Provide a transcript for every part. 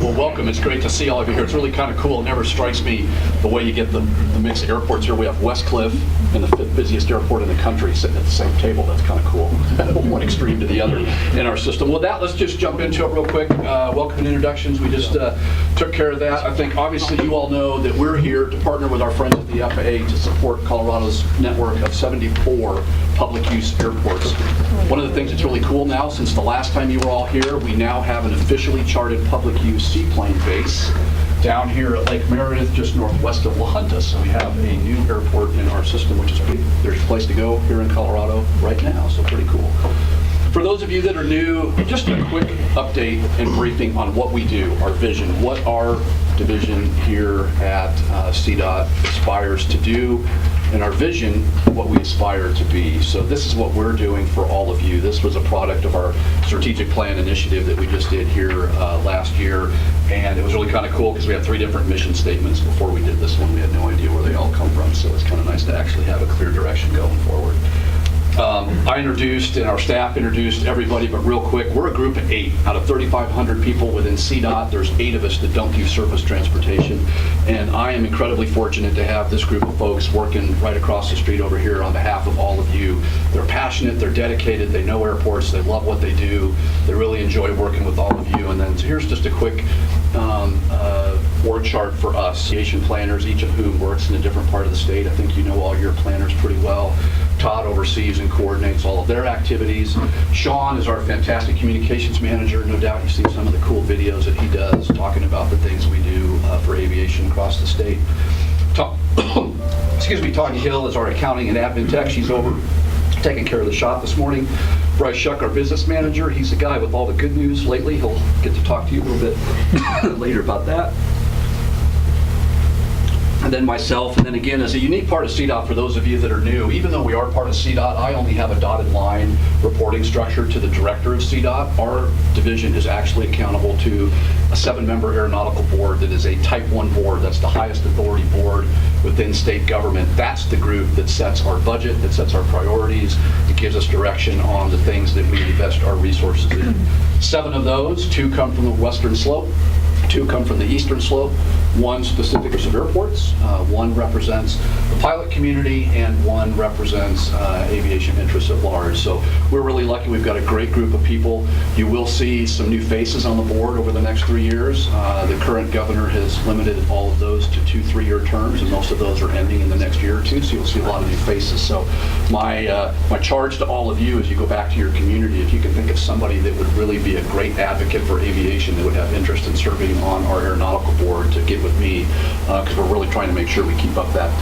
Well, welcome. It's great to see all of you here. It's really kind of cool. It never strikes me the way you get the mix of airports here. We have Westcliff and the 5th busiest airport in the country sitting at the same table. That's kind of cool. One extreme to the other in our system. With that, let's just jump into it real quick. Welcome and introductions. We just took care of that. I think obviously you all know that we're here to partner with our friends at the FAA to support Colorado's network of 74 public use airports. One of the things that's really cool now, since the last time you were all here, we now have an officially charted public use seaplane base down here at Lake Meredith, just northwest of La Junta. So we have a new airport in our system, which is pretty, there's a place to go here in Colorado right now, so pretty cool. For those of you that are new, just a quick update and briefing on what we do, our vision, what our division here at CDOT aspires to do, and our vision, what we aspire to be. So this is what we're doing for all of you. This was a product of our strategic plan initiative that we just did here last year, and it was really kind of cool because we had 3 different mission statements before we did this one. We had no idea where they all come from, so it's kind of nice to actually have a clear direction going forward. I introduced and our staff introduced everybody, but real quick, we're a group of 8 out of 3,500 people within CDOT. There's 8 of us that don't do surface transportation, and I am incredibly fortunate to have this group of folks working right across the street over here on behalf of all of you. They're passionate, they're dedicated, they know airports, they love what they do, they really enjoy working with all of you. And then so here's just a quick org chart for us, aviation planners, each of whom works in a different part of the state. I think you know all your planners pretty well. Todd oversees and coordinates all of their activities. Sean is our fantastic communications manager. No doubt you've seen some of the cool videos that he does talking about the things we do for aviation across the state. Tanya Hill is our accounting and admin tech. She's over taking care of the shop this morning. Bryce Shuck, our business manager. He's the guy with all the good news lately. He'll get to talk to you a little bit later about that. And then myself, and then again, as a unique part of CDOT, for those of you that are new, even though we are part of CDOT, I only have a dotted line reporting structure to the director of CDOT. Our division is actually accountable to a 7-member aeronautical board that is a Type 1 board. That's the highest authority board within state government. That's the group that sets our budget, that sets our priorities. It gives us direction on the things that we invest our resources in. 7 of those, 2 come from the western slope, 2 come from the eastern slope, 1 specific of airports, 1 represents the pilot community, and 1 represents aviation interests at large. So we're really lucky. We've got a great group of people. You will see some new faces on the board over the next 3 years. The current governor has limited all of those to 2 3-year terms, and most of those are ending in the next year or 2, so you'll see a lot of new faces. So my charge to all of you as you go back to your community, if you can think of somebody that would really be a great advocate for aviation, that would have interest in serving on our aeronautical board, to get with me, because we're really trying to make sure we keep up that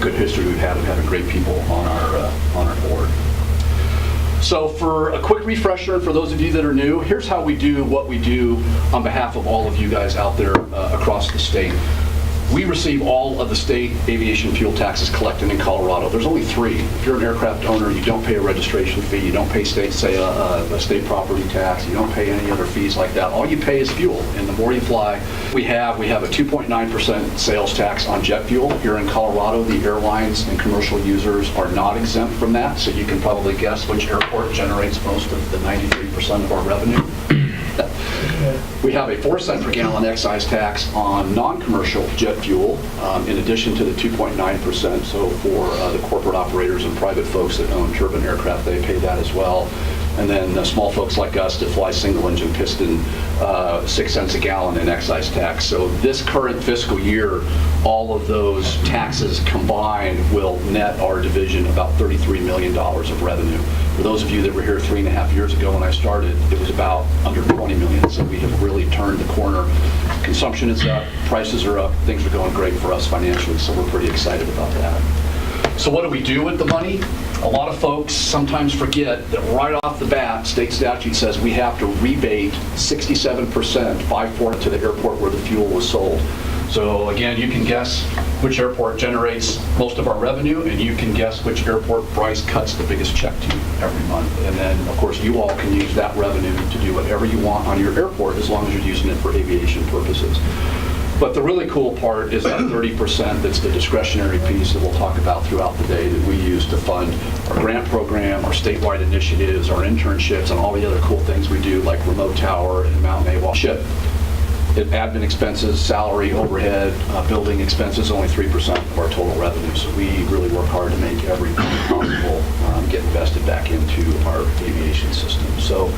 good history we've had of having great people on our board. So for a quick refresher, for those of you that are new, here's how we do what we do on behalf of all of you guys out there across the state. We receive all of the state aviation fuel taxes collected in Colorado. There's only 3. If you're an aircraft owner, you don't pay a registration fee, you don't pay a state property tax, you don't pay any other fees like that. All you pay is fuel, and the more you fly, we have a 2.9% sales tax on jet fuel. Here in Colorado, the airlines and commercial users are not exempt from that, so you can probably guess which airport generates most of the 93% of our revenue. We have a 4-cent per gallon excise tax on non-commercial jet fuel, in addition to the 2.9%. So for the corporate operators and private folks that own turbine aircraft, they pay that as well. And then small folks like us that fly single-engine piston, 6 cents a gallon in excise tax. So this current fiscal year, all of those taxes combined will net our division about $33 million of revenue. For those of you that were here 3.5 years ago when I started, it was about under 20 million. So we have really turned the corner. Consumption is up, prices are up, things are going great for us financially, so we're pretty excited about that. So what do we do with the money? A lot of folks sometimes forget that right off the bat, state statute says we have to rebate 67%, 5/4 to the airport where the fuel was sold. So again, you can guess which airport generates most of our revenue, and you can guess which airport Bryce cuts the biggest check to every month. And then, of course, you all can use that revenue to do whatever you want on your airport, as long as you're using it for aviation purposes. But the really cool part is that 30% that's the discretionary piece that we'll talk about throughout the day that we use to fund our grant program, our statewide initiatives, our internships, and all the other cool things we do, like remote tower and mountain AWOL ship. admin expenses, salary, overhead, building expenses, only 3% of our total revenue. So we really work hard to make every penny possible get invested back into our aviation system. So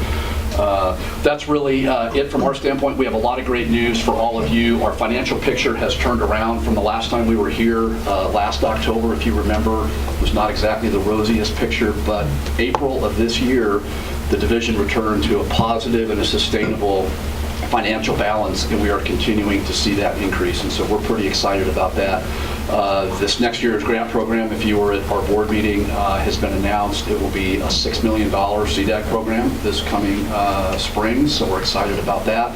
that's really it from our standpoint. We have a lot of great news for all of you. Our financial picture has turned around from the last time we were here last October. If you remember, it was not exactly the rosiest picture, but April of this year, the division returned to a positive and a sustainable financial balance, and we are continuing to see that increase, and so we're pretty excited about that. This next year's grant program, if you were at our board meeting, has been announced. It will be a $6 million CDAC program this coming spring, so we're excited about that.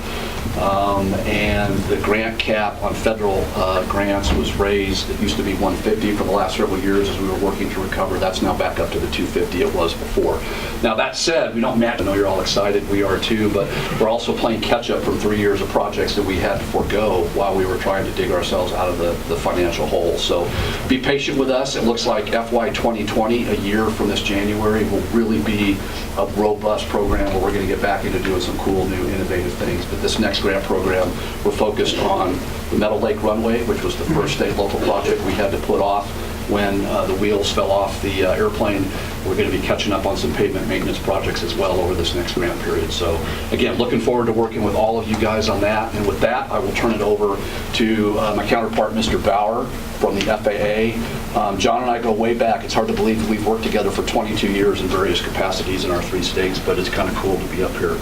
And the grant cap on federal grants was raised. It used to be $150 for the last several years as we were working to recover. That's now back up to the $250 it was before. Now that said, we don't match. I know you're all excited, we are too, but we're also playing catch up from 3 years of projects that we had to forego while we were trying to dig ourselves out of the financial hole. So be patient with us. It looks like FY 2020, a year from this January, will really be a robust program where we're going to get back into doing some cool, new, innovative things. But this next grant program, we're focused on the Meadow Lake runway, which was the first state local project we had to put off when the wheels fell off the airplane. We're going to be catching up on some pavement maintenance projects as well over this next grant period. So again, looking forward to working with all of you guys on that. And with that, I will turn it over to my counterpart, Mr. Bauer from the FAA. John and I go way back. It's hard to believe we've worked together for 22 years in various capacities in our 3 states, but it's kind of cool to be up here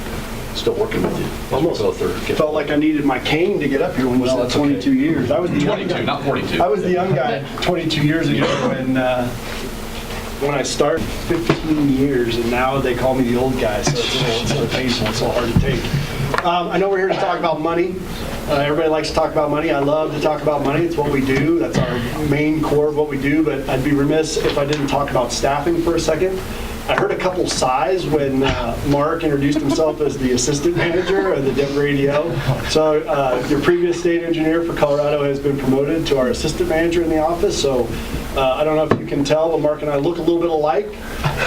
still working with you. Almost felt like I needed my cane to get up here when we said 22 years. I was the 22, not 42. I was the young guy 22 years ago when I started 15 years, and now they call me the old guy, so it's so painful, it's so hard to take. I know we're here to talk about money. Everybody likes to talk about money. I love to talk about money. It's what we do. That's our main core of what we do, but I'd be remiss if I didn't talk about staffing for a second. I heard a couple sighs when Mark introduced himself as the assistant manager of the Denver ADO. So your previous state engineer for Colorado has been promoted to our assistant manager in the office. So I don't know if you can tell, but Mark and I look a little bit alike.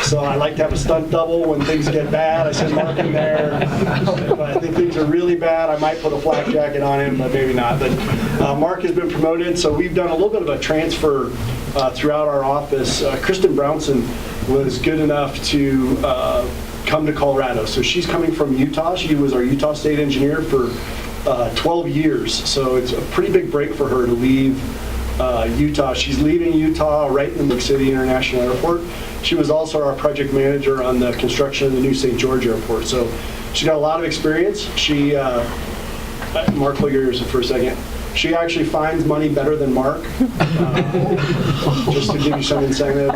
So I like to have a stunt double when things get bad. I send Mark in there. If I think things are really bad, I might put a flak jacket on him, but maybe not. But Mark has been promoted, so we've done a little bit of a transfer throughout our office. Kristen Brownson was good enough to come to Colorado. So she's coming from Utah. She was our Utah state engineer for 12 years. So it's a pretty big break for her to leave Utah. She's leaving Utah right in the New York City International Airport. She was also our project manager on the construction of the new St. George Airport. So she got a lot of experience. She, Mark, hold your ears for a second. She actually finds money better than Mark, just to give you some incentive.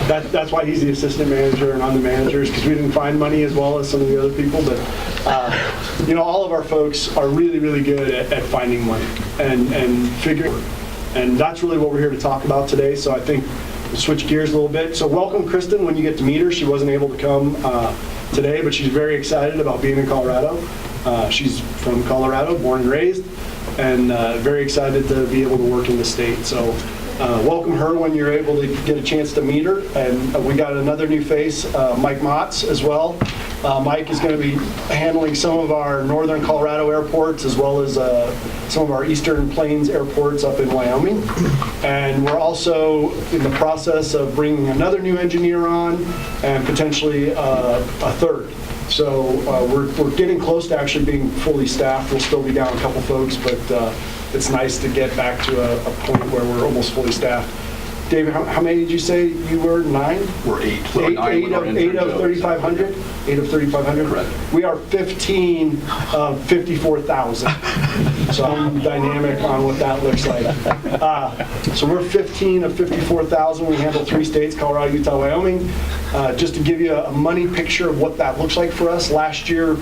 That's why he's the assistant manager and I'm the manager, because we didn't find money as well as some of the other people. But you know, all of our folks are really, really good at finding money and figuring. And that's really what we're here to talk about today. So I think we'll switch gears a little bit. So welcome, Kristen, when you get to meet her. She wasn't able to come today, but she's very excited about being in Colorado. She's from Colorado, born and raised, and very excited to be able to work in the state. So welcome her when you're able to get a chance to meet her. And we got another new face, Mike Motz, as well. Mike is going to be handling some of our northern Colorado airports as well as some of our eastern plains airports up in Wyoming. And we're also in the process of bringing another new engineer on and potentially a third. So we're getting close to actually being fully staffed. We'll still be down a couple folks, but it's nice to get back to a point where we're almost fully staffed. David, how many did you say you were? 9? We're 8. Eight of 3,500? 8 of 3,500? Correct. We are 15 of 54,000. So I'm dynamic on what that looks like. So we're 15 of 54,000. We handle 3 states, Colorado, Utah, Wyoming. Just to give you a money picture of what that looks like for us, last year,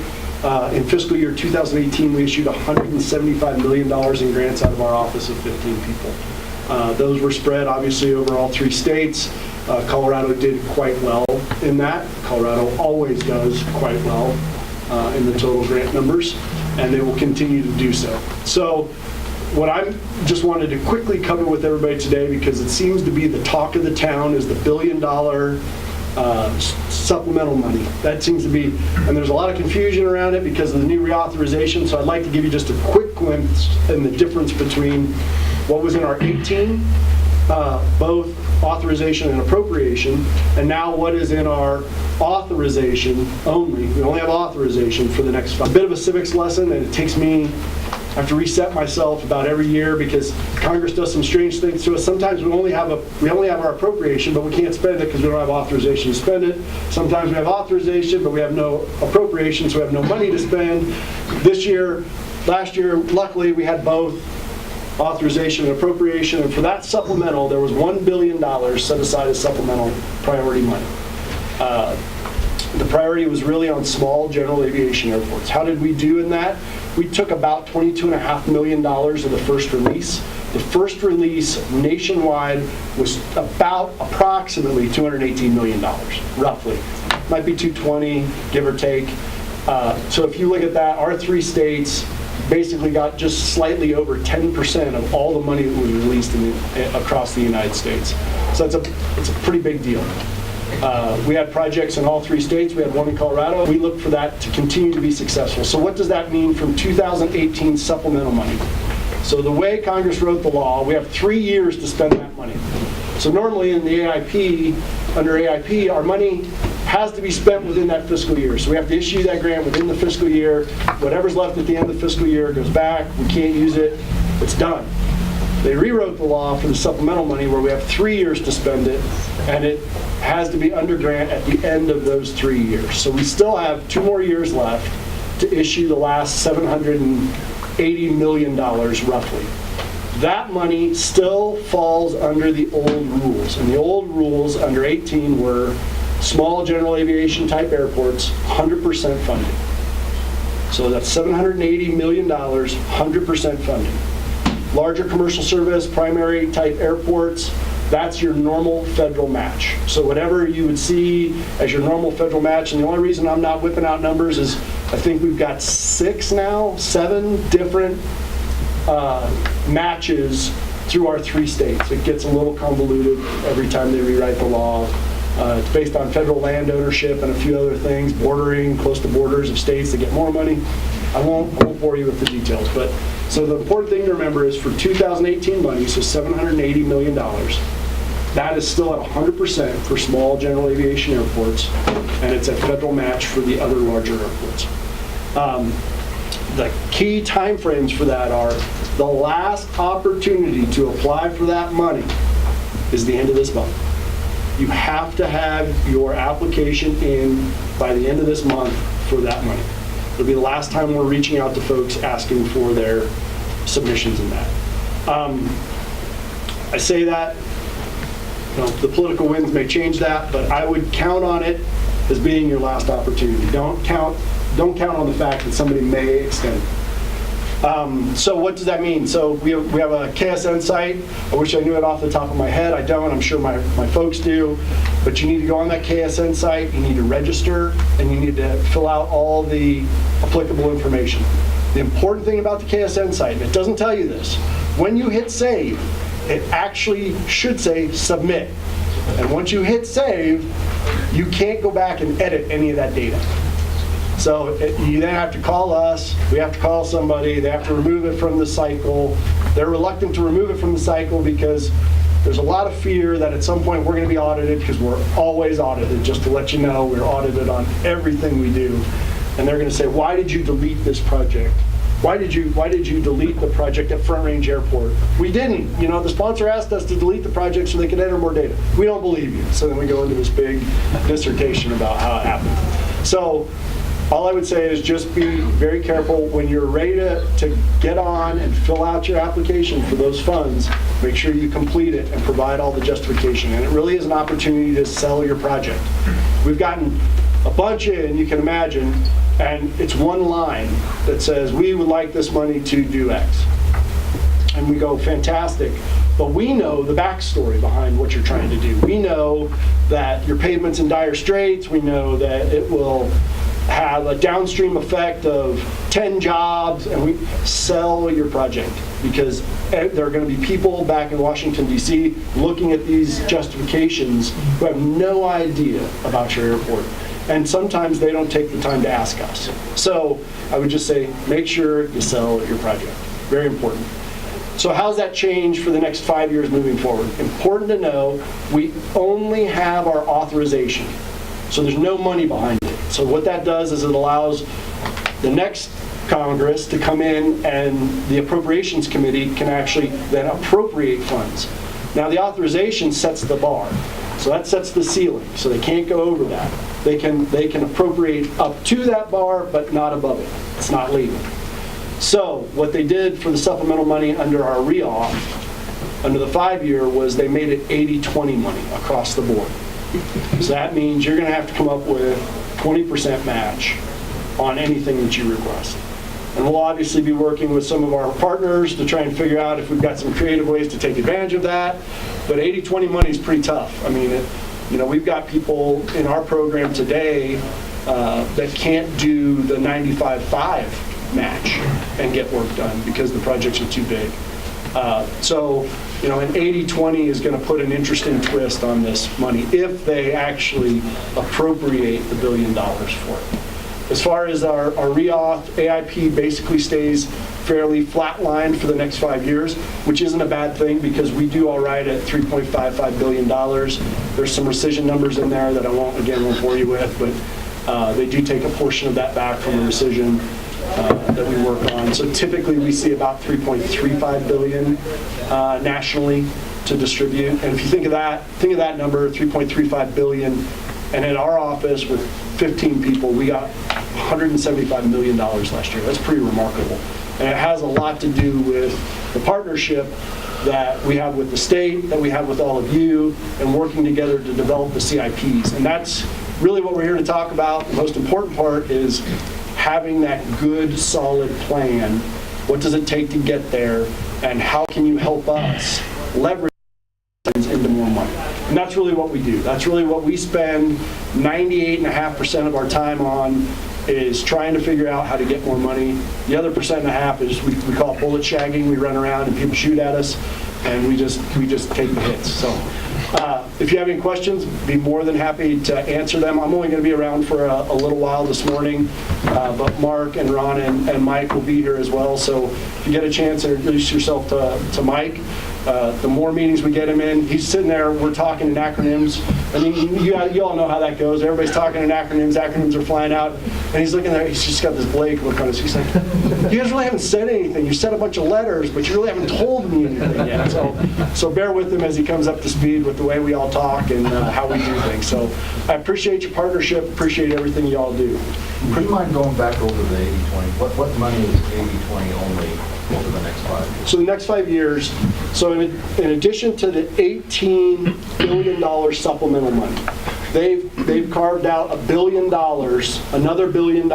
in fiscal year 2018, we issued $175 million in grants out of our office of 15 people. Those were spread obviously over all 3 states. Colorado did quite well in that. Colorado always does quite well in the total grant numbers, and they will continue to do so. So what I just wanted to quickly cover with everybody today, because it seems to be the talk of the town, is the $1 billion supplemental money. That seems to be, and there's a lot of confusion around it because of the new reauthorization, so I'd like to give you just a quick glimpse in the difference between what was in our 18, both authorization and appropriation, and now what is in our authorization only. We only have authorization for the next 5. A bit of a civics lesson, and it takes me, I have to reset myself about every year because Congress does some strange things to us. Sometimes we only have our appropriation, but we can't spend it because we don't have authorization to spend it. Sometimes we have authorization, but we have no appropriation, so we have no money to spend. Last year, luckily, we had both authorization and appropriation, and for that supplemental, there was $1 billion set aside as supplemental priority money. The priority was really on small general aviation airports. How did we do in that? We took about $22.5 million of the first release. The first release nationwide was approximately $218 million, roughly. Might be 220, give or take. So if you look at that, our 3 states basically got just slightly over 10% of all the money that was released across the United States. So it's a pretty big deal. We had projects in all 3 states. We had one in Colorado. We look for that to continue to be successful. So what does that mean from 2018 supplemental money? So the way Congress wrote the law, we have 3 years to spend that money. So normally in the under AIP, our money has to be spent within that fiscal year. So we have to issue that grant within the fiscal year. Whatever's left at the end of the fiscal year goes back. We can't use it. It's done. They rewrote the law for the supplemental money where we have 3 years to spend it, and it has to be under grant at the end of those 3 years. So we still have 2 more years left to issue the last $780 million roughly. That money still falls under the old rules, and the old rules under 18 were small general aviation type airports, 100% funding. So that's $780 million, 100% funding. Larger commercial service, primary type airports, that's your normal federal match. So whatever you would see as your normal federal match, and the only reason I'm not whipping out numbers is I think we've got 7 different matches through our 3 states. It gets a little convoluted every time they rewrite the law. It's based on federal land ownership and a few other things, bordering, close to borders of states that get more money. I won't bore you with the details, but so the important thing to remember is for 2018 money, so $780 million, that is still at 100% for small general aviation airports, and it's a federal match for the other larger airports. The key timeframes for that are the last opportunity to apply for that money is the end of this month. You have to have your application in by the end of this month for that money. It'll be the last time we're reaching out to folks asking for their submissions in that. I say that, the political winds may change that, but I would count on it as being your last opportunity. Don't count on the fact that somebody may extend. So what does that mean? So we have a KSN site. I wish I knew it off the top of my head. I don't. I'm sure my folks do. But you need to go on that KSN site. You need to register, and you need to fill out all the applicable information. The important thing about the KSN site, and it doesn't tell you this, when you hit save, it actually should say submit. And once you hit save, you can't go back and edit any of that data. So you then have to call us, we have to call somebody, they have to remove it from the cycle. They're reluctant to remove it from the cycle because there's a lot of fear that at some point we're going to be audited, because we're always audited. Just to let you know, we're audited on everything we do. And they're going to say, why did you delete this project? Why did you delete the project at Front Range Airport? We didn't. The sponsor asked us to delete the project so they could enter more data. We don't believe you. So then we go into this big dissertation about how it happened. So all I would say is just be very careful when you're ready to get on and fill out your application for those funds. Make sure you complete it and provide all the justification. And it really is an opportunity to sell your project. We've gotten a bunch in, you can imagine, and it's one line that says, we would like this money to do X. And we go, fantastic. But we know the backstory behind what you're trying to do. We know that your pavement's in dire straits. We know that it will have a downstream effect of 10 jobs, and we sell your project, because there are going to be people back in Washington, D.C. looking at these justifications who have no idea about your airport. And sometimes they don't take the time to ask us. So I would just say, make sure you sell your project. Very important. So how's that change for the next 5 years moving forward? Important to know, we only have our authorization. So there's no money behind it. So what that does is it allows the next Congress to come in, and the Appropriations Committee can actually then appropriate funds. Now the authorization sets the bar. So that sets the ceiling. So they can't go over that. They can appropriate up to that bar, but not above it. It's not legal. So what they did for the supplemental money under our re-auth, under the 5-year, was they made it 80-20 money across the board. So that means you're going to have to come up with 20% match on anything that you request. And we'll obviously be working with some of our partners to try and figure out if we've got some creative ways to take advantage of that. But 80-20 money is pretty tough. I mean, we've got people in our program today that can't do the 95-5 match and get work done because the projects are too big. So an 80-20 is going to put an interesting twist on this money if they actually appropriate the $1 billion for it. As far as our re-auth, AIP basically stays fairly flatlined for the next 5 years, which isn't a bad thing because we do all right at $3.55 billion. There's some rescission numbers in there that I won't bore you with, but they do take a portion of that back from the rescission that we work on. So typically we see about $3.35 billion nationally to distribute. And if you think of that number, $3.35 billion, and in our office with 15 people, we got $175 million last year. That's pretty remarkable. And it has a lot to do with the partnership that we have with the state, that we have with all of you, and working together to develop the CIPs. And that's really what we're here to talk about. The most important part is having that good, solid plan. What does it take to get there, and how can you help us leverage into more money? And that's really what we do. That's really what we spend 98.5% of our time on, is trying to figure out how to get more money. The other 1.5% is we call it bullet shagging. We run around and people shoot at us, and we just take the hits. So if you have any questions, be more than happy to answer them. I'm only going to be around for a little while this morning, but Mark and Ron and Mike will be here as well. So if you get a chance to introduce yourself to Mike, the more meetings we get him in, he's sitting there, we're talking in acronyms. I mean, you all know how that goes. Everybody's talking in acronyms are flying out, and he's looking there, he's just got this Blake look on his face. He's like, you guys really haven't said anything. You said a bunch of letters, but you really haven't told me anything yet. So bear with him as he comes up to speed with the way we all talk and how we do things. So I appreciate your partnership, appreciate everything you all do. Would you mind going back over the 80-20? What money is 80-20 only over the next 5 years? So the next 5 years, so in addition to the $18 billion supplemental money, they've carved out $1 billion, another $1 billion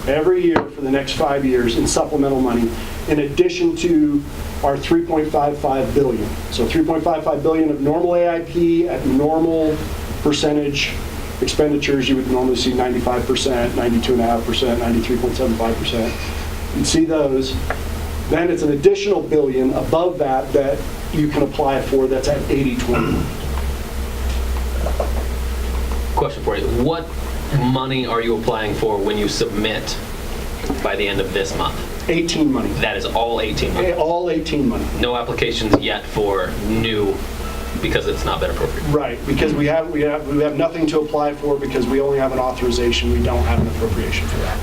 every year for the next 5 years in supplemental money, in addition to our $3.55 billion. So $3.55 billion of normal AIP at normal percentage expenditures. You would normally see 95%, 92.5%, 93.75%. You'd see those. Then it's an additional $1 billion above that you can apply for, that's at 80-20. Question for you. What money are you applying for when you submit by the end of this month? 18 money. That is all 18 money? All 18 money. No applications yet for new, because it's not been appropriate? Right, because we have nothing to apply for because we only have an authorization. We don't have an appropriation for that.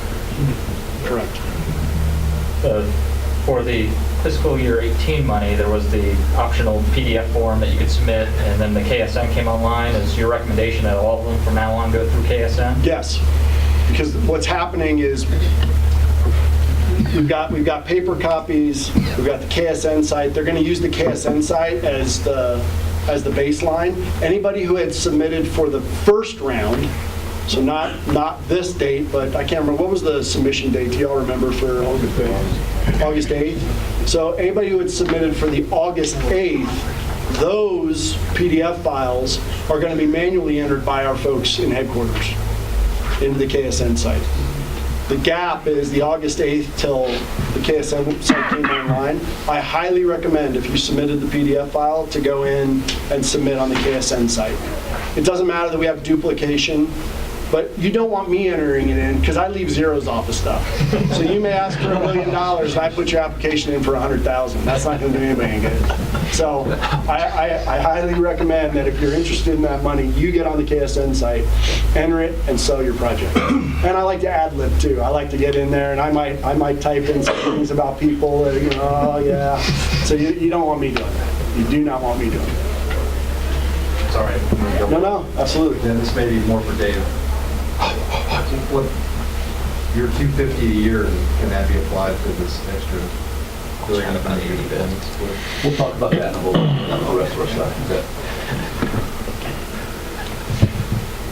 Correct. For the fiscal year 18 money, there was the optional PDF form that you could submit, and then the KSM came online. Is your recommendation that all of them from now on go through KSM? Yes, because what's happening is we've got paper copies, we've got the KSN site. They're going to use the KSN site as the baseline. Anybody who had submitted for the first round, so not this date, but I can't remember, what was the submission date? Do y'all remember for August 8th? So anybody who had submitted for the August 8th, those PDF files are going to be manually entered by our folks in headquarters. into the KSN site. The gap is the August 8th till the KSN site came online. I highly recommend, if you submitted the PDF file, to go in and submit on the KSN site. It doesn't matter that we have duplication, but you don't want me entering it in because I leave zeros off of stuff. So you may ask for $1 million and I put your application in for 100,000. That's not going to do anybody any good. So I highly recommend that if you're interested in that money, you get on the KSN site, enter it, and sell your project. And I like to ad-lib too. I like to get in there and I might type in some things about people that, you know, oh yeah. So you don't want me doing that. You do not want me doing that. Sorry. No, absolutely. Then this may be more for Dave. What, your $250 a year, can that be applied to this extra $1 billion of money? We'll talk about that in a little bit on the rest of our stuff.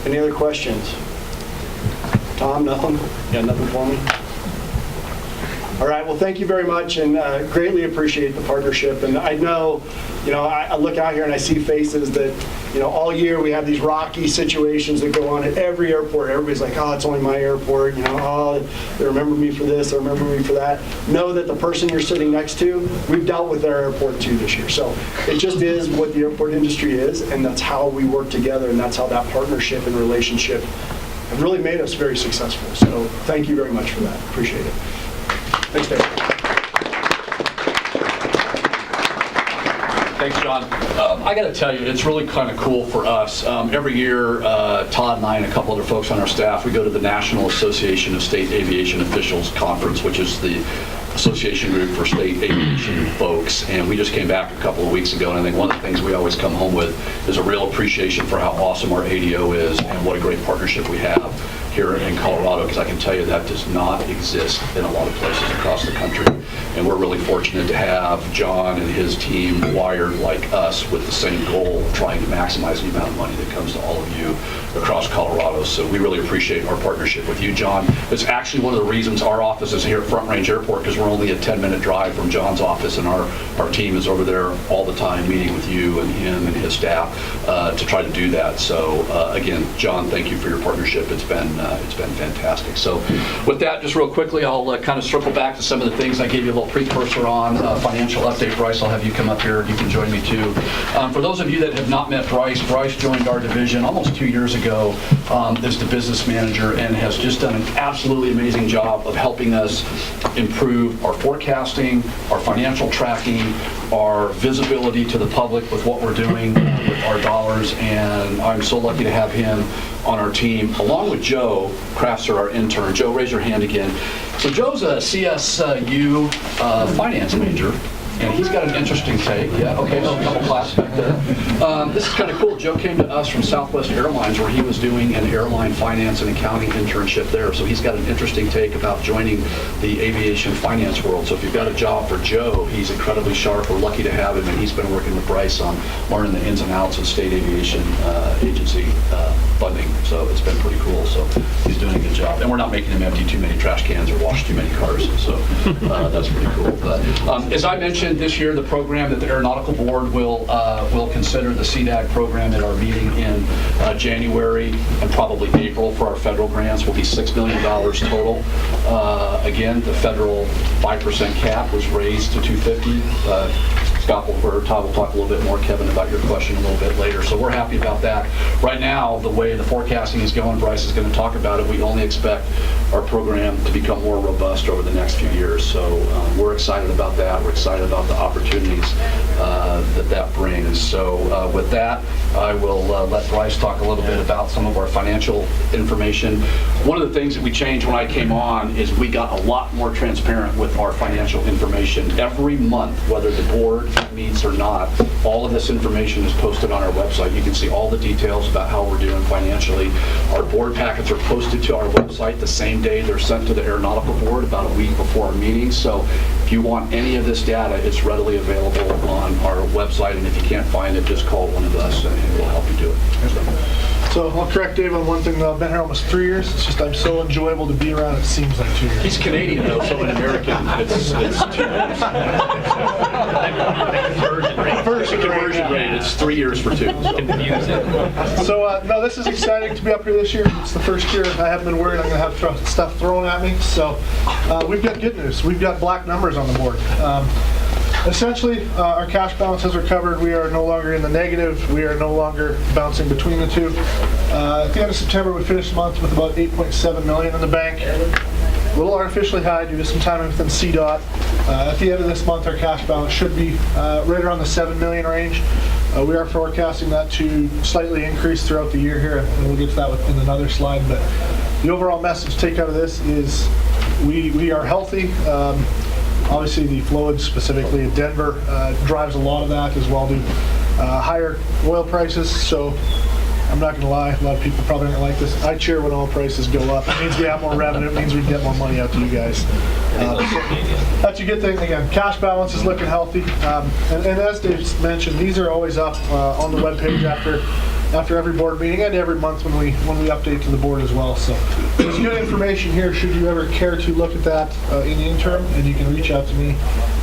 Any other questions? Tom, nothing? You got nothing for me? All right, well, thank you very much, and greatly appreciate the partnership. And I know, you know, I look out here and I see faces that, you know, all year we have these rocky situations that go on at every airport. Everybody's like, oh, it's only my airport. You know, oh, they remember me for this, they remember me for that. Know that the person you're sitting next to, we've dealt with their airport too this year. So it just is what the airport industry is, and that's how we work together, and that's how that partnership and relationship have really made us very successful. So thank you very much for that. Appreciate it. Thanks, Dave. Thanks, John. I got to tell you, it's really kind of cool for us. Every year, Todd and I and a couple other folks on our staff, we go to the National Association of State Aviation Officials Conference, which is the association group for state aviation folks, and we just came back a couple of weeks ago, and I think one of the things we always come home with is a real appreciation for how awesome our ADO is and what a great partnership we have here in Colorado, because I can tell you that does not exist in a lot of places across the country. And we're really fortunate to have John and his team wired like us with the same goal of trying to maximize the amount of money that comes to all of you across Colorado. So we really appreciate our partnership with you, John. It's actually one of the reasons our office is here at Front Range Airport, because we're only a 10-minute drive from John's office, and our team is over there all the time meeting with you and him and his staff to try to do that. So again, John, thank you for your partnership. It's been fantastic. So with that, just real quickly, I'll kind of circle back to some of the things I gave you a little precursor on. Financial update. Bryce, I'll have you come up here. You can join me too. For those of you that have not met Bryce joined our division almost 2 years ago as the business manager, and has just done an absolutely amazing job of helping us improve our forecasting, our financial tracking, our visibility to the public with what we're doing with our dollars. And I'm so lucky to have him on our team, along with Joe Crafter, our intern. Joe, raise your hand again. So Joe's a CSU finance major, and he's got an interesting take. Yeah, okay, so a couple classes back there. This is kind of cool. Joe came to us from Southwest Airlines, where he was doing an airline finance and accounting internship there. So he's got an interesting take about joining the aviation finance world. So if you've got a job for Joe, he's incredibly sharp. We're lucky to have him, and he's been working with Bryce on learning the ins and outs of state aviation agency funding. So it's been pretty cool. So he's doing a good job. And we're not making him empty too many trash cans or wash too many cars. So that's pretty cool. But as I mentioned, this year the program that the Aeronautical Board will consider the CDAG program at our meeting in January and probably April for our federal grants will be $6 million total. Again, the federal 5% cap was raised to $250. Todd will talk a little bit more, Kevin, about your question a little bit later. So we're happy about that. Right now, the way the forecasting is going, Bryce is going to talk about it, we only expect our program to become more robust over the next few years. So we're excited about that. We're excited about the opportunities that brings. So with that, I will let Bryce talk a little bit about some of our financial information. One of the things that we changed when I came on is we got a lot more transparent with our financial information. Every month, whether the board meets or not, all of this information is posted on our website. You can see all the details about how we're doing financially. Our board packets are posted to our website the same day they're sent to the Aeronautical Board, about a week before our meeting. So if you want any of this data, it's readily available on our website, and if you can't find it, just call one of us and we'll help you do it. So I'll correct Dave on one thing though. I've been here almost 3 years. It's just I'm so enjoyable to be around. It seems like 2 years. He's Canadian though, so in American, it's 2 years. Conversion rate, it's 3 years for 2. So no, this is exciting to be up here this year. It's the first year I haven't been worried I'm going to have stuff thrown at me. So we've got good news. We've got black numbers on the board. Essentially, our cash balance has recovered. We are no longer in the negative. We are no longer bouncing between the two. At the end of September, we finished the month with about $8.7 million in the bank. A little artificially high due to some timing within CDOT. At the end of this month, our cash balance should be right around the $7 million range. We are forecasting that to slightly increase throughout the year here, and we'll get to that in another slide. But the overall message to take out of this is we are healthy. Obviously, the fluids, specifically in Denver, drives a lot of that, as well do higher oil prices. So I'm not going to lie, a lot of people probably don't like this. I cheer when oil prices go up. It means we have more revenue. It means we can get more money out to you guys. That's a good thing. Again, cash balance is looking healthy. And as Dave mentioned, these are always up on the webpage after every board meeting and every month when we update to the board as well. So there's good information here should you ever care to look at that in the interim, and you can reach out to me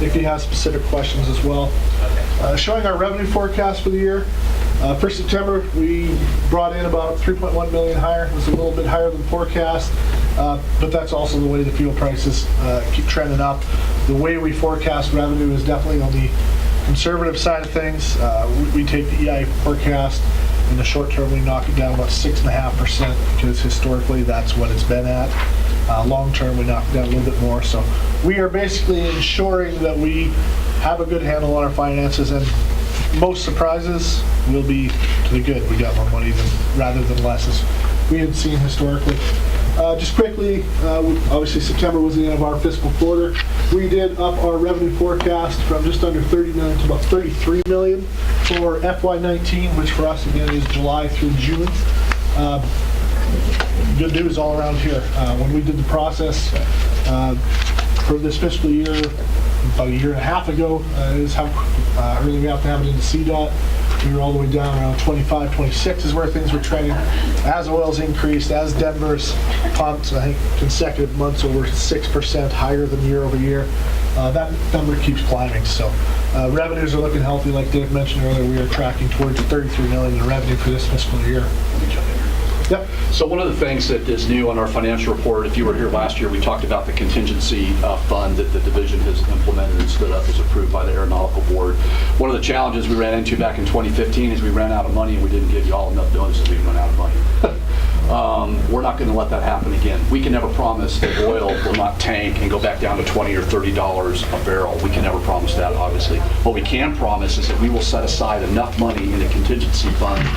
if you have specific questions as well. Showing our revenue forecast for the year. For September, we brought in about $3.1 million higher. It was a little bit higher than forecast, but that's also the way the fuel prices keep trending up. The way we forecast revenue is definitely on the conservative side of things. We take the EI forecast. In the short term, we knock it down about 6.5% because historically that's what it's been at. Long term, we knock it down a little bit more. So we are basically ensuring that we have a good handle on our finances, and most surprises will be to the good. We got more money rather than less, as we had seen historically. Just quickly, obviously September was the end of our fiscal quarter. We did up our revenue forecast from just under $30 million to about $33 million for FY19, which for us again is July through June. Good news all around here. When we did the process for this fiscal year, about a year and a half ago, is how early we have to have it into CDOT. We were all the way down around 25, 26 is where things were trending. As oil's increased, as Denver's pumped, I think consecutive months over 6% higher than year over year, that number keeps climbing. So revenues are looking healthy. Like Dave mentioned earlier, we are tracking towards $33 million in revenue for this fiscal year. Yep. So one of the things that is new on our financial report, if you were here last year, we talked about the contingency fund that the division has implemented and stood up, as approved by the Aeronautical Board. One of the challenges we ran into back in 2015 is we ran out of money and we didn't give you all enough notice that we run out of money. We're not going to let that happen again. We can never promise that oil will not tank and go back down to $20 or $30 a barrel. We can never promise that, obviously. What we can promise is that we will set aside enough money in the contingency fund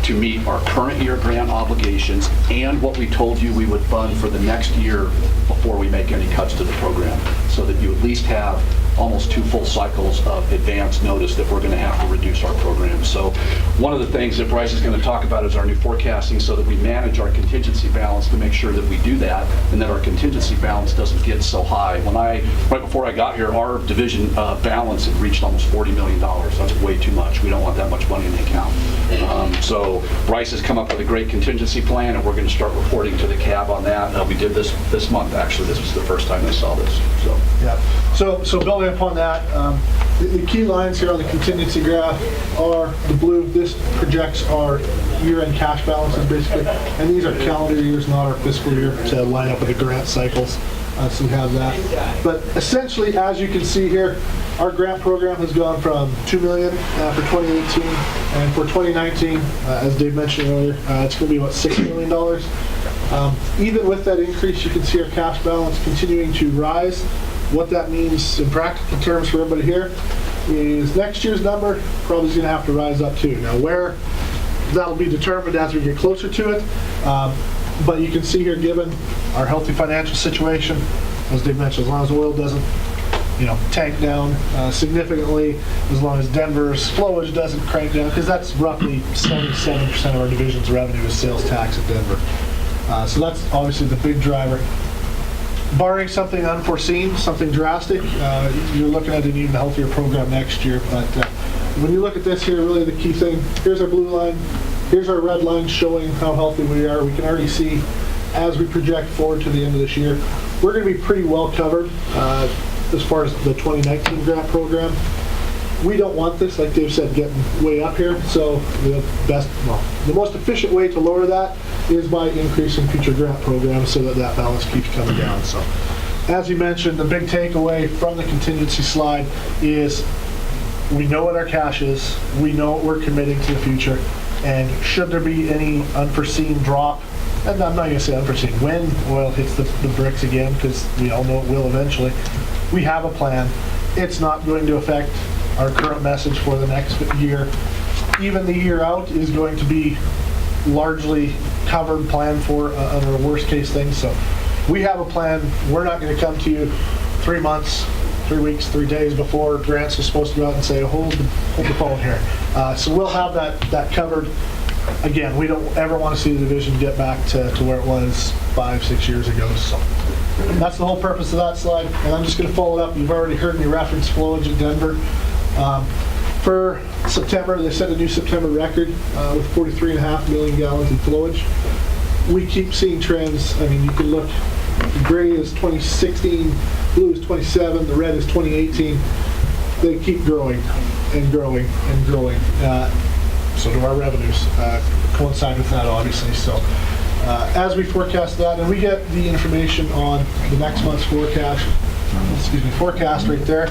to meet our current year grant obligations and what we told you we would fund for the next year before we make any cuts to the program, so that you at least have almost 2 full cycles of advance notice that we're going to have to reduce our program. So one of the things that Bryce is going to talk about is our new forecasting, so that we manage our contingency balance to make sure that we do that, and that our contingency balance doesn't get so high. Right before I got here, our division balance had reached almost $40 million. That's way too much. We don't want that much money in the account. So Bryce has come up with a great contingency plan, and we're going to start reporting to the CAB on that. We did this month, actually. This was the first time I saw this. So yeah. So building upon that, the key lines here on the contingency graph are the blue. This projects our year-end cash balances, basically, and these are calendar years, not our fiscal year, to line up with the grant cycles. So we have that. But essentially, as you can see here, our grant program has gone from $2 million for 2018, and for 2019, as Dave mentioned earlier, it's going to be about $6 million. Even with that increase, you can see our cash balance continuing to rise. What that means in practical terms for everybody here is next year's number probably is going to have to rise up too. Now, where that'll be determined as we get closer to it. But you can see here, given our healthy financial situation, as Dave mentioned, as long as oil doesn't, tank down significantly, as long as Denver's flowage doesn't crank down, because that's roughly 77% of our division's revenue is sales tax at Denver. So that's obviously the big driver. Barring something unforeseen, something drastic, you're looking at an even healthier program next year. But when you look at this here, really the key thing, here's our blue line, Here's our red line showing how healthy we are. We can already see as we project forward to the end of this year, we're going to be pretty well covered as far as the 2019 grant program. We don't want this, like Dave said, getting way up here. So the most efficient way to lower that is by increasing future grant programs so that that balance keeps coming down. So as you mentioned, the big takeaway from the contingency slide is we know what our cash is, we know what we're committing to the future, and should there be any unforeseen drop, and I'm not going to say unforeseen, when oil hits the bricks again, because we all know it will eventually, we have a plan. It's not going to affect our current message for the next year. Even the year out is going to be largely covered, planned for under worst case things. So we have a plan. We're not going to come to you 3 months, 3 weeks, 3 days before grants is supposed to go out and say, hold the phone here. So we'll have that covered. Again, we don't ever want to see the division get back to where it was 5-6 years ago. So that's the whole purpose of that slide. And I'm just going to follow it up. You've already heard me reference flowage at Denver. For September, they set a new September record with 43.5 million gallons in flowage. We keep seeing trends. I mean, you can look, gray is 2016, blue is 27, the red is 2018. They keep growing and growing and growing. So do our revenues coincide with that, obviously. So as we forecast that, and we get the information on the next month's forecast right there.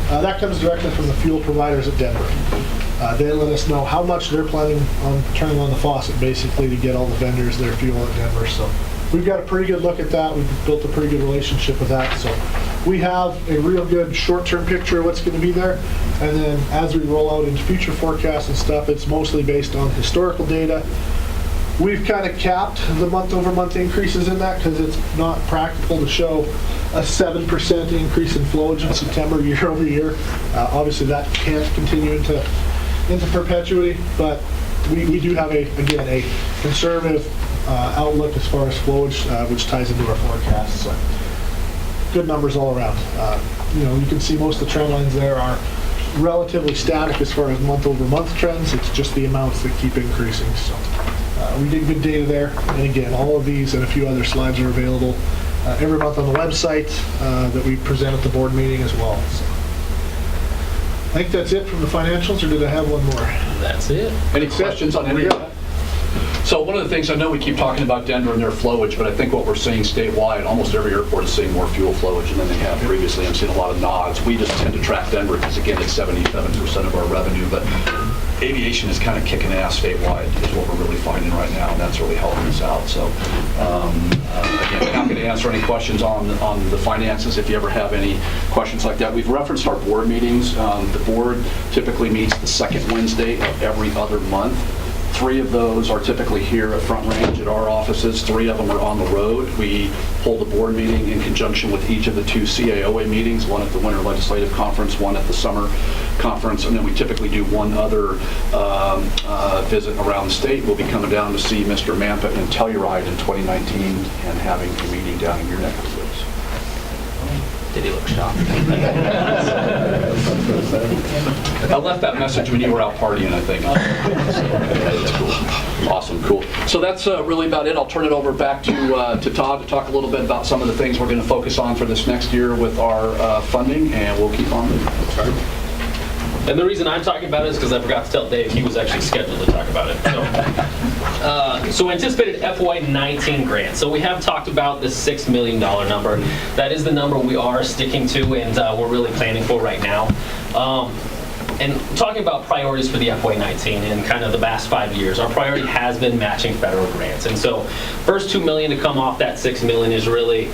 That comes directly from the fuel providers at Denver. They let us know how much they're planning on turning on the faucet, basically, to get all the vendors their fuel at Denver. So we've got a pretty good look at that. We've built a pretty good relationship with that. So we have a real good short-term picture of what's going to be there. And then as we roll out into future forecasts and stuff, it's mostly based on historical data. We've kind of capped the month-over-month increases in that because it's not practical to show a 7% increase in flowage in September year over year. Obviously, that can't continue into perpetuity, but we do have a conservative outlook as far as flowage, which ties into our forecast. So good numbers all around. You can see most of the trend lines there are relatively static as far as month-over-month trends. It's just the amounts that keep increasing. So we did good data there. And again, all of these and a few other slides are available every month on the website that we present at the board meeting as well. So I think that's it from the financials, or did I have one more? That's it. Any questions on any of that? So one of the things, I know we keep talking about Denver and their flowage, but I think what we're seeing statewide, almost every airport is seeing more fuel flowage than they have previously. I'm seeing a lot of nods. We just tend to track Denver because, again, it's 77% of our revenue, but aviation is kind of kicking ass statewide is what we're really finding right now, and that's really helping us out. So again, happy to answer any questions on the finances if you ever have any questions like that. We've referenced our board meetings. The board typically meets the second Wednesday of every other month. 3 of those are typically here at Front Range at our offices. 3 of them are on the road. We hold a board meeting in conjunction with each of the 2 CAOA meetings, one at the Winter Legislative Conference, one at the Summer Conference, and then we typically do one other visit around the state. We'll be coming down to see Mr. Mampet in Telluride in 2019 and having a meeting down in your neck of the woods. Did he look shocked? I left that message when you were out partying, I think. That's cool. Awesome, cool. So that's really about it. I'll turn it over back to Todd to talk a little bit about some of the things we're going to focus on for this next year with our funding, and we'll keep on moving. And the reason I'm talking about it is because I forgot to tell Dave he was actually scheduled to talk about it. So anticipated FY19 grant. So we have talked about the $6 million number. That is the number we are sticking to, and we're really planning for right now. And talking about priorities for the FY19 and kind of the past 5 years, our priority has been matching federal grants. And so first $2 million to come off that $6 million is really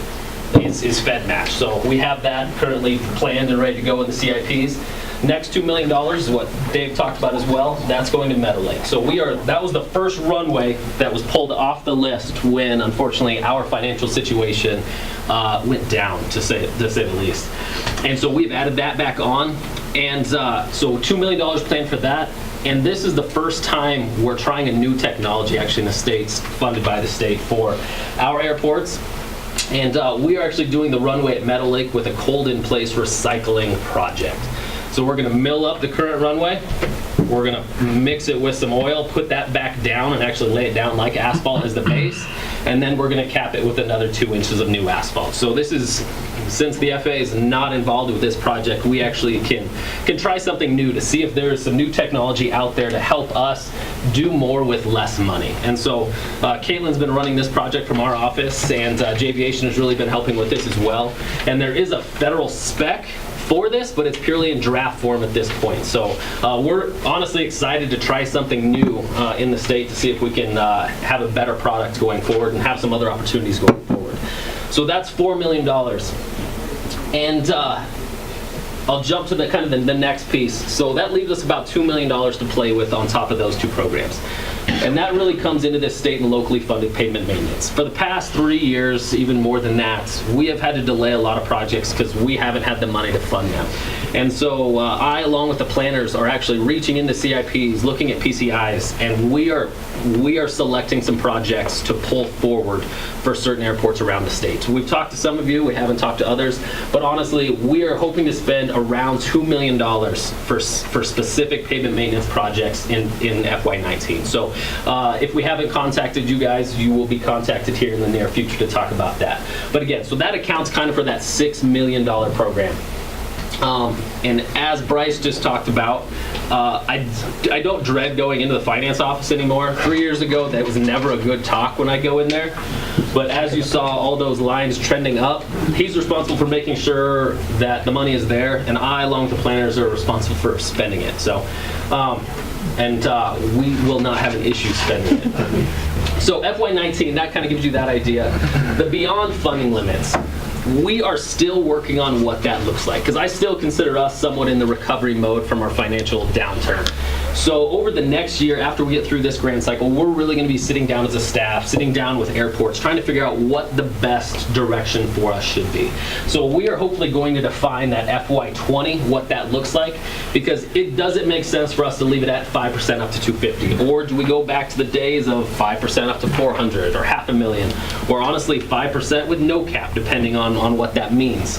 is Fed match. So we have that currently planned and ready to go in the CIPs. Next $2 million is what Dave talked about as well. That's going to Meadow Lake. So that was the first runway that was pulled off the list when, unfortunately, our financial situation went down, to say the least. And so we've added that back on. And so $2 million planned for that. And this is the first time we're trying a new technology, actually in the States, funded by the state for our airports. And we are actually doing the runway at Meadow Lake with a cold-in-place recycling project. So we're going to mill up the current runway, We're going to mix it with some oil, put that back down, and actually lay it down like asphalt as the base. And then we're going to cap it with another 2 inches of new asphalt. So this is, since the FAA is not involved with this project, we actually can try something new to see if there is some new technology out there to help us do more with less money. And so Caitlin's been running this project from our office, and J-Aviation has really been helping with this as well. And there is a federal spec for this, but it's purely in draft form at this point. So we're honestly excited to try something new in the state to see if we can have a better product going forward and have some other opportunities going forward. So that's $4 million. And I'll jump to the next piece. So that leaves us about $2 million to play with on top of those two programs. And that really comes into this state and locally funded pavement maintenance. For the past 3 years, even more than that, we have had to delay a lot of projects because we haven't had the money to fund them. And so I, along with the planners, are actually reaching into CIPs, looking at PCIs, and we are selecting some projects to pull forward for certain airports around the state. We've talked to some of you, we haven't talked to others, but honestly, we are hoping to spend around $2 million for specific pavement maintenance projects in FY19. So if we haven't contacted you guys, you will be contacted here in the near future to talk about that. But again, so that accounts kind of for that $6 million program. And as Bryce just talked about, I don't dread going into the finance office anymore. 3 years ago, that was never a good talk when I go in there. But as you saw all those lines trending up, he's responsible for making sure that the money is there, and I, along with the planners, are responsible for spending it. So, we will not have an issue spending it. So FY19, that kind of gives you that idea. The beyond funding limits. We are still working on what that looks like, because I still consider us somewhat in the recovery mode from our financial downturn. So over the next year, after we get through this grant cycle, we're really going to be sitting down as a staff, sitting down with airports, trying to figure out what the best direction for us should be. So we are hopefully going to define that FY20, what that looks like, because it doesn't make sense for us to leave it at 5% up to 250, or do we go back to the days of 5% up to 400, or $500,000, or honestly 5% with no cap, depending on what that means.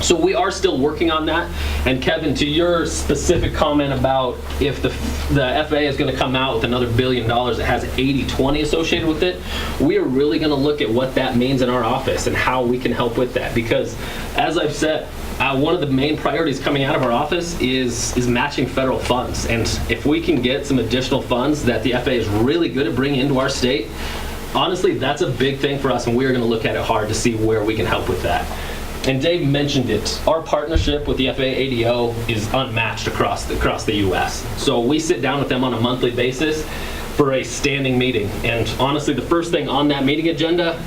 So we are still working on that. And Kevin, to your specific comment about if the FAA is going to come out with another $1 billion that has 80-20 associated with it, we are really going to look at what that means in our office and how we can help with that. Because as I've said, one of the main priorities coming out of our office is matching federal funds. And if we can get some additional funds that the FAA is really good at bringing into our state, honestly, that's a big thing for us, and we are going to look at it hard to see where we can help with that. And Dave mentioned it. Our partnership with the FAA ADO is unmatched across the U.S. So we sit down with them on a monthly basis for a standing meeting. And honestly, the first thing on that meeting agenda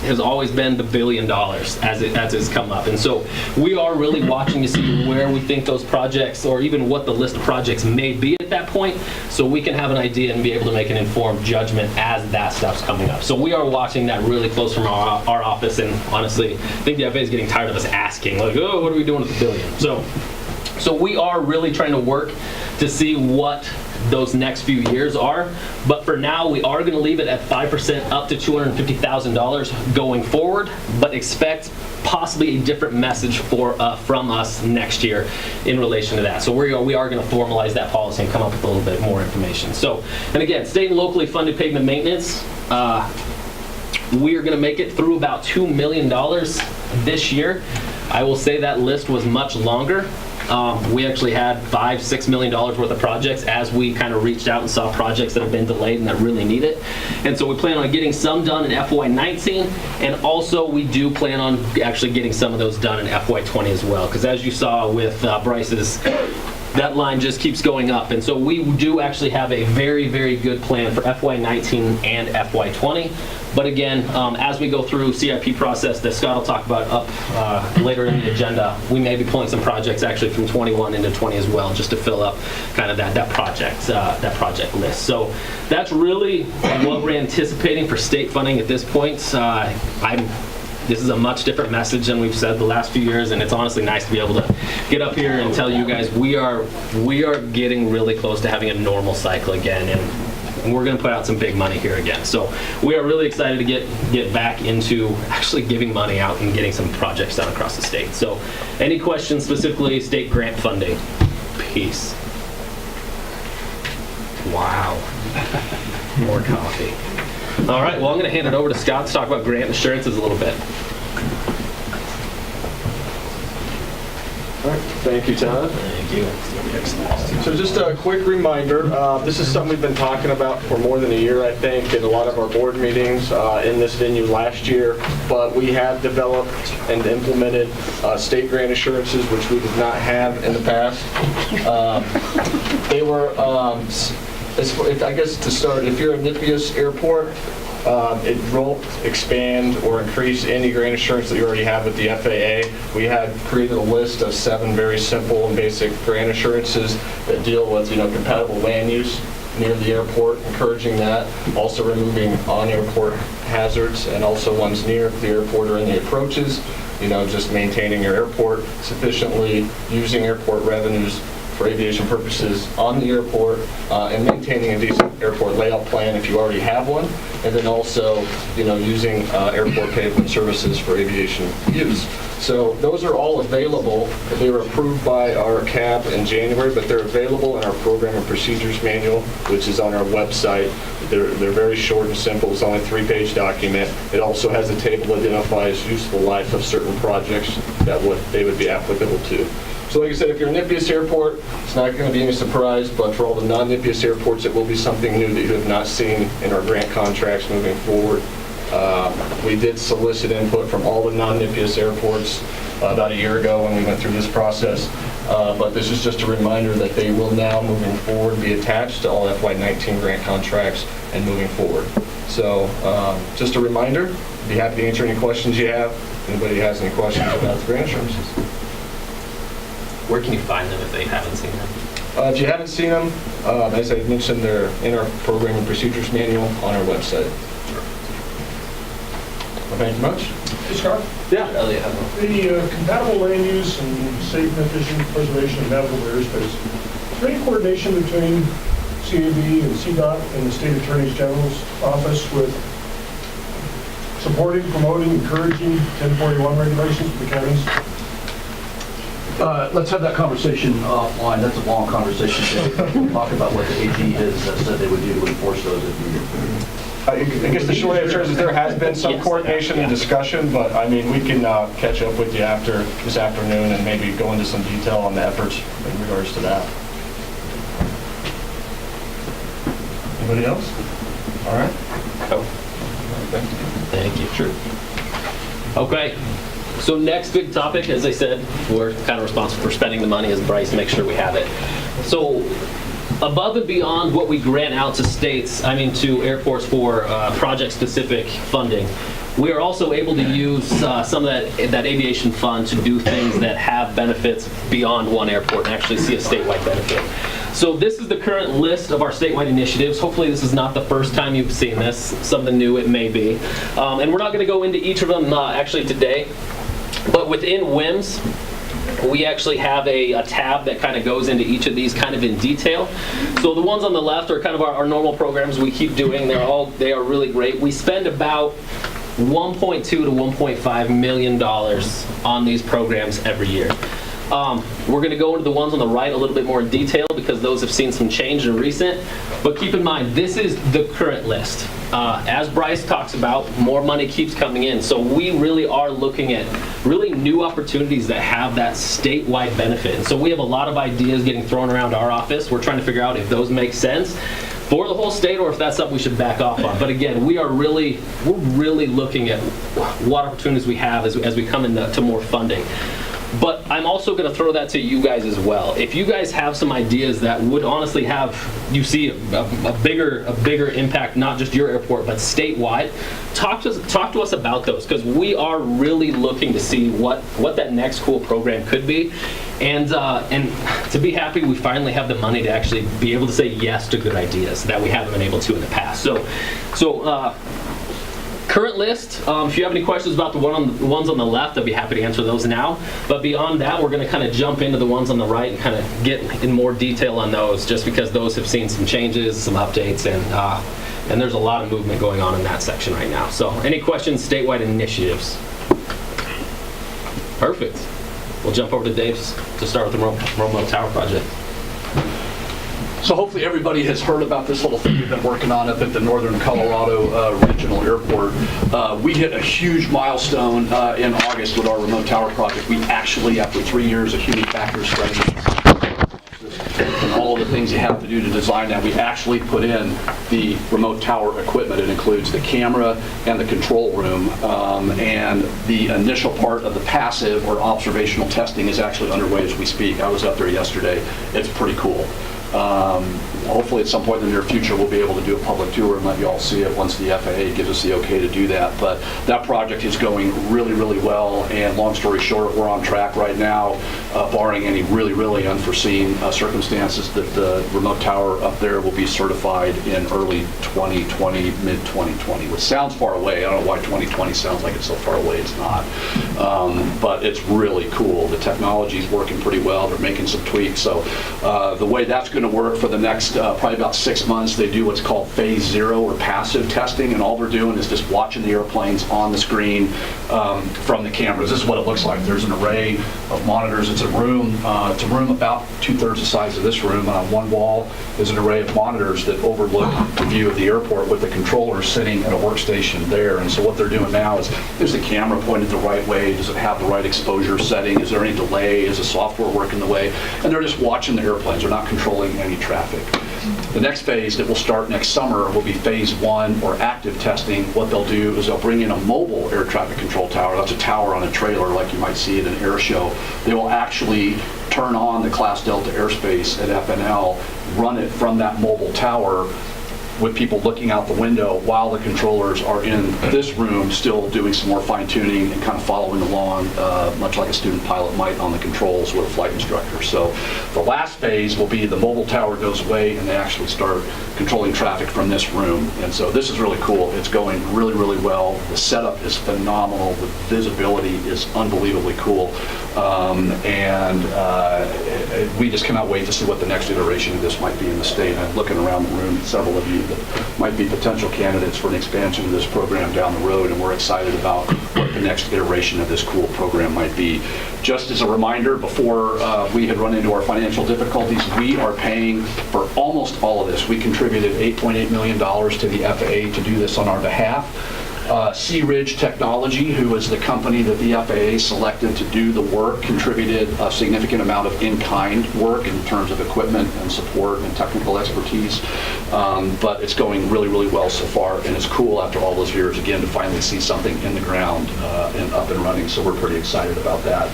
has always been the $1 billion as it's come up. And so we are really watching to see where we think those projects, or even what the list of projects may be at that point, so we can have an idea and be able to make an informed judgment as that stuff's coming up. So we are watching that really close from our office, and honestly, I think the FAA is getting tired of us asking, like, oh, what are we doing with the $1 billion? So we are really trying to work to see what those next few years are, but for now we are going to leave it at 5% up to $250,000 going forward, but expect possibly a different message from us next year in relation to that. So we are going to formalize that policy and come up with a little bit more information. So, and again, state and locally funded pavement maintenance, we are going to make it through about $2 million this year. I will say that list was much longer. We actually had $5-6 million worth of projects as we kind of reached out and saw projects that have been delayed and that really need it. And so we plan on getting some done in FY19, and also we do plan on actually getting some of those done in FY20 as well, because as you saw with Bryce's, that line just keeps going up. And so we do actually have a very, very good plan for FY19 and FY20. But again, as we go through CIP process that Scott will talk about up later in the agenda, we may be pulling some projects actually from 21 into 20 as well, just to fill up kind of that project list. So that's really what we're anticipating for state funding at this point. This is a much different message than we've said the last few years, and it's honestly nice to be able to get up here and tell you guys we are getting really close to having a normal cycle again, and we're going to put out some big money here again. So we are really excited to get back into actually giving money out and getting some projects done across the state. So any questions specifically state grant funding piece? Wow. More coffee. All right, well, I'm going to hand it over to Scott to talk about grant assurances a little bit. All right, thank you, Todd. Thank you. So just a quick reminder, this is something we've been talking about for more than a year, I think, in a lot of our board meetings in this venue last year, but we have developed and implemented state grant assurances, which we did not have in the past. They were, I guess to start, if you're a NIPIAS airport, it won't expand or increase any grant assurance that you already have with the FAA. We had created a list of 7 very simple and basic grant assurances that deal with, compatible land use near the airport, encouraging that, also removing on-airport hazards, and also ones near the airport or in the approaches, just maintaining your airport sufficiently, using airport revenues for aviation purposes on the airport, and maintaining a decent airport layout plan if you already have one, and then also, using airport pavement services for aviation use. So those are all available. They were approved by our CAB in January, but they're available in our program and procedures manual, which is on our website. They're very short and simple. It's only a 3-page document. It also has a table that identifies useful life of certain projects that they would be applicable to. So like I said, if you're a NIPIAS airport, it's not going to be any surprise, but for all the non-NIPIAS airports, it will be something new that you have not seen in our grant contracts moving forward. We did solicit input from all the non-NIPIAS airports about a year ago when we went through this process, but this is just a reminder that they will now, moving forward, be attached to all FY19 grant contracts and moving forward. So just a reminder, be happy to answer any questions you have. If anybody has any questions about the grant assurances. Where can you find them if they haven't seen them? If you haven't seen them, as I mentioned, they're in our program and procedures manual on our website. Well, thank you much. Hey, Scott. Yeah. The compatible land use and safe and efficient preservation of navigable airspace. Is there any coordination between CAB and CDOT and the State Attorney General's office with supporting, promoting, encouraging 1041 regulations for the counties? Let's have that conversation offline. That's a long conversation. We'll talk about what the AG has said they would do to enforce those if needed. I guess the short answer is there has been some coordination and discussion, but I mean, we can catch up with you after this afternoon and maybe go into some detail on the efforts in regards to that. Anybody else? All right. Thank you. Sure. Okay. So next big topic, as I said, we're kind of responsible for spending the money as Bryce makes sure we have it. So above and beyond what we grant out to states, to airports for project-specific funding, we are also able to use some of that aviation fund to do things that have benefits beyond one airport and actually see a statewide benefit. So this is the current list of our statewide initiatives. Hopefully this is not the first time you've seen this. Something new it may be. And we're not going to go into each of them actually today. But within WIMS, we actually have a tab that kind of goes into each of these kind of in detail. So the ones on the left are kind of our normal programs we keep doing. They are really great. We spend about $1.2 to $1.5 million on these programs every year. We're going to go into the ones on the right a little bit more in detail because those have seen some change in recent. But keep in mind, this is the current list. As Bryce talks about, more money keeps coming in. So we really are looking at really new opportunities that have that statewide benefit. And so we have a lot of ideas getting thrown around our office. We're trying to figure out if those make sense for the whole state or if that's something we should back off on. But again, we're really looking at what opportunities we have as we come into more funding. But I'm also going to throw that to you guys as well. If you guys have some ideas that would honestly have, you see, a bigger impact, not just your airport, but statewide, talk to us about those, because we are really looking to see what that next cool program could be. And to be happy, we finally have the money to actually be able to say yes to good ideas that we haven't been able to in the past. So current list, if you have any questions about the ones on the left, I'd be happy to answer those now. But beyond that, we're going to kind of jump into the ones on the right and kind of get in more detail on those, just because those have seen some changes, some updates, and there's a lot of movement going on in that section right now. So any questions, statewide initiatives? Perfect. We'll jump over to Dave to start with the Romo Tower project. So hopefully everybody has heard about this little thing we've been working on up at the Northern Colorado Regional Airport. We hit a huge milestone in August with our remote tower project. We actually, after 3 years of human factors study and all of the things you have to do to design that, we actually put in the remote tower equipment. It includes the camera and the control room, and the initial part of the passive or observational testing is actually underway as we speak. I was up there yesterday. It's pretty cool. Hopefully at some point in the near future we'll be able to do a public tour and let you all see it once the FAA gives us the okay to do that. But that project is going really, really well, and long story short, we're on track right now, barring any really, really unforeseen circumstances, that the remote tower up there will be certified in early 2020, mid-2020, which sounds far away. I don't know why 2020 sounds like it's so far away. It's not. But it's really cool. The technology is working pretty well. They're making some tweaks. So the way that's going to work for the next probably about 6 months, they do what's called phase 0 or passive testing, and all they're doing is just watching the airplanes on the screen from the cameras. This is what it looks like. There's an array of monitors. It's a room about 2/3 the size of this room, and on one wall is an array of monitors that overlook the view of the airport with the controller sitting at a workstation there. And so what they're doing now is, is the camera pointed the right way? Does it have the right exposure setting? Is there any delay? Is the software working the way? And they're just watching the airplanes. They're not controlling any traffic. The next phase that will start next summer will be phase 1 or active testing. What they'll do is they'll bring in a mobile air traffic control tower. That's a tower on a trailer like you might see at an air show. They will actually turn on the Class Delta airspace at FNL, run it from that mobile tower with people looking out the window while the controllers are in this room still doing some more fine-tuning and kind of following along, much like a student pilot might on the controls with a flight instructor. So the last phase will be the mobile tower goes away and they actually start controlling traffic from this room. And so this is really cool. It's going really, really well. The setup is phenomenal. The visibility is unbelievably cool. We just cannot wait to see what the next iteration of this might be in the state. I'm looking around the room at several of you that might be potential candidates for an expansion of this program down the road, and we're excited about what the next iteration of this cool program might be. Just as a reminder, before we had run into our financial difficulties, we are paying for almost all of this. We contributed $8.8 million to the FAA to do this on our behalf. Sea Ridge Technology, who is the company that the FAA selected to do the work, contributed a significant amount of in-kind work in terms of equipment and support and technical expertise. But it's going really, really well so far, and it's cool after all those years, again, to finally see something in the ground and up and running, so we're pretty excited about that.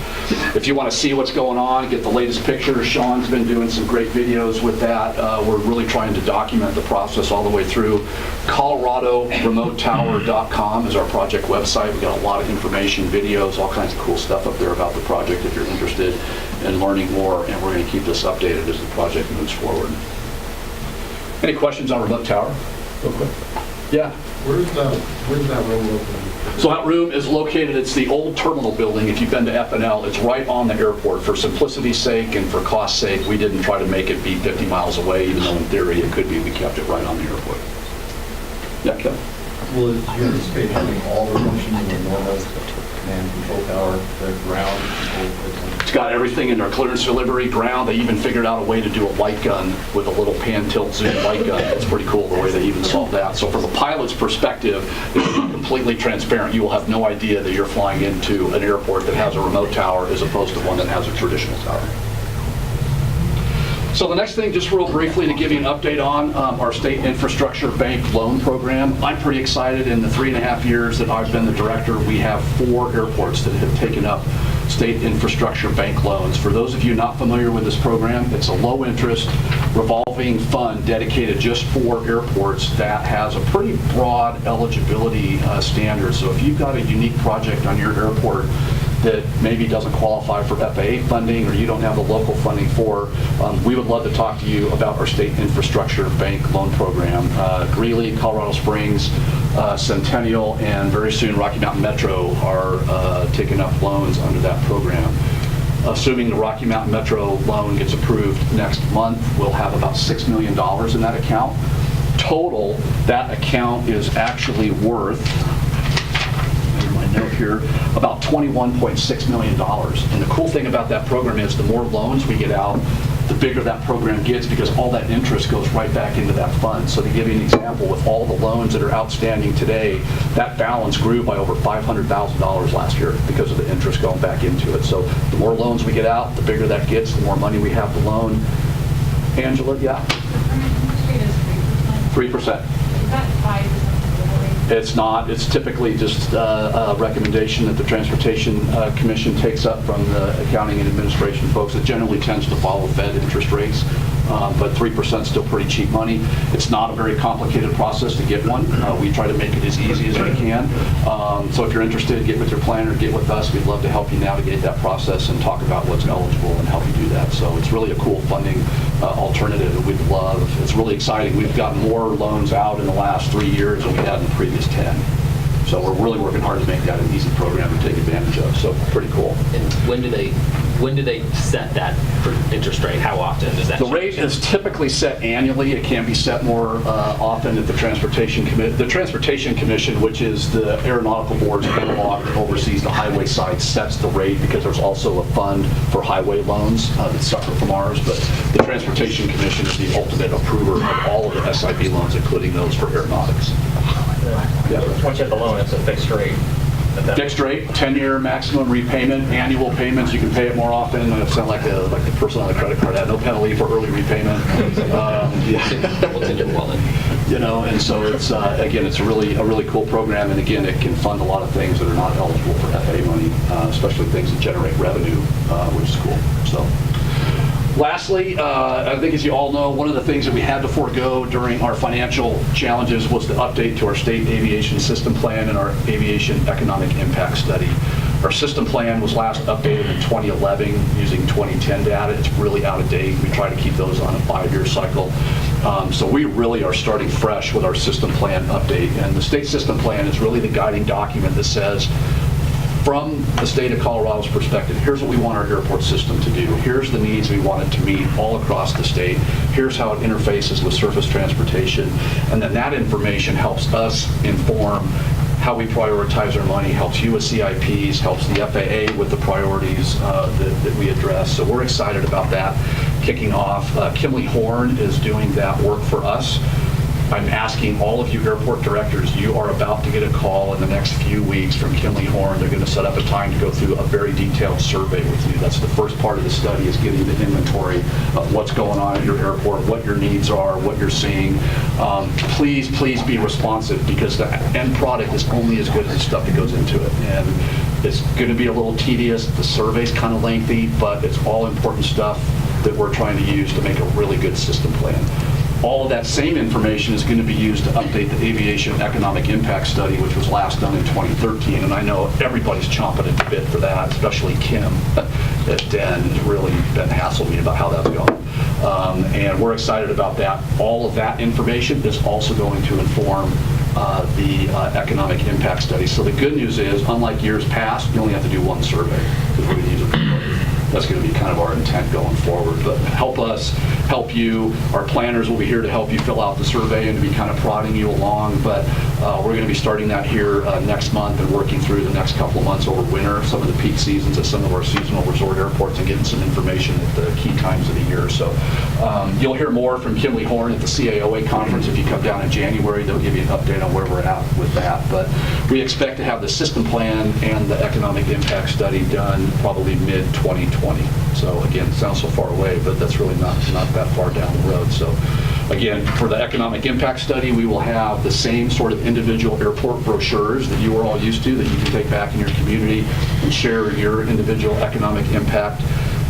If you want to see what's going on, get the latest pictures, Sean's been doing some great videos with that. We're really trying to document the process all the way through. ColoradoRemoteTower.com is our project website. We got a lot of information, videos, all kinds of cool stuff up there about the project if you're interested in learning more, and we're going to keep this updated as the project moves forward. Any questions on remote tower? Real quick. Yeah. Where's that room located? So that room is located, it's the old terminal building. If you've been to FNL, it's right on the airport. For simplicity's sake and for cost's sake, we didn't try to make it be 50 miles away, even though in theory it could be. We kept it right on the airport. Yeah, Kevin. Will you anticipate having all the functions in the normal command control tower, the ground? It's got everything in their clearance delivery, ground. They even figured out a way to do a light gun with a little pan tilt zoom light gun. It's pretty cool the way they even solved that. So from a pilot's perspective, it's completely transparent. You will have no idea that you're flying into an airport that has a remote tower as opposed to one that has a traditional tower. So the next thing, just real briefly to give you an update on our state infrastructure bank loan program. I'm pretty excited. In the 3.5 years that I've been the director, we have 4 airports that have taken up state infrastructure bank loans. For those of you not familiar with this program, it's a low interest revolving fund dedicated just for airports that has a pretty broad eligibility standard. So if you've got a unique project on your airport that maybe doesn't qualify for FAA funding or you don't have the local funding for, we would love to talk to you about our state infrastructure bank loan program. Greeley, Colorado Springs, Centennial, and very soon Rocky Mountain Metro are taking up loans under that program. Assuming the Rocky Mountain Metro loan gets approved next month, we'll have about $6 million in that account. Total, that account is actually worth, note here, about $21.6 million. And the cool thing about that program is the more loans we get out, the bigger that program gets, because all that interest goes right back into that fund. So to give you an example, with all the loans that are outstanding today, that balance grew by over $500,000 last year because of the interest going back into it. So the more loans we get out, the bigger that gets, the more money we have to loan. Angela, yeah? The interest rate is 3%. 3%. Is that 5%? It's not. It's typically just a recommendation that the Transportation Commission takes up from the accounting and administration folks. It generally tends to follow Fed interest rates, but 3% is still pretty cheap money. It's not a very complicated process to get one. We try to make it as easy as we can. So if you're interested, get with your planner, get with us. We'd love to help you navigate that process and talk about what's eligible and help you do that. So it's really a cool funding alternative that we'd love. It's really exciting. We've got more loans out in the last 3 years than we had in the previous 10. So we're really working hard to make that an easy program to take advantage of. So pretty cool. And when do they set that for interest rate? How often does that The change? rate is typically set annually. It can be set more often at the Transportation Commission. The Transportation Commission, which is the Aeronautical Board's analog that oversees the highway side, sets the rate because there's also a fund for highway loans that's separate from ours. But the Transportation Commission is the ultimate approver of all of the SIB loans, including those for aeronautics. Yeah. Once you have the loan, it's a fixed rate. Fixed rate, 10-year maximum repayment, annual payments. You can pay it more often. I sound like the person on the credit card had no penalty for early repayment. What's in your wallet? You know, and so it's again, it's a really cool program, and again, it can fund a lot of things that are not eligible for FAA money, especially things that generate revenue, which is cool. So. Lastly, I think as you all know, one of the things that we had to forego during our financial challenges was the update to our state aviation system plan and our aviation economic impact study. Our system plan was last updated in 2011 using 2010 data. It's really out of date. We try to keep those on a 5-year cycle. So we really are starting fresh with our system plan update. And the state system plan is really the guiding document that says, from the state of Colorado's perspective, here's what we want our airport system to do. Here's the needs we want it to meet all across the state. Here's how it interfaces with surface transportation. And then that information helps us inform how we prioritize our money, helps you with CIPs, helps the FAA with the priorities that we address. So we're excited about that kicking off. Kimley Horn is doing that work for us. I'm asking all of you airport directors, you are about to get a call in the next few weeks from Kimley Horn. They're going to set up a time to go through a very detailed survey with you. That's the first part of the study, is getting the inventory of what's going on at your airport, what your needs are, what you're seeing. Please be responsive, because the end product is only as good as the stuff that goes into it. And it's going to be a little tedious. The survey's kind of lengthy, but it's all important stuff that we're trying to use to make a really good system plan. All of that same information is going to be used to update the Aviation Economic Impact Study, which was last done in 2013. And I know everybody's chomping at the bit for that, especially Kim at DEN has really been hassling me about how that's going. And we're excited about that. All of that information is also going to inform the Economic Impact Study. So the good news is, unlike years past, you only have to do one survey, because we're going to use it. That's going to be kind of our intent going forward. But help us, help you. Our planners will be here to help you fill out the survey and to be kind of prodding you along. But we're going to be starting that here next month and working through the next couple of months over winter, some of the peak seasons at some of our seasonal resort airports, and getting some information at the key times of the year. So you'll hear more from Kimley Horn at the CAOA conference. If you come down in January, they'll give you an update on where we're at with that. But we expect to have the system plan and the economic impact study done probably mid-2020. So again, it sounds so far away, but that's really not that far down the road. So again, for the economic impact study, we will have the same sort of individual airport brochures that you are all used to, that you can take back in your community and share your individual economic impact.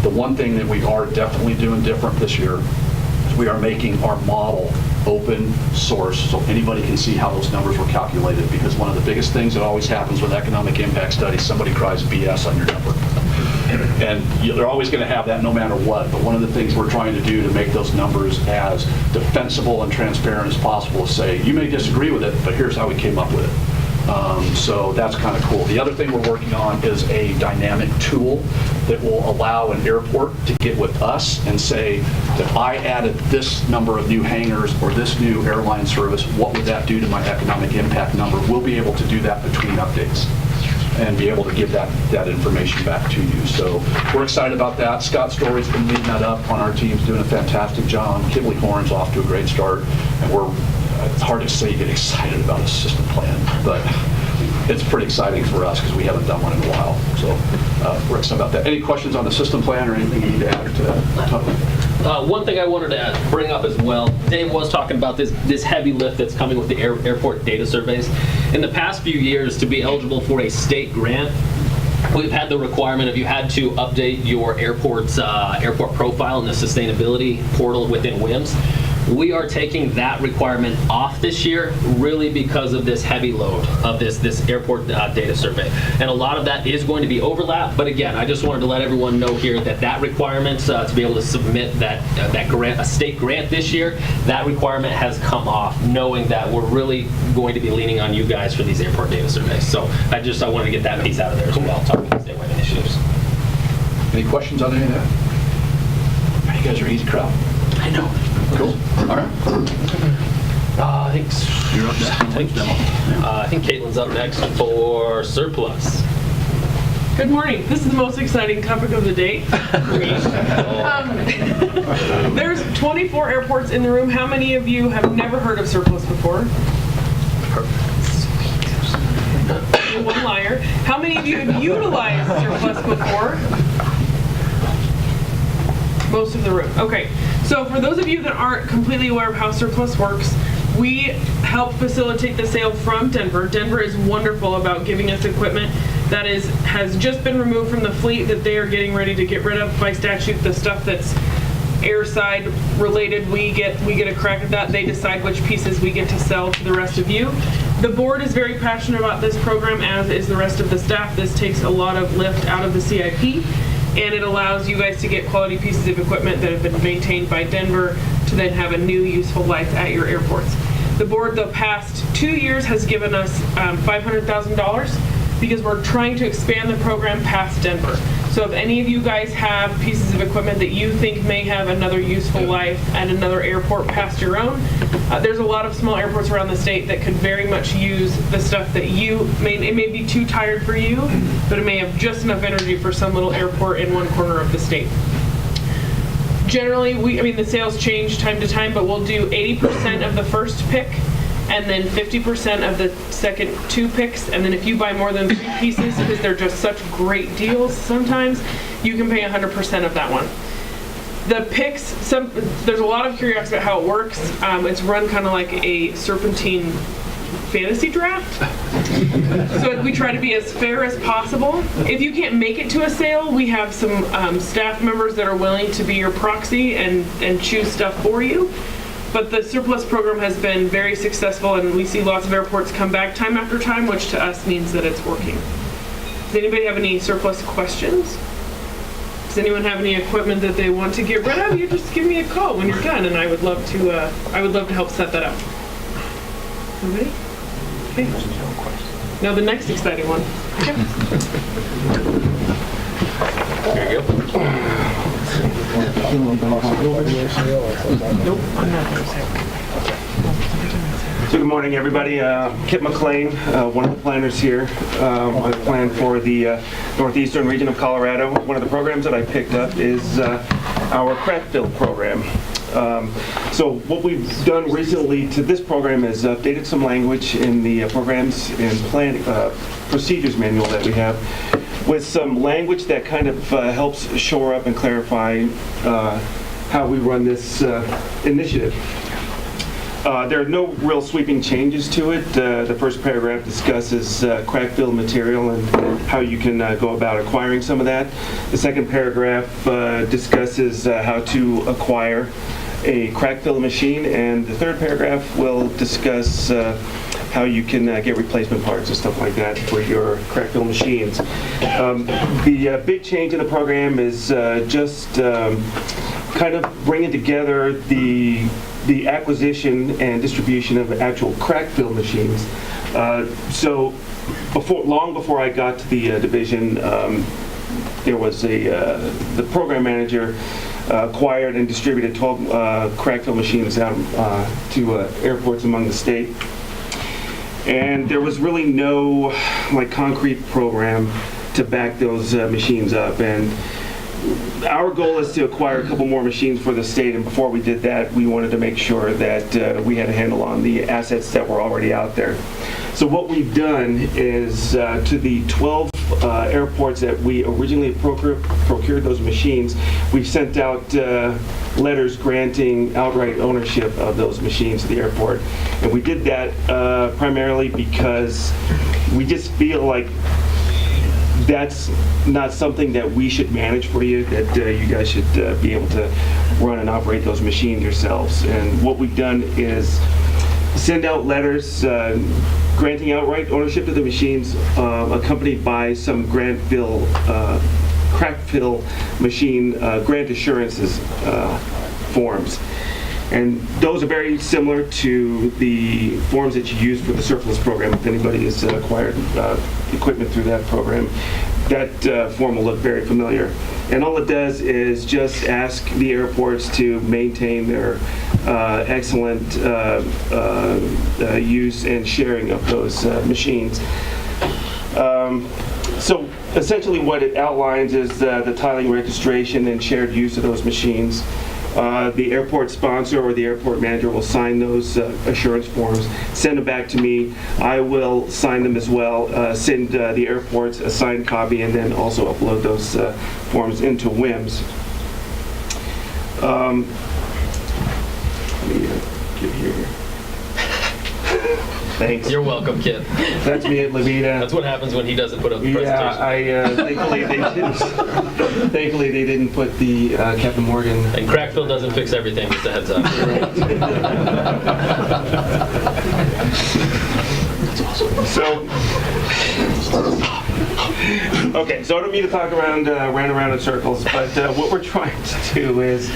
The one thing that we are definitely doing different this year is we are making our model open source, so anybody can see how those numbers were calculated, because one of the biggest things that always happens with economic impact studies, somebody cries BS on your number. And they're always going to have that no matter what. But one of the things we're trying to do to make those numbers as defensible and transparent as possible is say, you may disagree with it, but here's how we came up with it. So that's kind of cool. The other thing we're working on is a dynamic tool that will allow an airport to get with us and say, if I added this number of new hangars or this new airline service, what would that do to my economic impact number? We'll be able to do that between updates. and be able to give that information back to you. So we're excited about that. Scott Story's been leading that up on our team's doing a fantastic job. Kibley Horn's off to a great start, and it's hard to say you get excited about a system plan, but it's pretty exciting for us because we haven't done one in a while. So we're excited about that. Any questions on the system plan or anything you need to add to that? One thing I wanted to bring up as well, Dave was talking about this heavy lift that's coming with the airport data surveys. In the past few years, to be eligible for a state grant, we've had the requirement of you had to update your airport profile in the sustainability portal within WIMS. We are taking that requirement off this year, really because of this heavy load of this airport data survey. And a lot of that is going to be overlap, but again, I just wanted to let everyone know here that requirement to be able to submit that grant, a state grant this year, that requirement has come off, knowing that we're really going to be leaning on you guys for these airport data surveys. So I wanted to get that piece out of there as well, talking about statewide initiatives. Any questions on any of that? You guys are an easy crowd. I know. Cool. All right. I think You're up next. I think Caitlin's up next for surplus. Good morning. This is the most exciting topic of the day. There's 24 airports in the room. How many of you have never heard of surplus before? One liar. How many of you have utilized surplus before? Most of the room. Okay. So for those of you that aren't completely aware of how surplus works, we help facilitate the sale from Denver. Denver is wonderful about giving us equipment that has just been removed from the fleet that they are getting ready to get rid of by statute. The stuff that's airside related, we get a crack at that. They decide which pieces we get to sell to the rest of you. The board is very passionate about this program, as is the rest of the staff. This takes a lot of lift out of the CIP. And it allows you guys to get quality pieces of equipment that have been maintained by Denver to then have a new useful life at your airports. The board the past 2 years has given us $500,000 because we're trying to expand the program past Denver. So if any of you guys have pieces of equipment that you think may have another useful life at another airport past your own, there's a lot of small airports around the state that could very much use the stuff that it may be too tired for you, but it may have just enough energy for some little airport in one corner of the state. Generally, the sales change time to time, but we'll do 80% of the first pick, and then 50% of the second 2 picks, and then if you buy more than 3 pieces, because they're just such great deals sometimes, you can pay 100% of that one. The picks, there's a lot of curiosity about how it works. It's run kind of like a serpentine fantasy draft. So we try to be as fair as possible. If you can't make it to a sale, we have some staff members that are willing to be your proxy and choose stuff for you. But the surplus program has been very successful, and we see lots of airports come back time after time, which to us means that it's working. Does anybody have any surplus questions? Does anyone have any equipment that they want to get rid of? You just give me a call when you're done, and I would love to help set that up. Nobody? Okay. Now the next exciting one. There you go. Nope, I'm not going to say. So good morning, everybody. Kip McLean, one of the planners here. I plan for the northeastern region of Colorado. One of the programs that I picked up is our crack fill program. So what we've done recently to this program is updated some language in the programs and plan procedures manual that we have, with some language that kind of helps shore up and clarify how we run this initiative. There are no real sweeping changes to it. The first paragraph discusses crack fill material and how you can go about acquiring some of that. The second paragraph discusses how to acquire a crack fill machine, and the third paragraph will discuss how you can get replacement parts and stuff like that for your crack fill machines. The big change in the program is just kind of bringing together the acquisition and distribution of actual crack fill machines. So long before I got to the division, there was the program manager acquired and distributed 12 crack fill machines out to airports among the state. And there was really no concrete program to back those machines up. And our goal is to acquire a couple more machines for the state, and before we did that, we wanted to make sure that we had a handle on the assets that were already out there. So what we've done is to the 12 airports that we originally procured those machines, we've sent out letters granting outright ownership of those machines to the airport. And we did that primarily because we just feel like that's not something that we should manage for you, that you guys should be able to run and operate those machines yourselves. And what we've done is send out letters granting outright ownership of the machines, accompanied by some crack fill machine grant assurances forms. And those are very similar to the forms that you use for the surplus program. If anybody has acquired equipment through that program, that form will look very familiar. And all it does is just ask the airports to maintain their excellent use and sharing of those machines. So essentially what it outlines is the tiling, registration, and shared use of those machines. The airport sponsor or the airport manager will sign those assurance forms, send them back to me. I will sign them as well, send the airports a signed copy, and then also upload those forms into WIMS. Let me get here. Thanks. You're welcome, Kip. That's me at Levita. That's what happens when he doesn't put up the presentation. Yeah, thankfully they didn't. Thankfully they didn't put the Captain Morgan. And Crackville doesn't fix everything, just a heads up. So, okay, so I don't mean to talk around in circles, but what we're trying to do is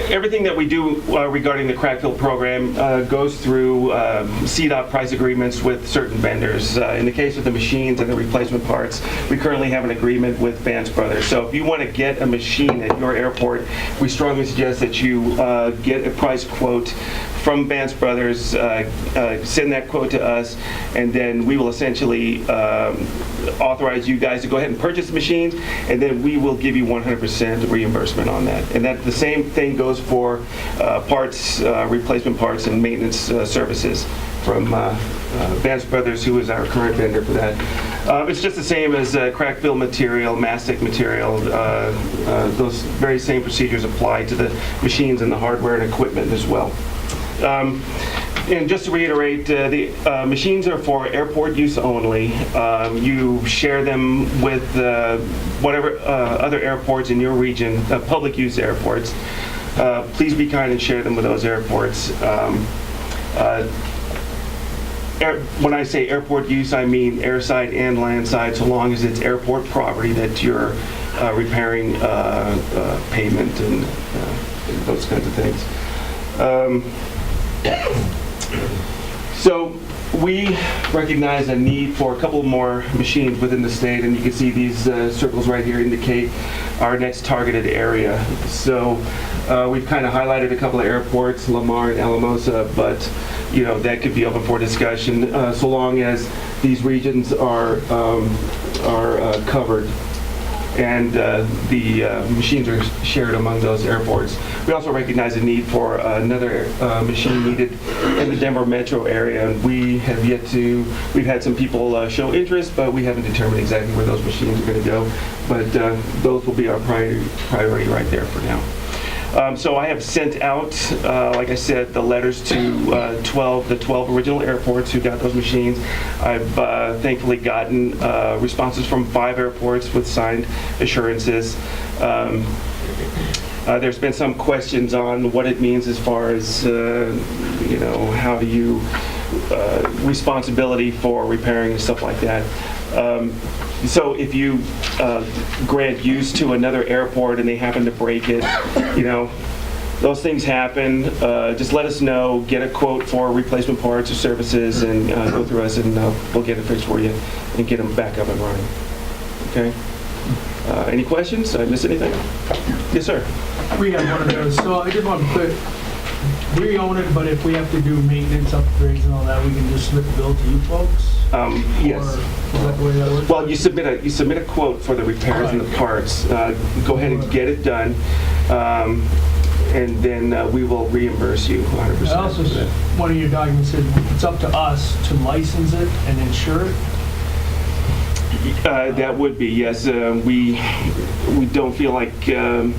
everything that we do regarding the crack-fill program goes through CDOT price agreements with certain vendors. In the case of the machines and the replacement parts, we currently have an agreement with Vance Brothers. So if you want to get a machine at your airport, we strongly suggest that you get a price quote from Vance Brothers, send that quote to us, and then we will essentially authorize you guys to go ahead and purchase the machines, and then we will give you 100% reimbursement on that. And that the same thing goes for parts, replacement parts, and maintenance services from Vance Brothers, who is our current vendor for that. It's just the same as crack fill material, mastic material. Those very same procedures apply to the machines and the hardware and equipment as well. And just to reiterate, the machines are for airport use only. You share them with whatever other airports in your region, public use airports. Please be kind and share them with those airports. When I say airport use, I mean airside and landside, so long as it's airport property that you're repairing pavement and those kinds of things. So we recognize a need for a couple more machines within the state, and you can see these circles right here indicate our next targeted area. So we've kind of highlighted a couple of airports, Lamar and Alamosa, but that could be open for discussion so long as these regions are covered and the machines are shared among those airports. We also recognize a need for another machine needed in the Denver metro area, and we've had some people show interest, but we haven't determined exactly where those machines are going to go, but those will be our priority right there for now. So I have sent out, like I said, the letters to the 12 original airports who got those machines. I've thankfully gotten responses from 5 airports with signed assurances. There's been some questions on what it means as far as, how do you, responsibility for repairing and stuff like that. So if you grant use to another airport and they happen to break it, those things happen. Just let us know, get a quote for replacement parts or services, and go through us, and we'll get it fixed for you and get them back up and running. Okay? Any questions? Did I miss anything? Yes, sir. We have one of those. So I did want to put we own it, but if we have to do maintenance, upgrades and all that, we can just submit the bill to you folks? Yes. Or is that the way that works? Well, you submit a quote for the repairs and the parts. Go ahead and get it done, and then we will reimburse you 100%. I also, for that. one of your documents said it's up to us to license it and insure it. That would be, yes. We don't feel like the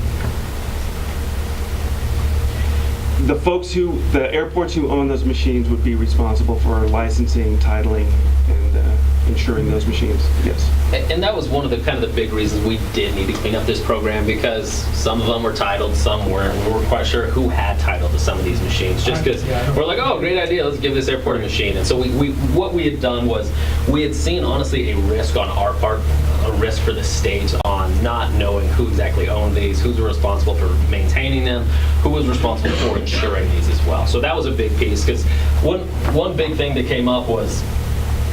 airports who own those machines would be responsible for licensing, titling, and insuring those machines. Yes. And that was one of the kind of the big reasons we did need to clean up this program, because some of them were titled, some weren't. We weren't quite sure who had title to some of these machines, just because we're like, oh, great idea, let's give this airport a machine. And so what we had done was we had seen, honestly, a risk on our part, a risk for the state on not knowing who exactly owned these, who's responsible for maintaining them, who was responsible for insuring these as well. So that was a big piece, because one big thing that came up was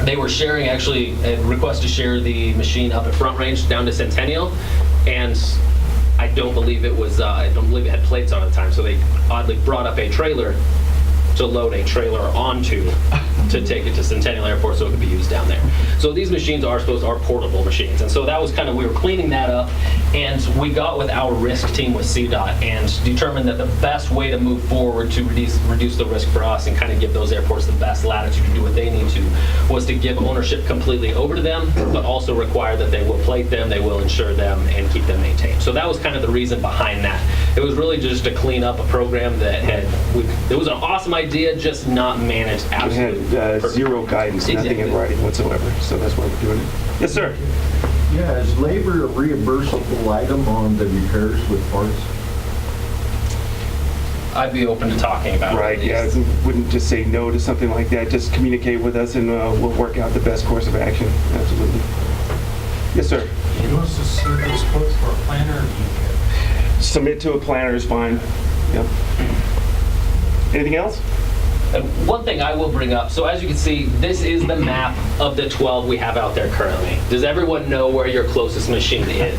they were sharing, actually, a request to share the machine up at Front Range down to Centennial, and I don't believe it had plates on at the time, so they oddly brought up a trailer to load a trailer onto to take it to Centennial Airport so it could be used down there. So these machines are portable machines, and so that was we were cleaning that up, and we got with our risk team with CDOT and determined that the best way to move forward to reduce the risk for us and kind of give those airports the best latitude to do what they need to was to give ownership completely over to them, but also require that they will plate them, they will insure them, and keep them maintained. So that was kind of the reason behind that. It was really just to clean up a program that it was an awesome idea, just not managed absolutely. We had zero guidance, nothing in writing whatsoever, so that's why we're doing it. Yes, sir. Yeah, is labor a reimbursable item on the repairs with parts? I'd be open to talking about it. Right, yeah, wouldn't just say no to something like that. Just communicate with us and we'll work out the best course of action. Absolutely. Yes, sir. Do you want us to submit those quotes for a planner, or do you Submit to a planner is fine. Yep. Anything else? And one thing I will bring up, so as you can see, this is the map of the 12 we have out there currently. Does everyone know where your closest machine is?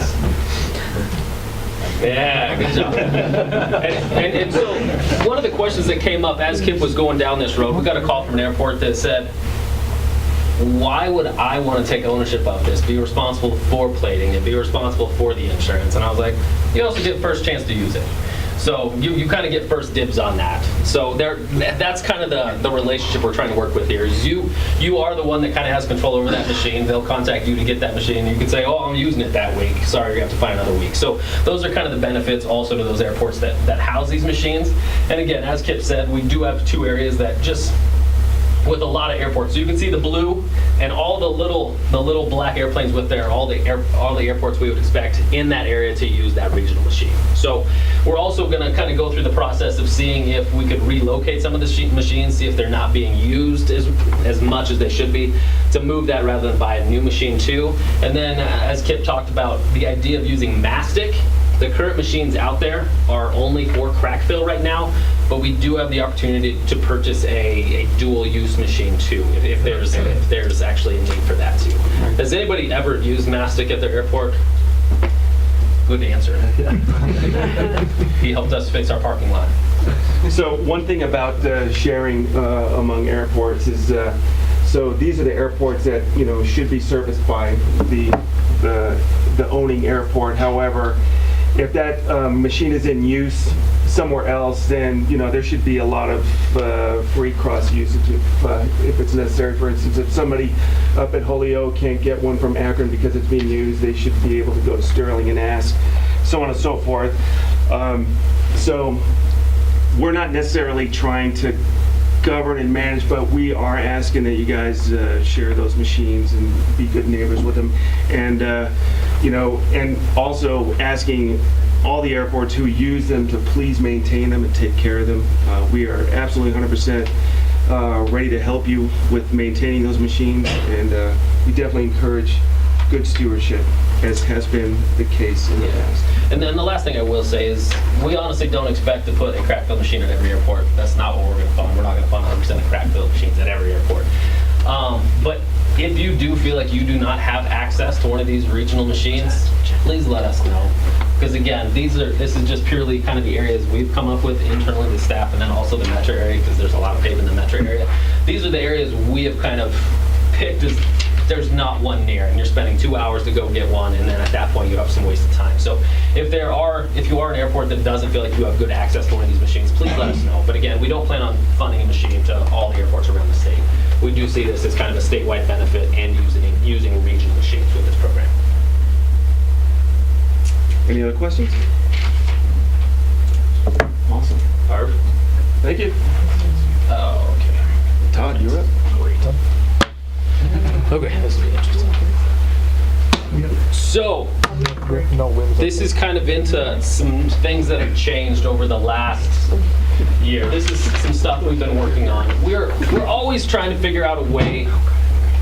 Yeah, good job. And so one of the questions that came up as Kip was going down this road, we got a call from an airport that said, why would I want to take ownership of this, be responsible for plating and be responsible for the insurance? And I was like, you also get first chance to use it. So you kind of get first dibs on that. So that's kind of the relationship we're trying to work with here. Is you are the one that kind of has control over that machine. They'll contact you to get that machine. You can say, oh, I'm using it that week. Sorry, you have to find another week. So those are kind of the benefits also to those airports that house these machines. And again, as Kip said, we do have two areas that just with a lot of airports. So you can see the blue and all the little black airplanes with there, all the airports we would expect in that area to use that regional machine. So we're also going to kind of go through the process of seeing if we could relocate some of the machines, see if they're not being used as much as they should be, to move that rather than buy a new machine too. And then as Kip talked about, the idea of using mastic. The current machines out there are only for crack fill right now, but we do have the opportunity to purchase a dual-use machine too, if there's actually a need for that too. Has anybody ever used mastic at their airport? Good answer. He helped us fix our parking lot. So one thing about sharing among airports is, so these are the airports that should be serviced by the owning airport. However, if that machine is in use somewhere else, then there should be a lot of free cross usage if it's necessary. For instance, if somebody up at Holyoke can't get one from Akron because it's being used, they should be able to go to Sterling and ask, so on and so forth. So we're not necessarily trying to govern and manage, but we are asking that you guys share those machines and be good neighbors with them, and and also asking all the airports who use them to please maintain them and take care of them. We are absolutely 100% ready to help you with maintaining those machines, and we definitely encourage good stewardship, as has been the case in the past. And then the last thing I will say is we honestly don't expect to put a crack fill machine at every airport. That's not what we're going to fund. We're not going to fund 100% of crack fill machines at every airport. But if you do feel like you do not have access to one of these regional machines, please let us know. Because again, this is just purely kind of the areas we've come up with internally, the staff, and then also the metro area, because there's a lot of pavement in the metro area. These are the areas we have kind of picked as there's not one near, and you're spending 2 hours to go get one, and then at that point you have some wasted time. So if you are an airport that doesn't feel like you have good access to one of these machines, please let us know. But again, we don't plan on funding a machine to all the airports around the state. We do see this as kind of a statewide benefit and using regional machines with this program. Any other questions? Awesome. Barb? Thank you. Oh, okay. Todd, you're up. Okay, this will be interesting. So, this is kind of into some things that have changed over the last year. This is some stuff we've been working on. We're always trying to figure out a way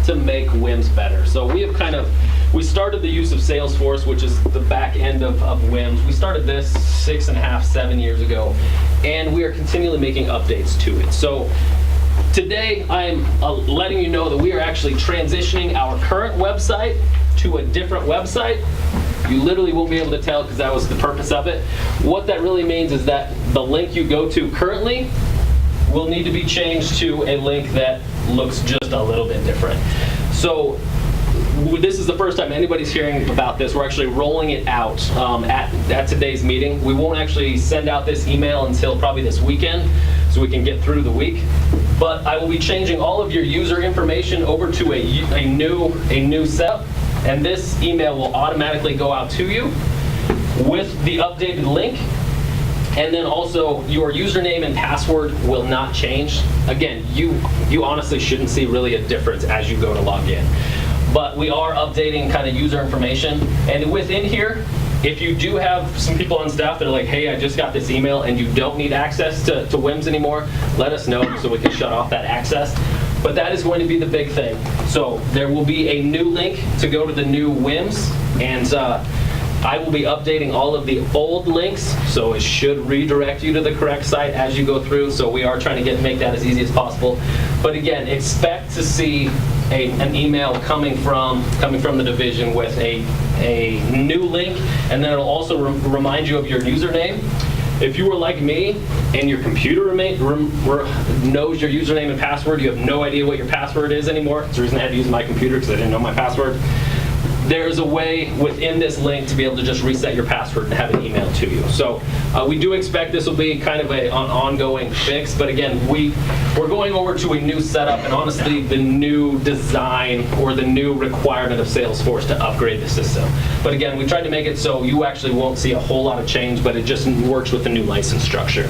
to make WIMS better. So we started the use of Salesforce, which is the back end of WIMS. We started this 6.5, 7 years ago, and we are continually making updates to it. So today, I'm letting you know that we are actually transitioning our current website to a different website. You literally won't be able to tell because that was the purpose of it. What that really means is that the link you go to currently will need to be changed to a link that looks just a little bit different. So this is the first time anybody's hearing about this. We're actually rolling it out at today's meeting. We won't actually send out this email until probably this weekend, so we can get through the week. But I will be changing all of your user information over to a new setup, and this email will automatically go out to you with the updated link. And then also your username and password will not change. Again, you honestly shouldn't see really a difference as you go to log in. But we are updating kind of user information. And within here, if you do have some people on staff that are like, hey, I just got this email and you don't need access to WIMS anymore, let us know so we can shut off that access. But that is going to be the big thing. So there will be a new link to go to the new WIMS, and I will be updating all of the old links, so it should redirect you to the correct site as you go through. So we are trying to make that as easy as possible. But again, expect to see an email coming from the division with a new link, and then it'll also remind you of your username. If you were like me and your computer knows your username and password, you have no idea what your password is anymore. That's the reason I had to use my computer, because I didn't know my password. There's a way within this link to be able to just reset your password and have it emailed to you. So we do expect this will be kind of an ongoing fix, but again, we're going over to a new setup, and honestly, the new design or the new requirement of Salesforce to upgrade the system. But again, we tried to make it so you actually won't see a whole lot of change, but it just works with the new license structure.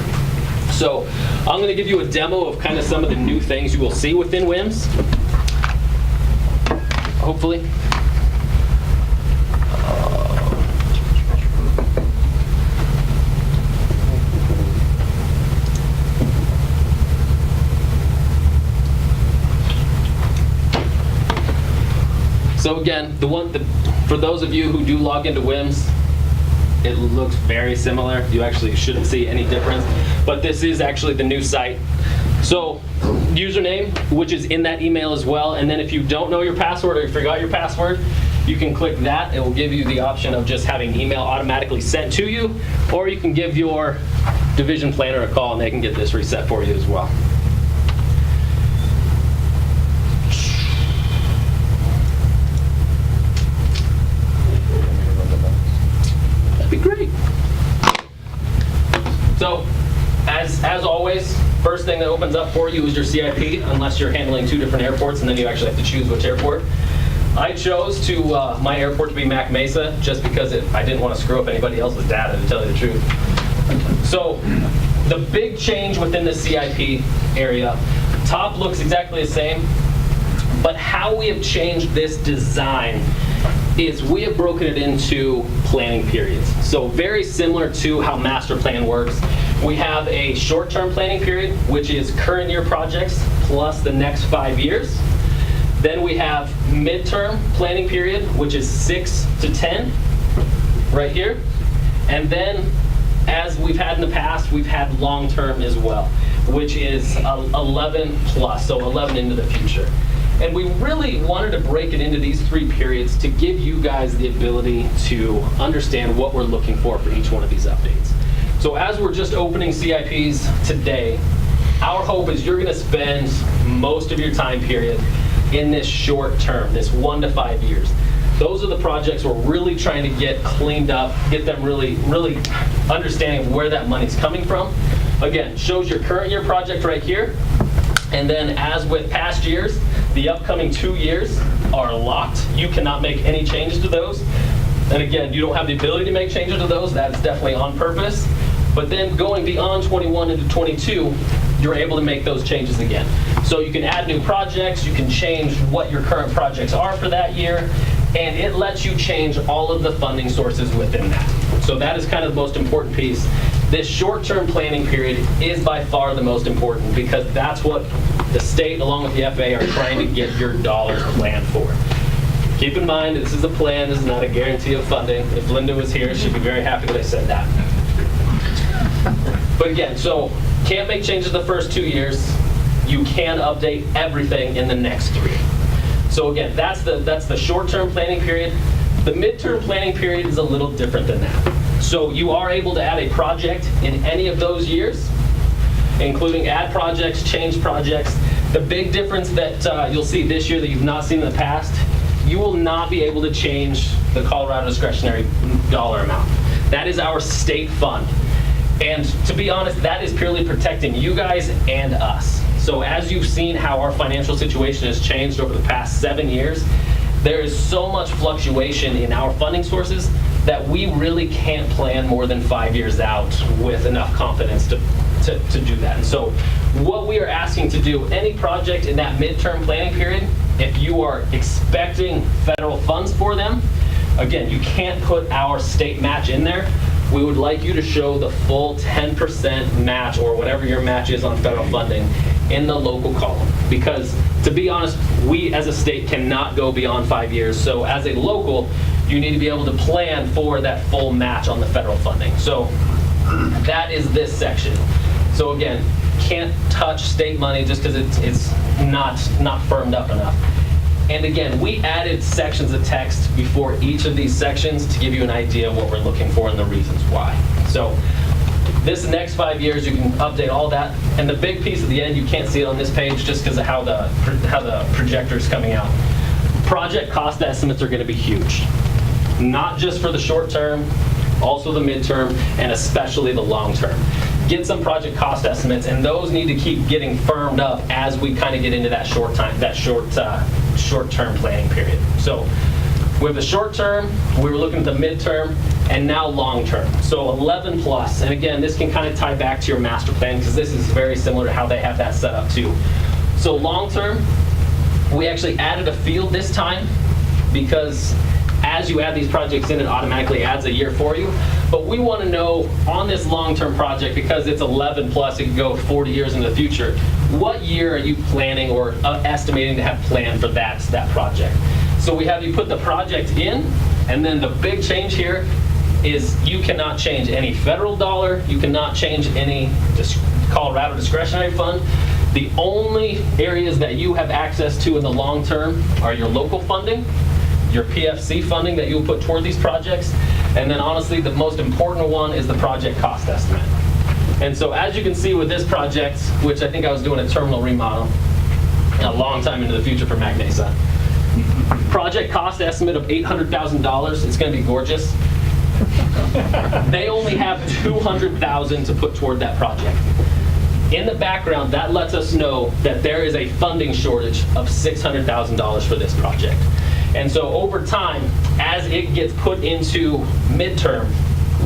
So I'm going to give you a demo of kind of some of the new things you will see within WIMS, hopefully. So again, for those of you who do log into WIMS, it looks very similar. You actually shouldn't see any difference, but this is actually the new site. So username, which is in that email as well, and then if you don't know your password or you forgot your password, you can click that. It will give you the option of just having email automatically sent to you, or you can give your division planner a call and they can get this reset for you as well. That'd be great. So, as always, first thing that opens up for you is your CIP, unless you're handling 2 different airports, and then you actually have to choose which airport. I chose my airport to be Mac Mesa just because I didn't want to screw up anybody else's data, to tell you the truth. So the big change within the CIP area, top looks exactly the same, but how we have changed this design is we have broken it into planning periods. So very similar to how master plan works. We have a short-term planning period, which is current year projects plus the next 5 years. Then we have midterm planning period, which is 6 to 10, right here. And then, as we've had in the past, we've had long-term as well, which is 11 plus, so 11 into the future. And we really wanted to break it into these 3 periods to give you guys the ability to understand what we're looking for each one of these updates. So as we're just opening CIPs today, our hope is you're going to spend most of your time period in this short term, this 1 to 5 years. Those are the projects we're really trying to get cleaned up, get them really understanding where that money's coming from. Again, shows your current year project right here. And then as with past years, the upcoming 2 years are locked. You cannot make any changes to those. And again, you don't have the ability to make changes to those. That's definitely on purpose. But then going beyond 21 into 22, you're able to make those changes again. So you can add new projects, you can change what your current projects are for that year, and it lets you change all of the funding sources within that. So that is kind of the most important piece. This short-term planning period is by far the most important because that's what the state, along with the FAA, are trying to get your dollars planned for. Keep in mind, this is a plan, this is not a guarantee of funding. If Linda was here, she'd be very happy that I said that. But again, so can't make changes the first 2 years. You can update everything in the next 3. So again, that's the short-term planning period. The midterm planning period is a little different than that. So you are able to add a project in any of those years, including add projects, change projects. The big difference that you'll see this year that you've not seen in the past, you will not be able to change the Colorado discretionary dollar amount. That is our state fund. And to be honest, that is purely protecting you guys and us. So as you've seen how our financial situation has changed over the past 7 years, there is so much fluctuation in our funding sources that we really can't plan more than 5 years out with enough confidence to do that. And so what we are asking to do, any project in that midterm planning period, if you are expecting federal funds for them, again, you can't put our state match in there. We would like you to show the full 10% match or whatever your match is on federal funding in the local column. Because to be honest, we as a state cannot go beyond 5 years. So as a local, you need to be able to plan for that full match on the federal funding. So that is this section. So again, can't touch state money just because it's not firmed up enough. And again, we added sections of text before each of these sections to give you an idea of what we're looking for and the reasons why. So this next 5 years, you can update all that. And the big piece at the end, you can't see it on this page just because of how the projector is coming out. Project cost estimates are going to be huge. Not just for the short term, also the midterm, and especially the long term. Get some project cost estimates, and those need to keep getting firmed up as we kind of get into that short-term planning period. So with the short term, we were looking at the midterm, and now long term. So 11 plus, and again, this can kind of tie back to your master plan because this is very similar to how they have that set up too. So long term, we actually added a field this time because as you add these projects in, it automatically adds a year for you. But we want to know on this long-term project, because it's 11 plus, it could go 40 years in the future, what year are you planning or estimating to have planned for that project? So we have you put the project in, and then the big change here is you cannot change any federal dollar, you cannot change any Colorado discretionary fund. The only areas that you have access to in the long term are your local funding, your PFC funding that you'll put toward these projects, and then honestly the most important one is the project cost estimate. And so as you can see with this project, which I think I was doing a terminal remodel a long time into the future for Magnesa, project cost estimate of $800,000, it's going to be gorgeous. They only have $200,000 to put toward that project. In the background, that lets us know that there is a funding shortage of $600,000 for this project. And so over time, as it gets put into midterm,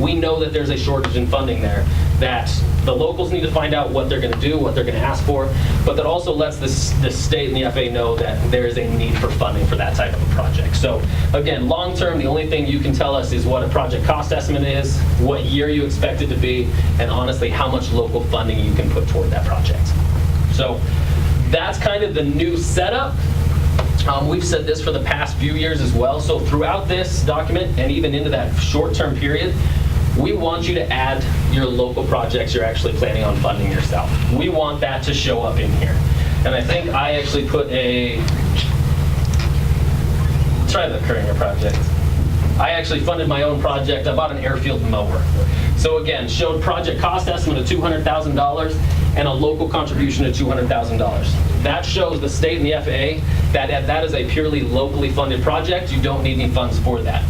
we know that there's a shortage in funding there, that the locals need to find out what they're going to do, what they're going to ask for, but that also lets the state and the FAA know that there is a need for funding for that type of a project. So again, long term, the only thing you can tell us is what a project cost estimate is, what year you expect it to be, and honestly, how much local funding you can put toward that project. So that's kind of the new setup. We've said this for the past few years as well. So throughout this document and even into that short-term period, we want you to add your local projects you're actually planning on funding yourself. We want that to show up in here. And I think I actually put try the Courier project. I actually funded my own project. I bought an airfield mower. So again, showed project cost estimate of $200,000 and a local contribution of $200,000. That shows the state and the FAA that is a purely locally funded project. You don't need any funds for that.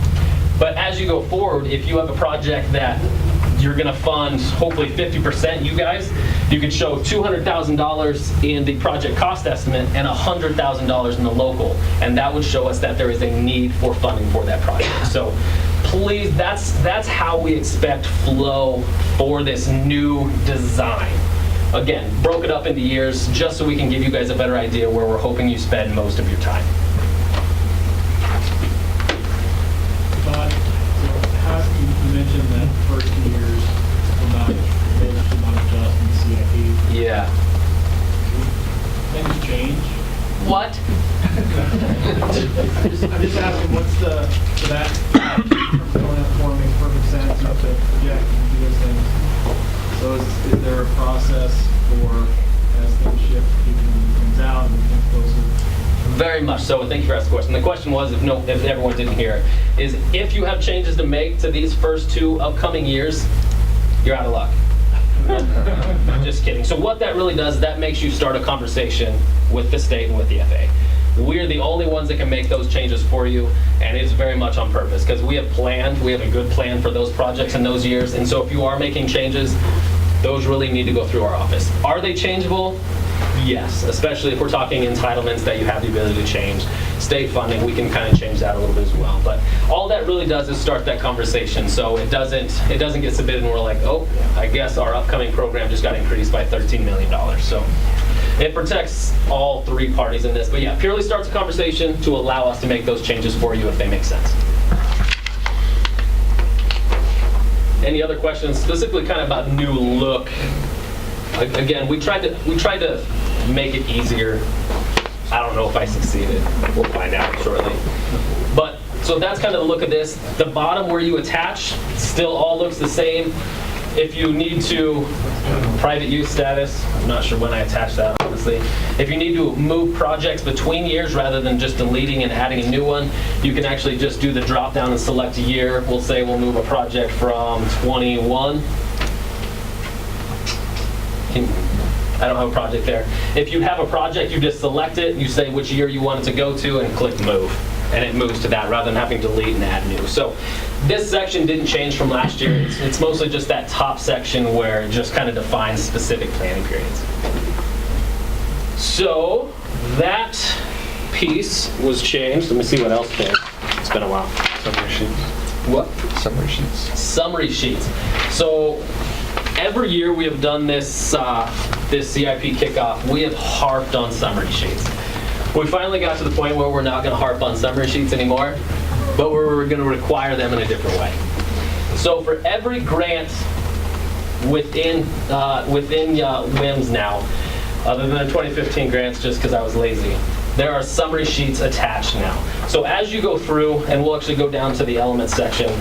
But as you go forward, if you have a project that you're going to fund hopefully 50%, you guys, you could show $200,000 in the project cost estimate and $100,000 in the local, and that would show us that there is a need for funding for that project. So please, that's how we expect flow for this new design. Again, broke it up into years just so we can give you guys a better idea where we're hoping you spend most of your time. But, you mentioned that first 2 years amount of adjustment CIP. Yeah. Things change. What? I'm just asking, what's for that filling out the form makes perfect sense, you have to project and do those things. So is there a process for, as things shift, keeping things out and things closer? Very much so, and thank you for asking the question. The question was, if everyone didn't hear, is if you have changes to make to these first 2 upcoming years, you're out of luck. Just kidding. So what that really does, that makes you start a conversation with the state and with the FAA. We're the only ones that can make those changes for you, and it's very much on purpose, because we have a good plan for those projects in those years, and so if you are making changes, those really need to go through our office. Are they changeable? Yes, especially if we're talking entitlements that you have the ability to change. State funding, we can kind of change that a little bit as well. But all that really does is start that conversation. So it doesn't get submitted and we're like, oh, I guess our upcoming program just got increased by $13 million. So it protects all 3 parties in this. But yeah, purely starts a conversation to allow us to make those changes for you if they make sense. Any other questions, specifically kind of about new look? Again, we tried to make it easier. I don't know if I succeeded. We'll find out shortly. But so that's kind of the look of this. The bottom where you attach still all looks the same. If you need to, private use status, I'm not sure when I attached that, honestly. If you need to move projects between years rather than just deleting and adding a new one, you can actually just do the drop down and select a year. We'll say we'll move a project from 21. I don't have a project there. If you have a project, you just select it, you say which year you want it to go to, and click move. And it moves to that rather than having to delete and add new. So this section didn't change from last year. It's mostly just that top section where it just kind of defines specific planning periods. So that piece was changed. Let me see what else changed. It's been a while. Summary sheets. What? Summary sheets. Summary sheets. So every year we have done this CIP kickoff, we have harped on summary sheets. We finally got to the point where we're not going to harp on summary sheets anymore, but we're going to require them in a different way. So for every grant within WIMS now, other than the 2015 grants just because I was lazy, there are summary sheets attached now. So as you go through, and we'll actually go down to the elements section,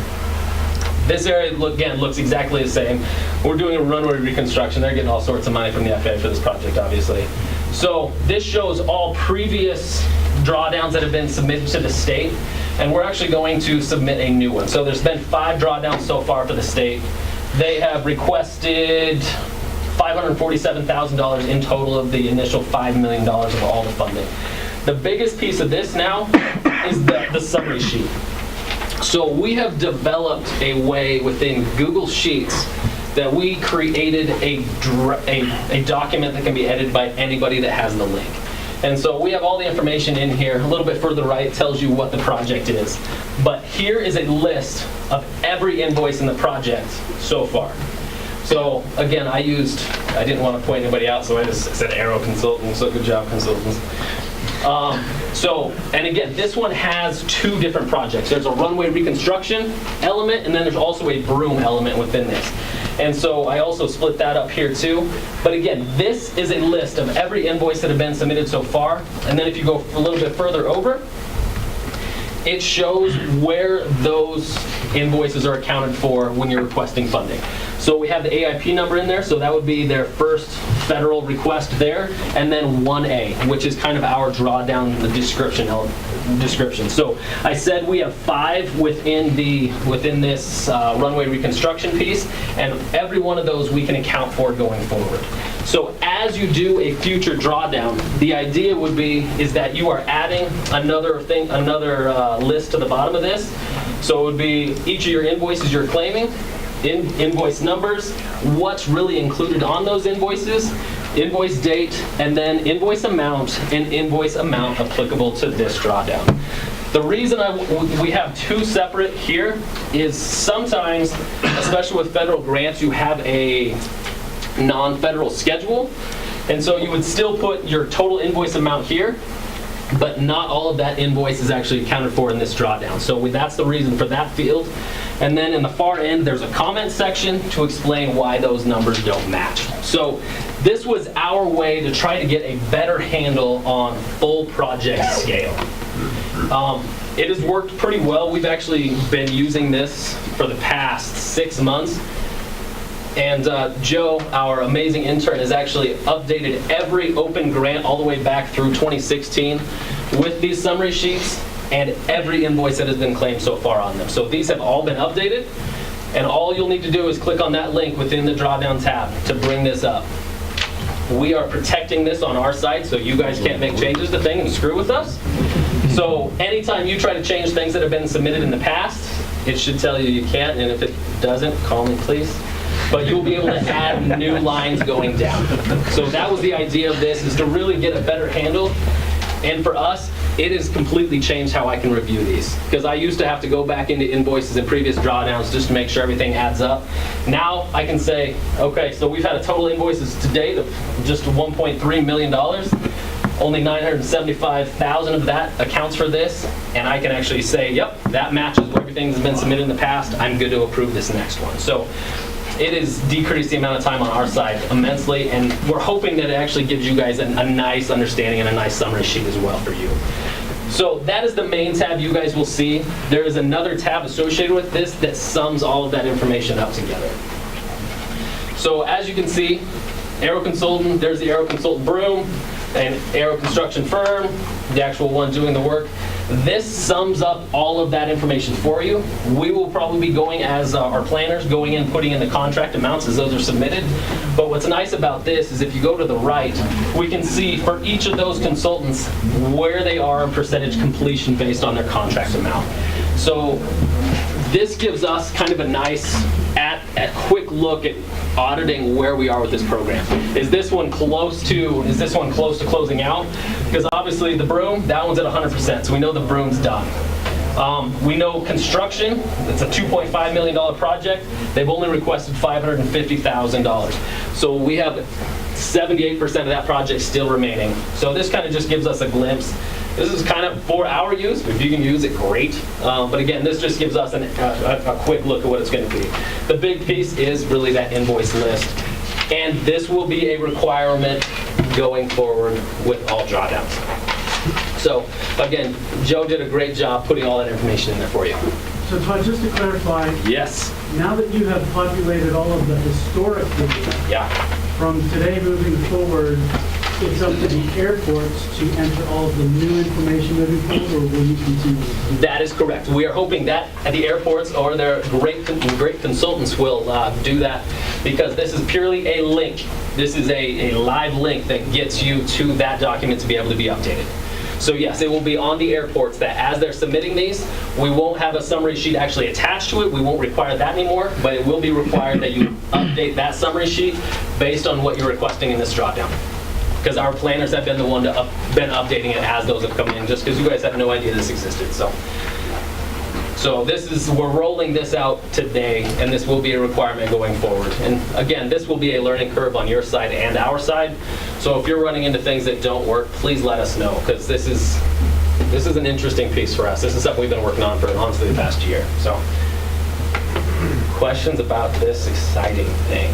this area, again, looks exactly the same. We're doing a runway reconstruction. They're getting all sorts of money from the FAA for this project, obviously. So this shows all previous drawdowns that have been submitted to the state, and we're actually going to submit a new one. So there's been 5 drawdowns so far for the state. They have requested $547,000 in total of the initial $5 million of all the funding. The biggest piece of this now is the summary sheet. So we have developed a way within Google Sheets that we created a document that can be edited by anybody that has the link. And so we have all the information in here. A little bit further right tells you what the project is. But here is a list of every invoice in the project so far. So again, I didn't want to point anybody out, so I just said Aero Consultants, so good job, consultants. And again, this one has 2 different projects. There's a runway reconstruction element, and then there's also a broom element within this. And so I also split that up here too. But again, this is a list of every invoice that have been submitted so far. And then if you go a little bit further over, it shows where those invoices are accounted for when you're requesting funding. So we have the AIP number in there, so that would be their first federal request there, and then 1A, which is kind of our drawdown the description. So I said we have 5 within this runway reconstruction piece, and every one of those we can account for going forward. So as you do a future drawdown, the idea would be is that you are adding another list to the bottom of this. So it would be each of your invoices you're claiming, invoice numbers, what's really included on those invoices, invoice date, and then invoice amount and invoice amount applicable to this drawdown. The reason we have 2 separate here is sometimes, especially with federal grants, you have a non-federal schedule, and so you would still put your total invoice amount here, but not all of that invoice is actually accounted for in this drawdown. So that's the reason for that field. And then in the far end, there's a comment section to explain why those numbers don't match. So this was our way to try to get a better handle on full project scale. It has worked pretty well. We've actually been using this for the past 6 months. And Joe, our amazing intern, has actually updated every open grant all the way back through 2016 with these summary sheets and every invoice that has been claimed so far on them. So these have all been updated, and all you'll need to do is click on that link within the drawdown tab to bring this up. We are protecting this on our side, so you guys can't make changes to things and screw with us. So anytime you try to change things that have been submitted in the past, it should tell you you can't, and if it doesn't, call me please. But you'll be able to add new lines going down. So that was the idea of this, is to really get a better handle. And for us, it has completely changed how I can review these. Because I used to have to go back into invoices and previous drawdowns just to make sure everything adds up. Now I can say, okay, so we've had a total invoices to date of just $1.3 million. Only $975,000 of that accounts for this. And I can actually say, yep, that matches what everything that's been submitted in the past. I'm good to approve this next one. So it has decreased the amount of time on our side immensely, and we're hoping that it actually gives you guys a nice understanding and a nice summary sheet as well for you. So that is the main tab you guys will see. There is another tab associated with this that sums all of that information up together. So as you can see, Aero Consultant, there's the Aero Consultant broom, and Aero Construction Firm, the actual one doing the work. This sums up all of that information for you. We will probably be going as our planners, going in, putting in the contract amounts as those are submitted. But what's nice about this is if you go to the right, we can see for each of those consultants where they are in percentage completion based on their contract amount. So this gives us kind of a nice, a quick look at auditing where we are with this program. Is this one close to closing out? Because obviously the broom, that one's at 100%, so we know the broom's done. We know construction, it's a $2.5 million project. They've only requested $550,000. So we have 78% of that project still remaining. So this kind of just gives us a glimpse. This is kind of for our use. If you can use it, great. But again, this just gives us a quick look at what it's going to be. The big piece is really that invoice list. And this will be a requirement going forward with all drawdowns. So again, Joe did a great job putting all that information in there for you. So Todd, just to clarify, yes. Now that you have populated all of the historic data, yeah. From today moving forward, it's up to the airports to enter all of the new information moving forward, or will you continue? That is correct. We are hoping that at the airports or their great consultants will do that, because this is purely a link. This is a live link that gets you to that document to be able to be updated. So yes, it will be on the airports that as they're submitting these, we won't have a summary sheet actually attached to it. We won't require that anymore, but it will be required that you update that summary sheet based on what you're requesting in this drawdown. Because our planners have been the one to been updating it as those have come in, just because you guys have no idea this existed. So this is, we're rolling this out today, and this will be a requirement going forward. And again, this will be a learning curve on your side and our side. So if you're running into things that don't work, please let us know, because this is an interesting piece for us. This is something we've been working on for honestly the past year. So questions about this exciting thing?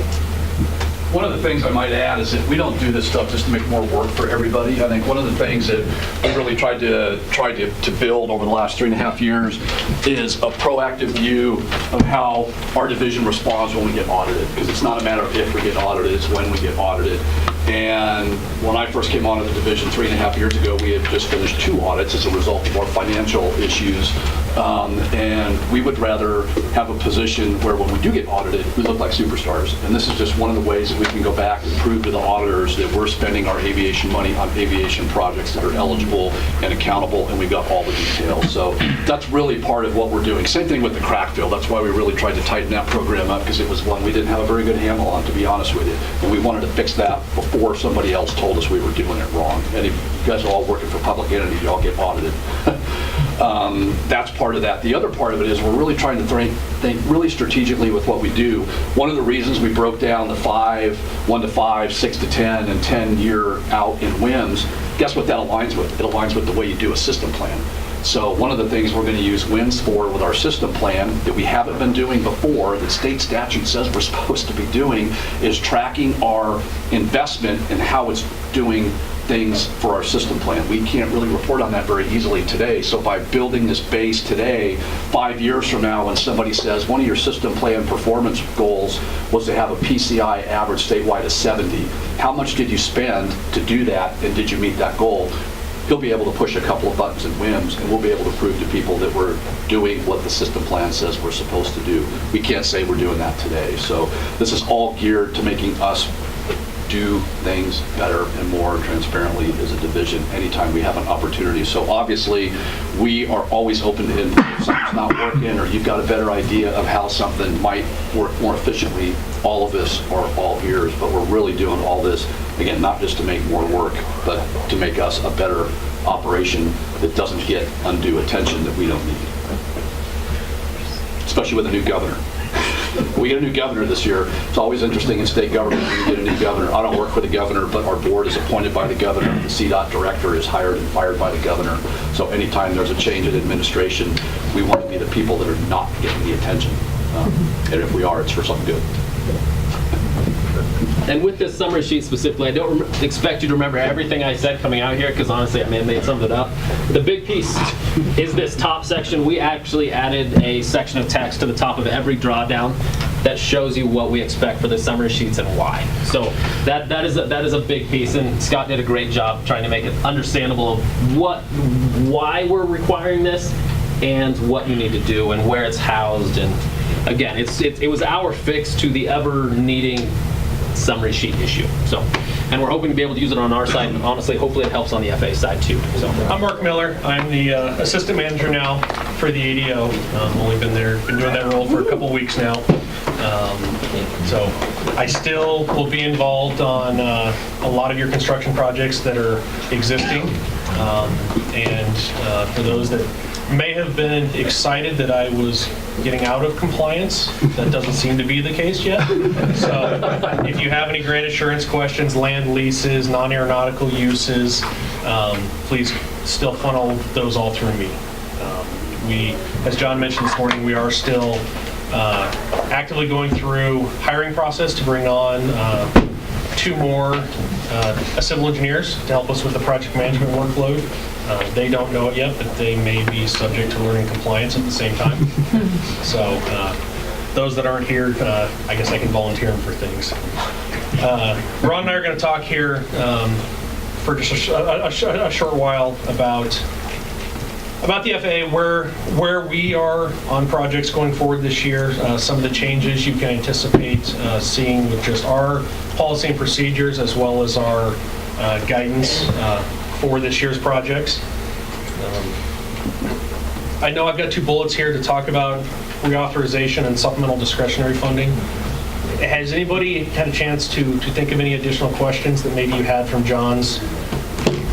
One of the things I might add is that we don't do this stuff just to make more work for everybody. I think one of the things that we really tried to build over the last 3.5 years is a proactive view of how our division responds when we get audited. Because it's not a matter of if we get audited, it's when we get audited. And when I first came onto the division 3.5 years ago, we had just finished 2 audits as a result of our financial issues. And we would rather have a position where when we do get audited, we look like superstars. And this is just one of the ways that we can go back and prove to the auditors that we're spending our aviation money on aviation projects that are eligible and accountable, and we've got all the details. So that's really part of what we're doing. Same thing with the crack fill. That's why we really tried to tighten that program up, because it was one we didn't have a very good handle on, to be honest with you. And we wanted to fix that before somebody else told us we were doing it wrong. And if you guys are all working for public entities, you all get audited. That's part of that. The other part of it is we're really trying to think really strategically with what we do. One of the reasons we broke down the 1 to 5, 6 to 10, and 10-year out in WIMS, guess what that aligns with? It aligns with the way you do a system plan. So one of the things we're going to use WIMS for with our system plan that we haven't been doing before, that state statute says we're supposed to be doing, is tracking our investment and how it's doing things for our system plan. We can't really report on that very easily today. So by building this base today, 5 years from now when somebody says one of your system plan performance goals was to have a PCI average statewide of 70, how much did you spend to do that, and did you meet that goal? He'll be able to push a couple of buttons in WIMS, and we'll be able to prove to people that we're doing what the system plan says we're supposed to do. We can't say we're doing that today. So this is all geared to making us do things better and more transparently as a division anytime we have an opportunity. So obviously, we are always open to input. If something's not working or you've got a better idea of how something might work more efficiently, all of us are all ears, but we're really doing all this, again, not just to make more work, but to make us a better operation that doesn't get undue attention that we don't need, especially with a new governor. We get a new governor this year. It's always interesting in state government when you get a new governor. I don't work for the governor, but our board is appointed by the governor. The CDOT director is hired and fired by the governor. So anytime there's a change in administration, we want to be the people that are not getting the attention. And if we are, it's for something good. And with this summary sheet specifically, I don't expect you to remember everything I said coming out here, because honestly, I may have made some of it up. The big piece is this top section. We actually added a section of text to the top of every drawdown that shows you what we expect for the summary sheets and why. So that is a big piece, and Scott did a great job trying to make it understandable of why we're requiring this and what you need to do and where it's housed. And again, it was our fix to the ever needing summary sheet issue. So, and we're hoping to be able to use it on our side, and honestly, hopefully it helps on the FA side too. So, I'm Mark Miller. I'm the assistant manager now for the ADO. Only been doing that role for a couple weeks now. So I still will be involved on a lot of your construction projects that are existing. And for those that may have been excited that I was getting out of compliance, that doesn't seem to be the case yet. So if you have any grant assurance questions, land leases, non-aeronautical uses, please still funnel those all through me. We, as John mentioned this morning, we are still actively going through hiring process to bring on 2 more civil engineers to help us with the project management workload. They don't know it yet, but they may be subject to learning compliance at the same time. So those that aren't here, I guess I can volunteer them for things. Ron and I are going to talk here for just a short while about the FAA, where we are on projects going forward this year, some of the changes you can anticipate seeing with just our policy and procedures, as well as our guidance for this year's projects. I know I've got 2 bullets here to talk about reauthorization and supplemental discretionary funding. Has anybody had a chance to think of any additional questions that maybe you had from John's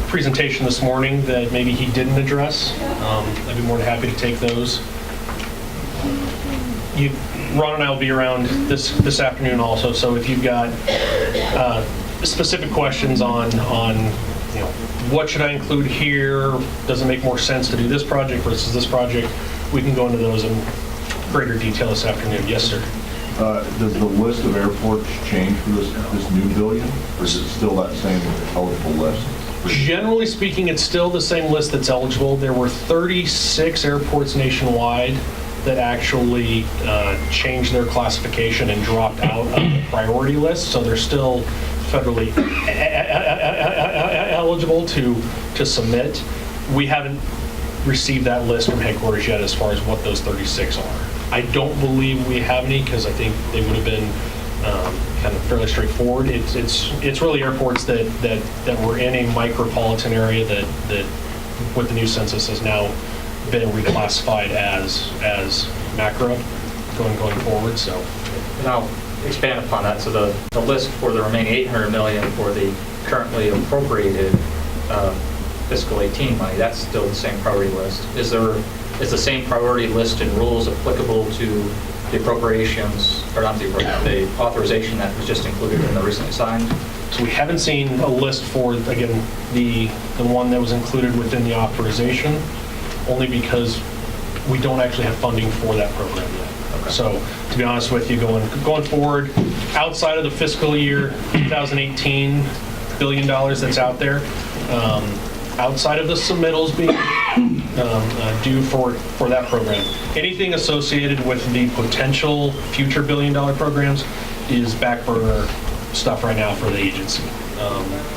presentation this morning that maybe he didn't address? I'd be more than happy to take those. Ron and I will be around this afternoon also, so if you've got specific questions on what should I include here, does it make more sense to do this project versus this project, we can go into those in greater detail this afternoon. Yes, sir. Does the list of airports change for this new billion, or is it still that same eligible list? Generally speaking, it's still the same list that's eligible. There were 36 airports nationwide that actually changed their classification and dropped out of the priority list, so they're still federally eligible to submit. We haven't received that list from headquarters yet as far as what those 36 are. I don't believe we have any because I think they would have been kind of fairly straightforward. It's really airports that were in a micropolitan area that with the new census has now been reclassified as macro going forward. So, And I'll expand upon that. So the list for the remaining 800 million for the currently appropriated fiscal 18 money, that's still the same priority list. Is the same priority list and rules applicable to the appropriations, or not the authorization that was just included in the recently signed? So we haven't seen a list for, again, the one that was included within the authorization, only because we don't actually have funding for that program yet. Okay. So to be honest with you, going forward, outside of the fiscal year 2018 $1 billion that's out there, outside of the submittals being due for that program, anything associated with the potential future $1 billion programs is back burner stuff right now for the agency.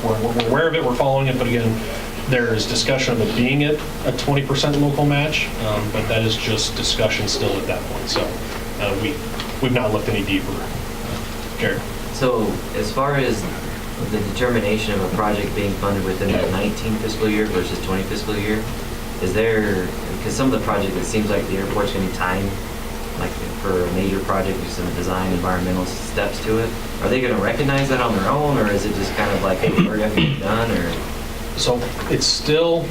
We're aware of it, we're following it, but again, there's discussion of it being at a 20% local match, but that is just discussion still at that point. So we've not looked any deeper. Jared? So as far as the determination of a project being funded within the 19 fiscal year versus 20 fiscal year, is there, because some of the project, it seems like the airport's going to need time, like for a major project, do some design environmental steps to it. Are they going to recognize that on their own, or is it just kind of like, hey, hurry up and get done, or? So it's still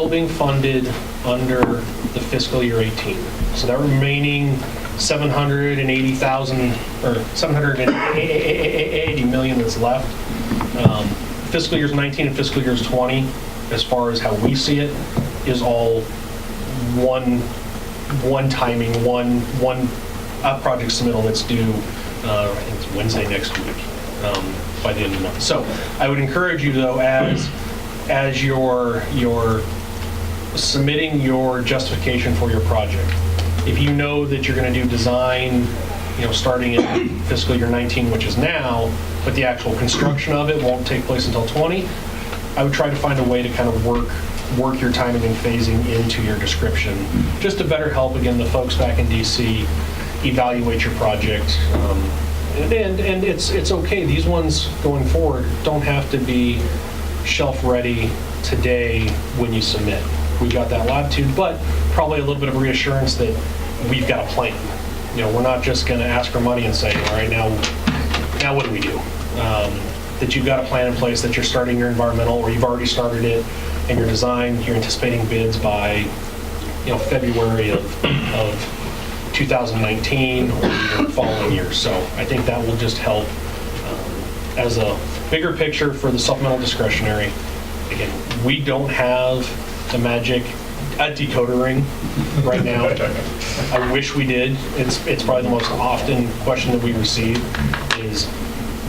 being funded under the fiscal year 18. So that remaining 780,000 or 780 million that's left, fiscal years 19 and fiscal years 20, as far as how we see it, is all one timing, one project submittal that's due. I think it's Wednesday next week, by the end of the month. So I would encourage you, though, as you're submitting your justification for your project, if you know that you're going to do design, starting in fiscal year 19, which is now, but the actual construction of it won't take place until 20, I would try to find a way to kind of work your timing and phasing into your description, just to better help, again, the folks back in DC evaluate your project. And it's okay. These ones going forward don't have to be shelf ready today when you submit. We've got that latitude, but probably a little bit of reassurance that we've got a plan. We're not just going to ask for money and say, all right, now what do we do? That you've got a plan in place, that you're starting your environmental, or you've already started it, and your design, you're anticipating bids by February of 2019 or even the following year. So I think that will just help as a bigger picture for the supplemental discretionary. Again, we don't have the magic decoder ring right now. I wish we did. It's probably the most often question that we receive is,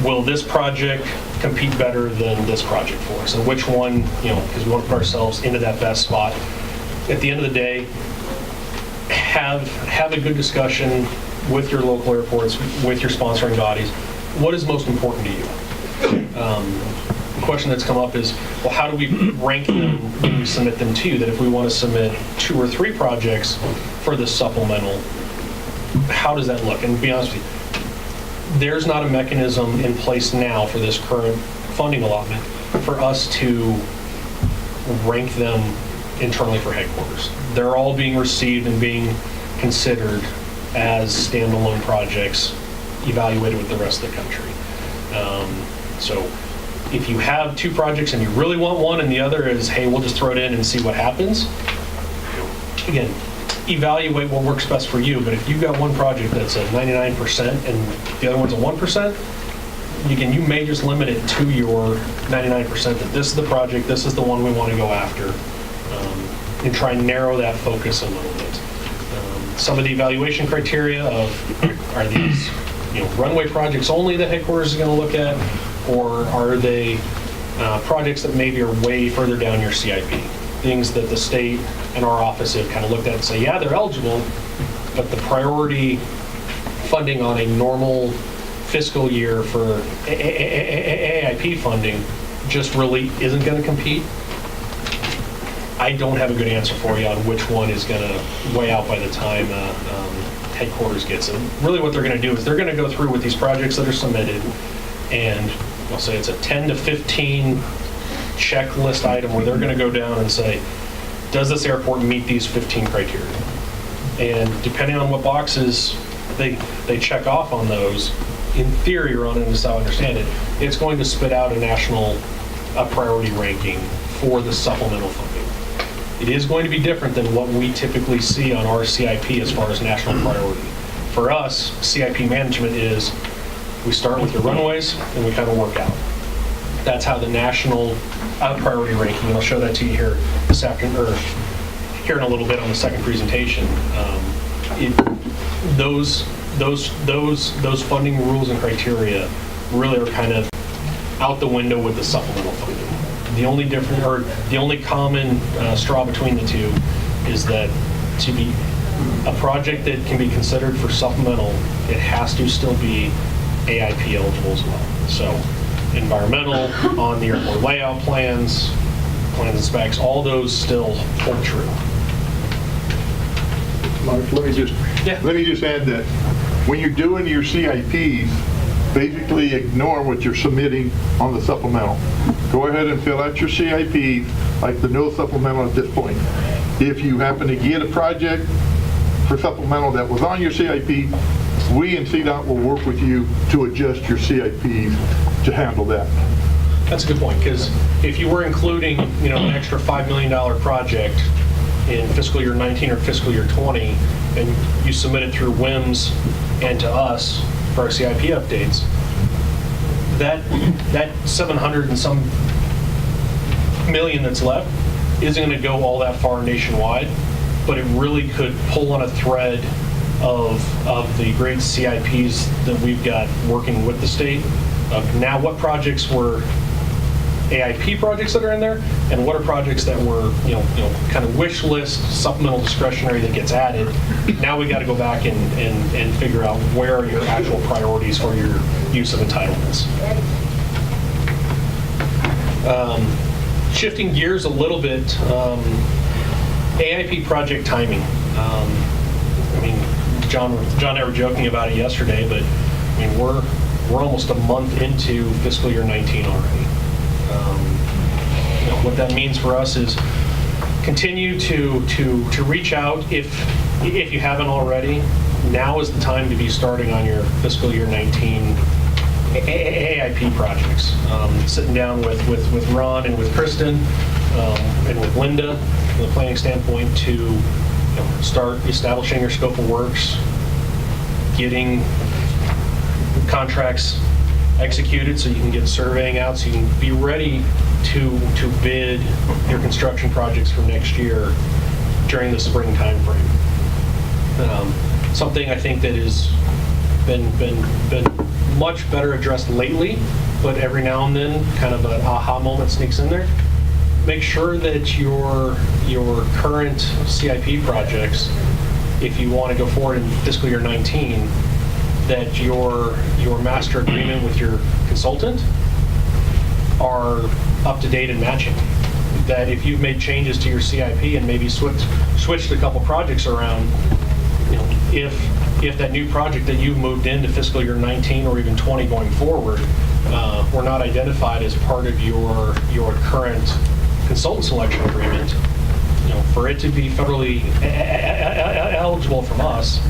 will this project compete better than this project for us? And which one, because we want to put ourselves into that best spot. At the end of the day, have a good discussion with your local airports, with your sponsoring bodies. What is most important to you? The question that's come up is, well, how do we rank them when we submit them to you? That if we want to submit 2 or 3 projects for the supplemental, how does that look? And to be honest with you, there's not a mechanism in place now for this current funding allotment for us to rank them internally for headquarters. They're all being received and being considered as standalone projects evaluated with the rest of the country. So if you have 2 projects and you really want one and the other is, hey, we'll just throw it in and see what happens, again, evaluate what works best for you. But if you've got one project that's a 99% and the other one's a 1%, again, you may just limit it to your 99%, that this is the project, this is the one we want to go after, and try and narrow that focus a little bit. Some of the evaluation criteria of, are these runway projects only that headquarters is going to look at, or are they projects that maybe are way further down your CIP? Things that the state and our office have kind of looked at and say, yeah, they're eligible, but the priority funding on a normal fiscal year for AIP funding just really isn't going to compete. I don't have a good answer for you on which one is going to weigh out by the time headquarters gets it. Really what they're going to do is they're going to go through with these projects that are submitted, and I'll say it's a 10 to 15 checklist item where they're going to go down and say, does this airport meet these 15 criteria? And depending on what boxes they check off on those, in theory, Ron, and this is how I understand it, it's going to spit out a national priority ranking for the supplemental funding. It is going to be different than what we typically see on our CIP as far as national priority. For us, CIP management is we start with your runways and we kind of work out. That's how the national priority ranking, and I'll show that to you here this afternoon, or here in a little bit on the second presentation. Those funding rules and criteria really are kind of out the window with the supplemental funding. The only difference, or the only common straw between the two, is that to be a project that can be considered for supplemental, it has to still be AIP eligible as well. So environmental, on the airport layout plans and specs, all those still hold true. Mark, let me just add that when you're doing your CIPs, basically ignore what you're submitting on the supplemental. Go ahead and fill out your CIPs like the no supplemental at this point. If you happen to get a project for supplemental that was on your CIP, we in CDOT will work with you to adjust your CIPs to handle that. That's a good point, because if you were including, an extra $5 million project in fiscal year 19 or fiscal year 20, and you submit it through WIMS and to us for our CIP updates, that 700 and some million that's left isn't going to go all that far nationwide, but it really could pull on a thread of the great CIPs that we've got working with the state. Now, what projects were AIP projects that are in there, and what are projects that were, kind of wish list, supplemental discretionary that gets added. Now we got to go back and figure out where are your actual priorities for your use of entitlements. Shifting gears a little bit, AIP project timing. John and I were joking about it yesterday, but we're almost a month into fiscal year 19 already. What that means for us is continue to reach out if you haven't already. Now is the time to be starting on your fiscal year 19 AIP projects. Sitting down with Ron and with Kristen and with Linda from the planning standpoint to start establishing your scope of works, getting contracts executed so you can get surveying out, so you can be ready to bid your construction projects for next year during the spring time frame. Something I think that has been much better addressed lately, but every now and then kind of an aha moment sneaks in there. Make sure that your current CIP projects, if you want to go forward in fiscal year 19, that your master agreement with your consultant are up to date and matching. That if you've made changes to your CIP and maybe switched a couple projects around, if that new project that you've moved into fiscal year 19 or even 20 going forward were not identified as part of your current consultant selection agreement, for it to be federally eligible from us,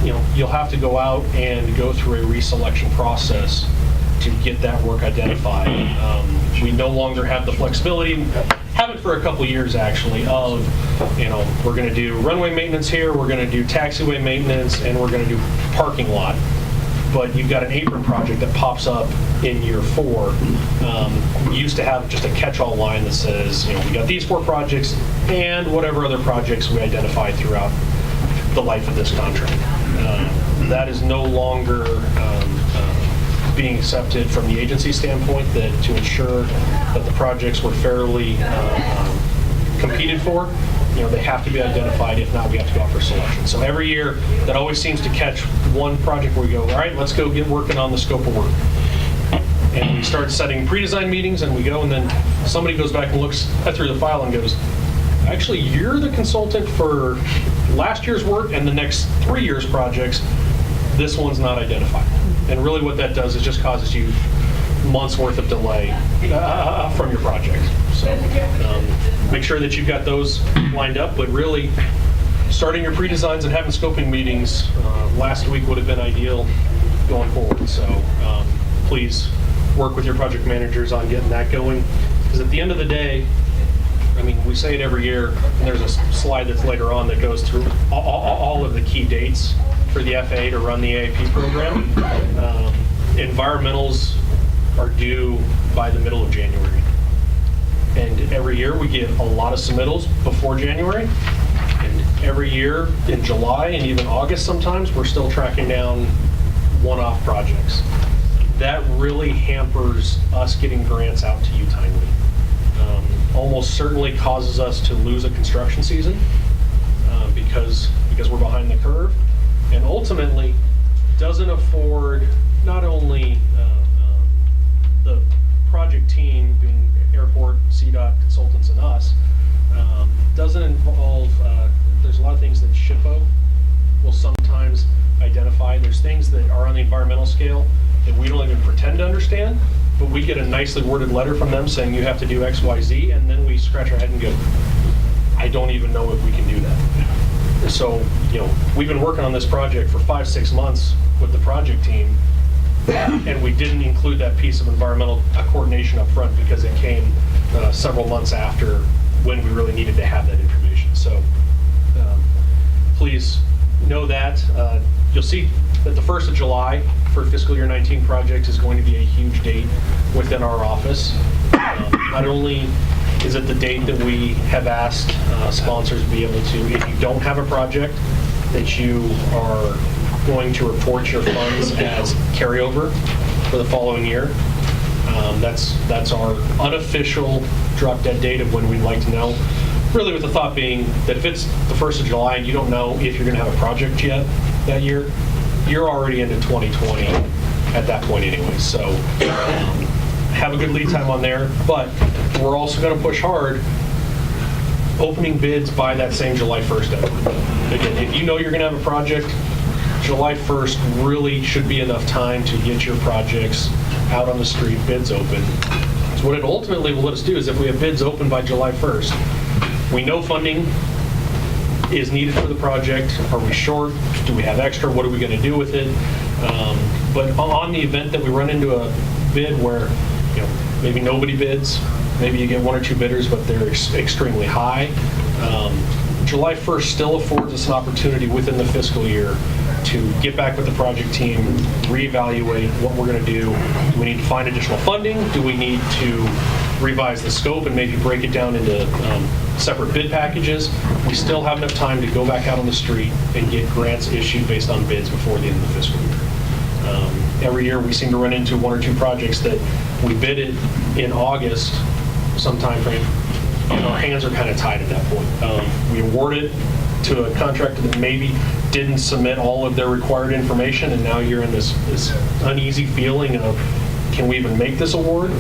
you'll have to go out and go through a reselection process to get that work identified. We no longer have the flexibility, haven't for a couple years actually, of, we're going to do runway maintenance here, we're going to do taxiway maintenance, and we're going to do parking lot. But you've got an apron project that pops up in year 4. We used to have just a catch-all line that says, we got these 4 projects and whatever other projects we identified throughout the life of this contract. that is no longer being accepted from the agency standpoint, that to ensure that the projects were fairly competed for, they have to be identified. If not, we have to go out for selection. So every year, that always seems to catch one project where we go, all right, let's go get working on the scope of work. And we start setting pre-design meetings, and we go, and then somebody goes back and looks through the file and goes, actually, you're the consultant for last year's work and the next 3 years' projects. This one's not identified. And really what that does is just causes you months worth of delay from your project. So make sure that you've got those lined up, but really starting your pre-designs and having scoping meetings last week would have been ideal going forward. So please work with your project managers on getting that going, because at the end of the day, I mean, we say it every year, and there's a slide that's later on that goes through all of the key dates for the FAA to run the AIP program. Environmentals are due by the middle of January. And every year we get a lot of submittals before January. And every year in July and even August sometimes, we're still tracking down one-off projects. That really hampers us getting grants out to you timely. Almost certainly causes us to lose a construction season because we're behind the curve, and ultimately doesn't afford not only the project team, being airport, CDOT consultants, and us, doesn't involve, there's a lot of things that SHPO will sometimes identify. There's things that are on the environmental scale that we don't even pretend to understand, but we get a nicely worded letter from them saying you have to do X, Y, Z, and then we scratch our head and go, I don't even know if we can do that. And so, we've been working on this project for 5-6 months with the project team, and we didn't include that piece of environmental coordination up front because it came several months after when we really needed to have that information. So please know that. You'll see that the 1st of July for fiscal year 19 project is going to be a huge date within our office. Not only is it the date that we have asked sponsors to be able to, if you don't have a project, that you are going to report your funds as carryover for the following year. That's our unofficial drop dead date of when we'd like to know. Really with the thought being that if it's the 1st of July and you don't know if you're going to have a project yet that year, you're already into 2020 at that point anyway. So have a good lead time on there, but we're also going to push hard opening bids by that same July 1st deadline. Again, if you know you're going to have a project, July 1st really should be enough time to get your projects out on the street, bids open. So what it ultimately will let us do is if we have bids open by July 1st, we know funding is needed for the project. Are we short? Do we have extra? What are we going to do with it? But on the event that we run into a bid where maybe nobody bids, maybe you get 1 or 2 bidders, but they're extremely high, July 1st still affords us an opportunity within the fiscal year to get back with the project team, reevaluate what we're going to do. Do we need to find additional funding? Do we need to revise the scope and maybe break it down into separate bid packages? We still have enough time to go back out on the street and get grants issued based on bids before the end of the fiscal year. Every year we seem to run into 1 or 2 projects that we bidded in August, some time frame, and our hands are kind of tied at that point. We award it to a contractor that maybe didn't submit all of their required information, and now you're in this uneasy feeling of, can we even make this award?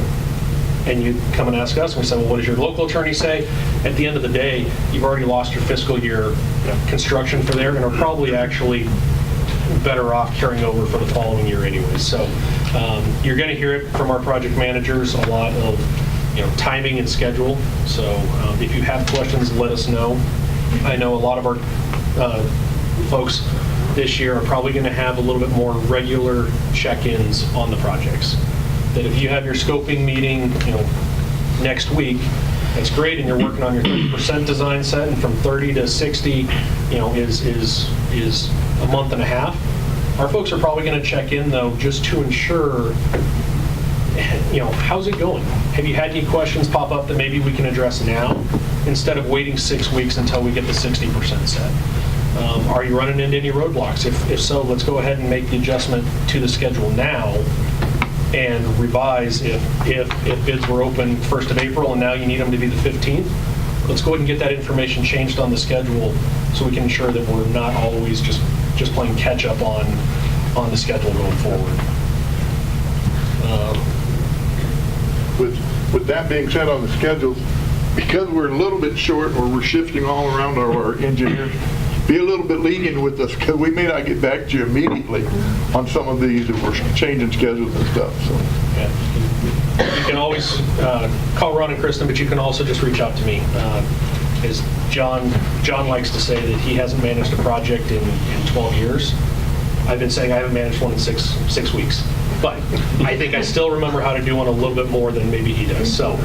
And you come and ask us, and we say, well, what does your local attorney say? At the end of the day, you've already lost your fiscal year construction for there, and are probably actually better off carrying over for the following year anyway. So you're going to hear it from our project managers, a lot of timing and schedule. So if you have questions, let us know. I know a lot of our folks this year are probably going to have a little bit more regular check-ins on the projects. That if you have your scoping meeting, next week, that's great, and you're working on your 30% design set, and from 30 to 60, is a month and a half. Our folks are probably going to check in though, just to ensure, how's it going? Have you had any questions pop up that maybe we can address now, instead of waiting 6 weeks until we get the 60% set? Are you running into any roadblocks? If so, let's go ahead and make the adjustment to the schedule now and revise if bids were open 1st of April and now you need them to be the 15th. Let's go ahead and get that information changed on the schedule so we can ensure that we're not always just playing catch up on the schedule going forward. With that being said on the schedules, because we're a little bit short or we're shifting all around our engineers, be a little bit lenient with us because we may not get back to you immediately on some of these if we're changing schedules and stuff. So. Yeah. You can always call Ron and Kristen, but you can also just reach out to me. As John likes to say that he hasn't managed a project in 12 years. I've been saying I haven't managed one in six weeks. But I think I still remember how to do one a little bit more than maybe he does. So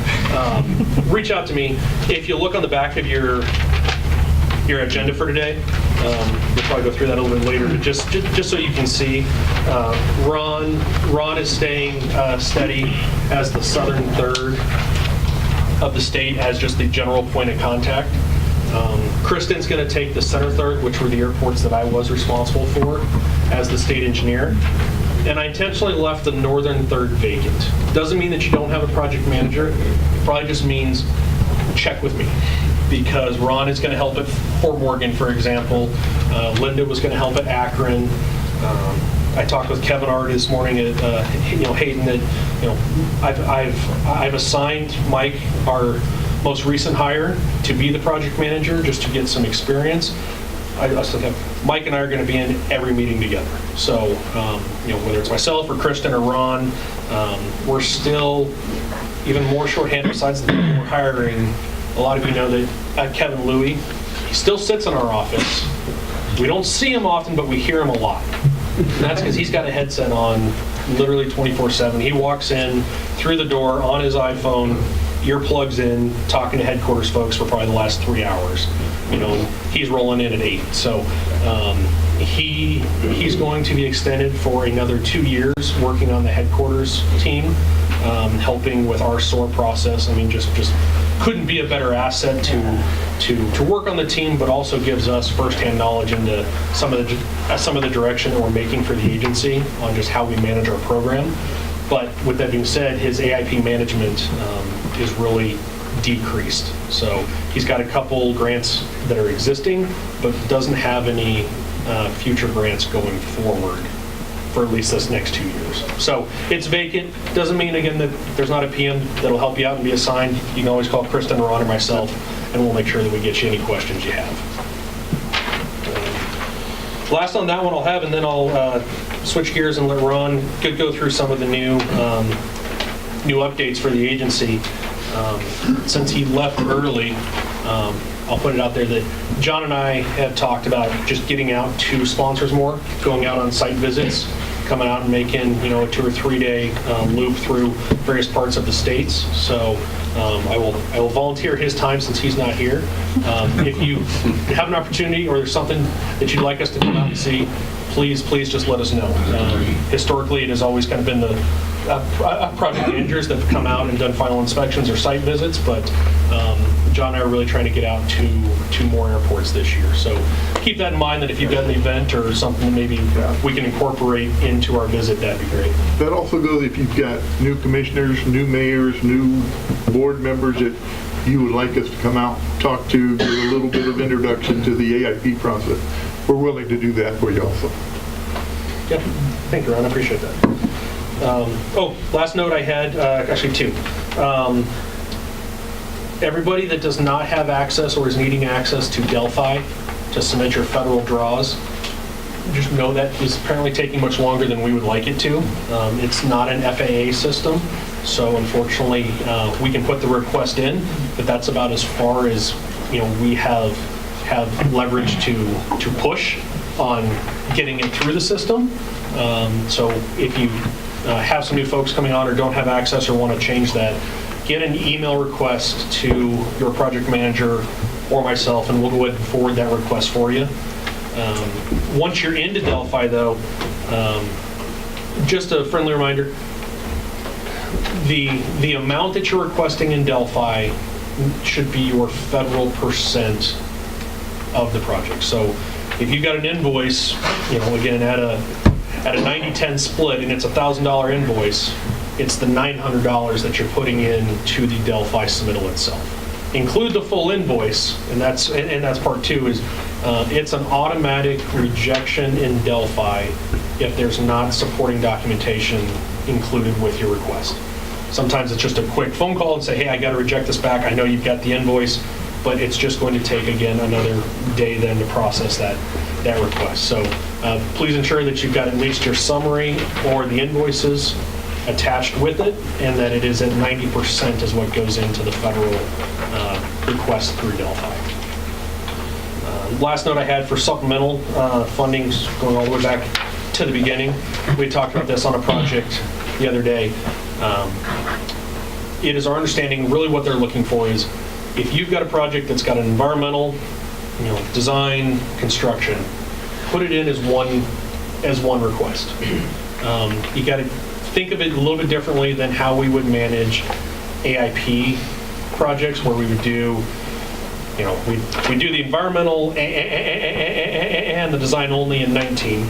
reach out to me. If you look on the back of your agenda for today, we'll probably go through that a little bit later, but just so you can see, Ron is staying steady as the southern third of the state as just the general point of contact. Kristen's going to take the center third, which were the airports that I was responsible for as the state engineer. And I intentionally left the northern third vacant. Doesn't mean that you don't have a project manager. It probably just means check with me. Because Ron is going to help at Fort Morgan, for example. Linda was going to help at Akron. I talked with Kevin Ard this morning at Hayden that I've assigned Mike, our most recent hire, to be the project manager just to get some experience. I still have Mike and I are going to be in every meeting together. So whether it's myself or Kristen or Ron, we're still even more shorthanded. Besides the people we're hiring, a lot of you know that Kevin Louie, he still sits in our office. We don't see him often, but we hear him a lot. And that's because he's got a headset on literally 24/7. He walks in through the door on his iPhone, earplugs in, talking to headquarters folks for probably the last 3 hours. He's rolling in at 8. So he's going to be extended for another 2 years working on the headquarters team, helping with our SOAR process. I mean, just couldn't be a better asset to work on the team, but also gives us firsthand knowledge into some of the direction that we're making for the agency on just how we manage our program. But with that being said, his AIP management is really decreased. So he's got a couple grants that are existing, but doesn't have any future grants going forward for at least this next 2 years. So it's vacant. Doesn't mean, again, that there's not a PM that'll help you out and be assigned. You can always call Kristen or Ron or myself, and we'll make sure that we get you any questions you have. Last on that one I'll have, and then I'll switch gears and let Ron go through some of the new updates for the agency. Since he left early, I'll put it out there that John and I have talked about just getting out to sponsors more, going out on site visits, coming out and making a 2 or 3 day loop through various parts of the states. So I will volunteer his time since he's not here. If you have an opportunity or there's something that you'd like us to come out and see, please just let us know. Historically, it has always kind of been the project managers that have come out and done final inspections or site visits, but John and I are really trying to get out to more airports this year. So keep that in mind, that if you've got an event or something that maybe we can incorporate into our visit, that'd be great. That also goes if you've got new commissioners, new mayors, new board members that you would like us to come out, talk to, give a little bit of introduction to the AIP process. We're willing to do that for you also. Yeah, thank you, Ron. I appreciate that. Last note I had, actually 2. Everybody that does not have access or is needing access to Delphi to submit your federal draws, just know that is apparently taking much longer than we would like it to. It's not an FAA system, so unfortunately we can put the request in, but that's about as far as we have leverage to push on getting it through the system. So if you have some new folks coming on or don't have access or want to change that, get an email request to your project manager or myself, and we'll go ahead and forward that request for you. Once you're into Delphi, though, just a friendly reminder, the amount that you're requesting in Delphi should be your federal percent of the project. So If you've got an invoice, again, at a 90-10 split, and it's a $1,000 invoice, it's the $900 that you're putting in to the Delphi submittal itself. Include the full invoice, and that's part two, is it's an automatic rejection in Delphi if there's not supporting documentation included with your request. Sometimes it's just a quick phone call and say, hey, I got to reject this back. I know you've got the invoice, but it's just going to take, again, another day then to process that request. So please ensure that you've got at least your summary or the invoices attached with it, and that it is at 90% is what goes into the federal request through Delphi. Last note I had for supplemental fundings, going all the way back to the beginning. We talked about this on a project the other day. It is our understanding, really what they're looking for is, if you've got a project that's got an environmental, design, construction, put it in as one request. You got to think of it a little bit differently than how we would manage AIP projects, where we would do, we do the environmental and the design only in 19,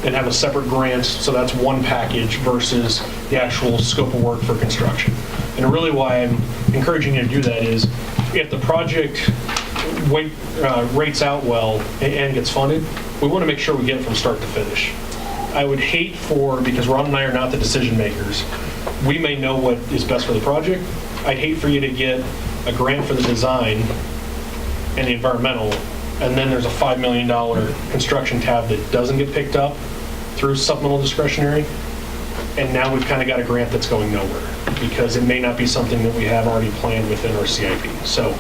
and have a separate grant, so that's one package versus the actual scope of work for construction. And really why I'm encouraging you to do that is, if the project rates out well and gets funded, we want to make sure we get it from start to finish. I would hate because Ron and I are not the decision makers, we may know what is best for the project. I'd hate for you to get a grant for the design and the environmental, and then there's a $5 million construction tab that doesn't get picked up through supplemental discretionary, and now we've kind of got a grant that's going nowhere because it may not be something that we have already planned within our CIP. So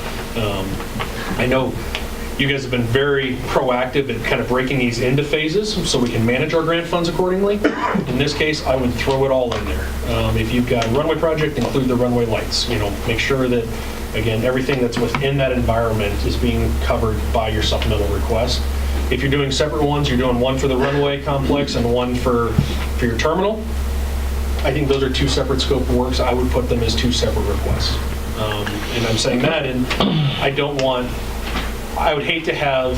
I know you guys have been very proactive at kind of breaking these into phases so we can manage our grant funds accordingly. In this case, I would throw it all in there. If you've got a runway project, include the runway lights. Make sure that, again, everything that's within that environment is being covered by your supplemental request. If you're doing separate ones, you're doing one for the runway complex and one for your terminal, I think those are two separate scope of works. I would put them as two separate requests. And I'm saying that, and I would hate to have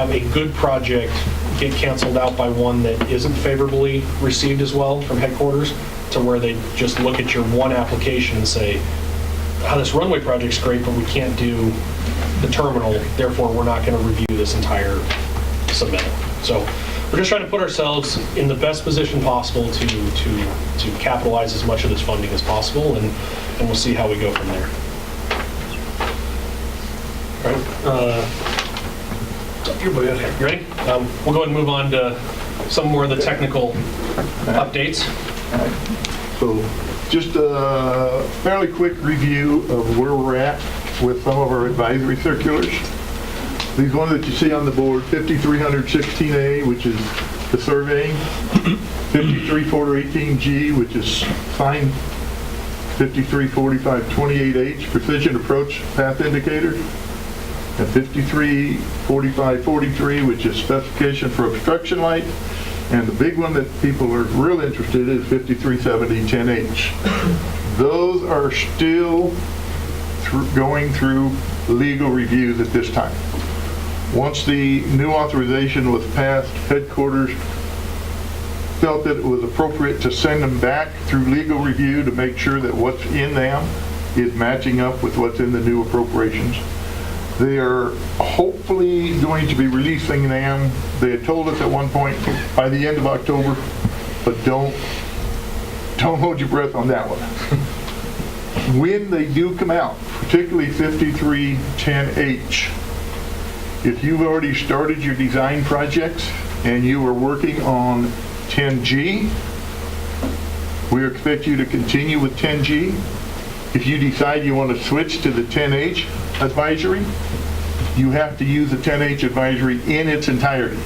a good project get canceled out by one that isn't favorably received as well from headquarters, to where they just look at your one application and say, oh, this runway project's great, but we can't do the terminal, therefore we're not going to review this entire submittal. So we're just trying to put ourselves in the best position possible to capitalize as much of this funding as possible, and we'll see how we go from there. All right. You ready? We'll go ahead and move on to some more of the technical updates. So just a fairly quick review of where we're at with some of our advisory circulars. These ones that you see on the board, 5316A, which is the surveying, 53418G, which is sign, 534528H, precision approach path indicator, and 534543, which is specification for obstruction light, and the big one that people are real interested in is 537010H. Those are still going through legal reviews at this time. Once the new authorization was passed, headquarters felt that it was appropriate to send them back through legal review to make sure that what's in them is matching up with what's in the new appropriations. They are hopefully going to be releasing them. They had told us at one point by the end of October, but don't hold your breath on that one. When they do come out, particularly 5310H, if you've already started your design projects and you are working on 10G, we expect you to continue with 10G. If you decide you want to switch to the 10H advisory, you have to use the 10H advisory in its entirety.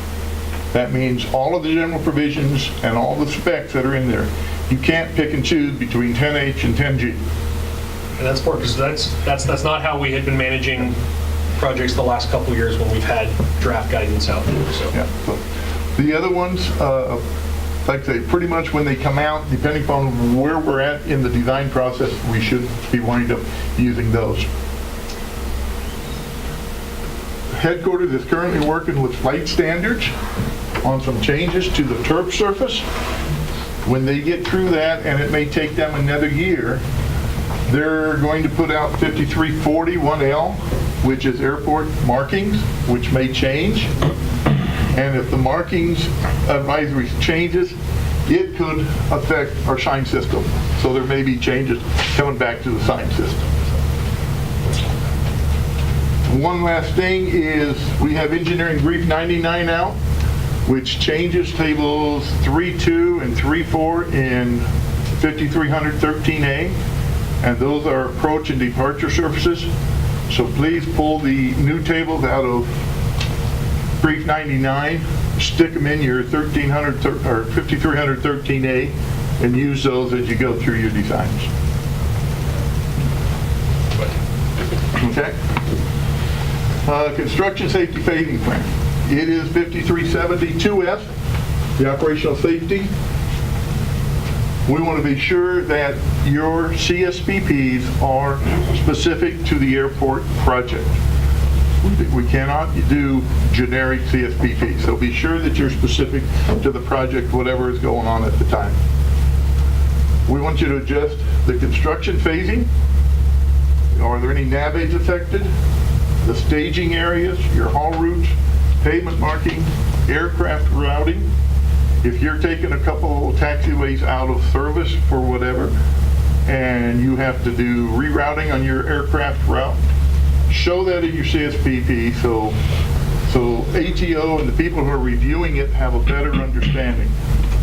That means all of the general provisions and all the specs that are in there. You can't pick and choose between 10H and 10G. And that's important, because that's not how we had been managing projects the last couple of years when we've had draft guidance out there. So. Yeah. So the other ones, like I say, pretty much when they come out, depending upon where we're at in the design process, we should be wind up using those. headquarters is currently working with flight standards on some changes to the turf surface. When they get through that, and it may take them another year, they're going to put out 5340-1L, which is airport markings, which may change. And if the markings advisory changes, it could affect our sign system. So there may be changes coming back to the sign system. One last thing is we have engineering brief 99 out, which changes tables 3.2 and 3.4 in 5313A, and those are approach and departure surfaces. So please pull the new tables out of brief 99, stick them in your 1300 or 5313A, and use those as you go through your designs. Okay. Construction safety phasing plan. It is 5372F, the operational safety. We want to be sure that your CSPPs are specific to the airport project. We cannot do generic CSPP, so be sure that you're specific to the project, whatever is going on at the time. We want you to adjust the construction phasing. Are there any nav aids affected? The staging areas, your haul routes, pavement marking, aircraft routing. If you're taking a couple taxiways out of service for whatever, and you have to do rerouting on your aircraft route, show that in your CSPP so ATO and the people who are reviewing it have a better understanding.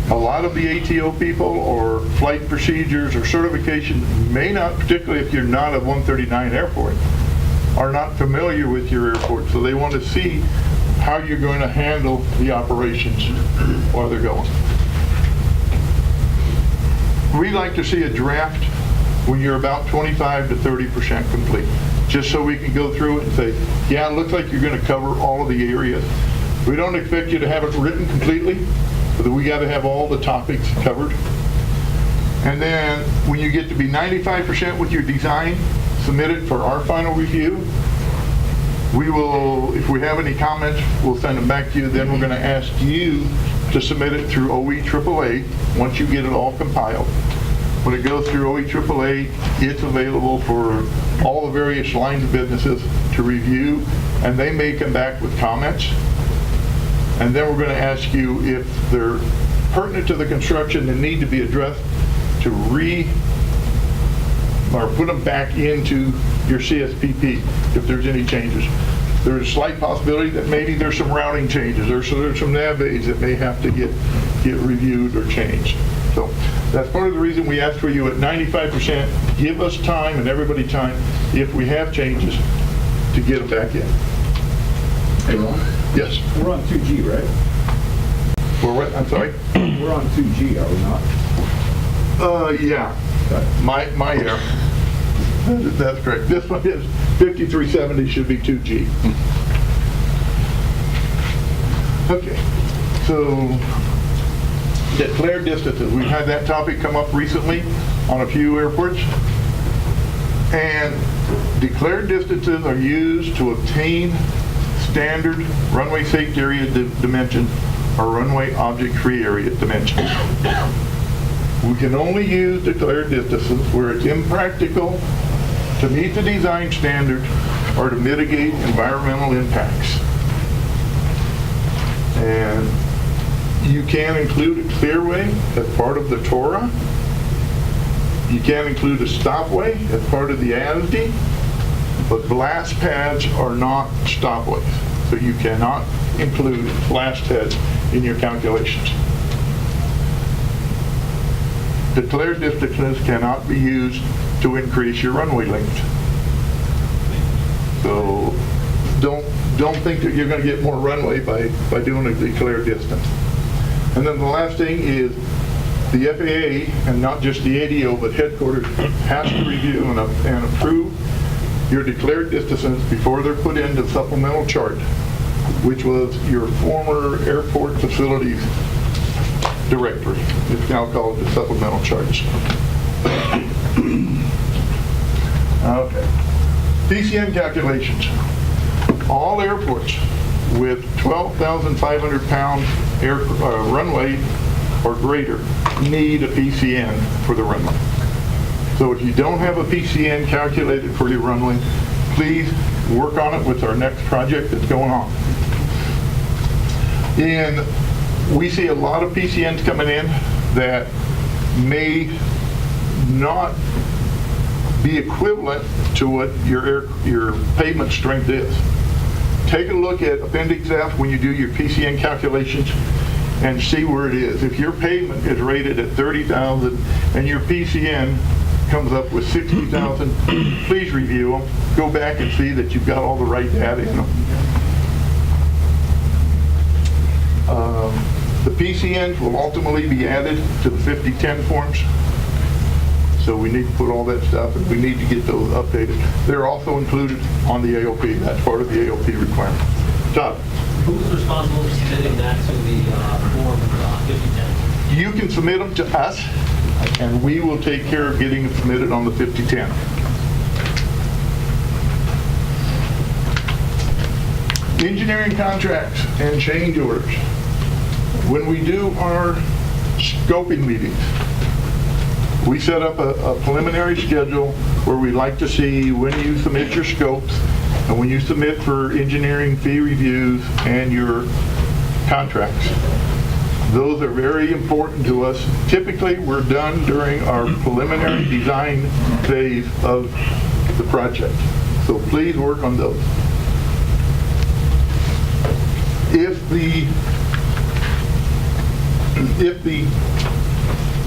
A lot of the ATO people or flight procedures or certification may not, particularly if you're not at 139 airport, are not familiar with your airport, so they want to see how you're going to handle the operations while they're going. We like to see a draft when you're about 25 to 30% complete, just so we can go through it and say, yeah, it looks like you're going to cover all of the areas. We don't expect you to have it written completely, but we got to have all the topics covered. And then when you get to be 95% with your design, submit it for our final review. We will, if we have any comments, we'll send them back to you. Then we're going to ask you to submit it through OE AAA once you get it all compiled. When it goes through OE AAA, it's available for all the various lines of businesses to review, and they may come back with comments. And then we're going to ask you if they're pertinent to the construction and need to be addressed to or put them back into your CSPP if there's any changes. There's a slight possibility that maybe there's some routing changes or so there's some nav aids that may have to get reviewed or changed. So that's part of the reason we asked for you at 95%. Give us time and everybody time if we have changes to get them back in. Hey, Ron? Yes. We're on 2G, right? We're what? I'm sorry? We're on 2G, are we not? Yeah. My error. That's correct. This one is 5370, should be 2G. Okay. So declared distances. We've had that topic come up recently on a few airports. And declared distances are used to obtain standard runway safety area dimensions or runway object-free area dimensions. We can only use declared distances where it's impractical to meet the design standard or to mitigate environmental impacts. And you can include a clearway as part of the TORA. You can include a stopway as part of the ASD, but blast pads are not stopways. So you cannot include blast heads in your calculations. Declared distances cannot be used to increase your runway length. So don't think that you're going to get more runway by doing a declared distance. And then the last thing is the FAA, and not just the ADO, but headquarters, has to review and approve your declared distances before they're put into the supplemental chart, which was your former airport facilities directory. It's now called the supplemental charts. Okay. PCN calculations. all airports with 12,500 pound runway or greater need a PCN for the runway. So if you don't have a PCN calculated for your runway, please work on it with our next project that's going on. And we see a lot of PCNs coming in that may not be equivalent to what your pavement strength is. Take a look at Appendix F when you do your PCN calculations and see where it is. If your pavement is rated at 30,000 and your PCN comes up with 60,000, please review them. Go back and see that you've got all the right data in them. The PCNs will ultimately be added to the 5010 forms. So we need to put all that stuff, and we need to get those updated. They're also included on the AOP. That's part of the AOP requirement. Todd? Who's responsible for submitting that to the form 5010? You can submit them to us, and we will take care of getting them submitted on the 5010. Engineering contracts and change orders. When we do our scoping meetings, we set up a preliminary schedule where we like to see when you submit your scopes and when you submit for engineering fee reviews and your contracts. Those are very important to us. Typically, we're done during our preliminary design phase of the project. So please work on those.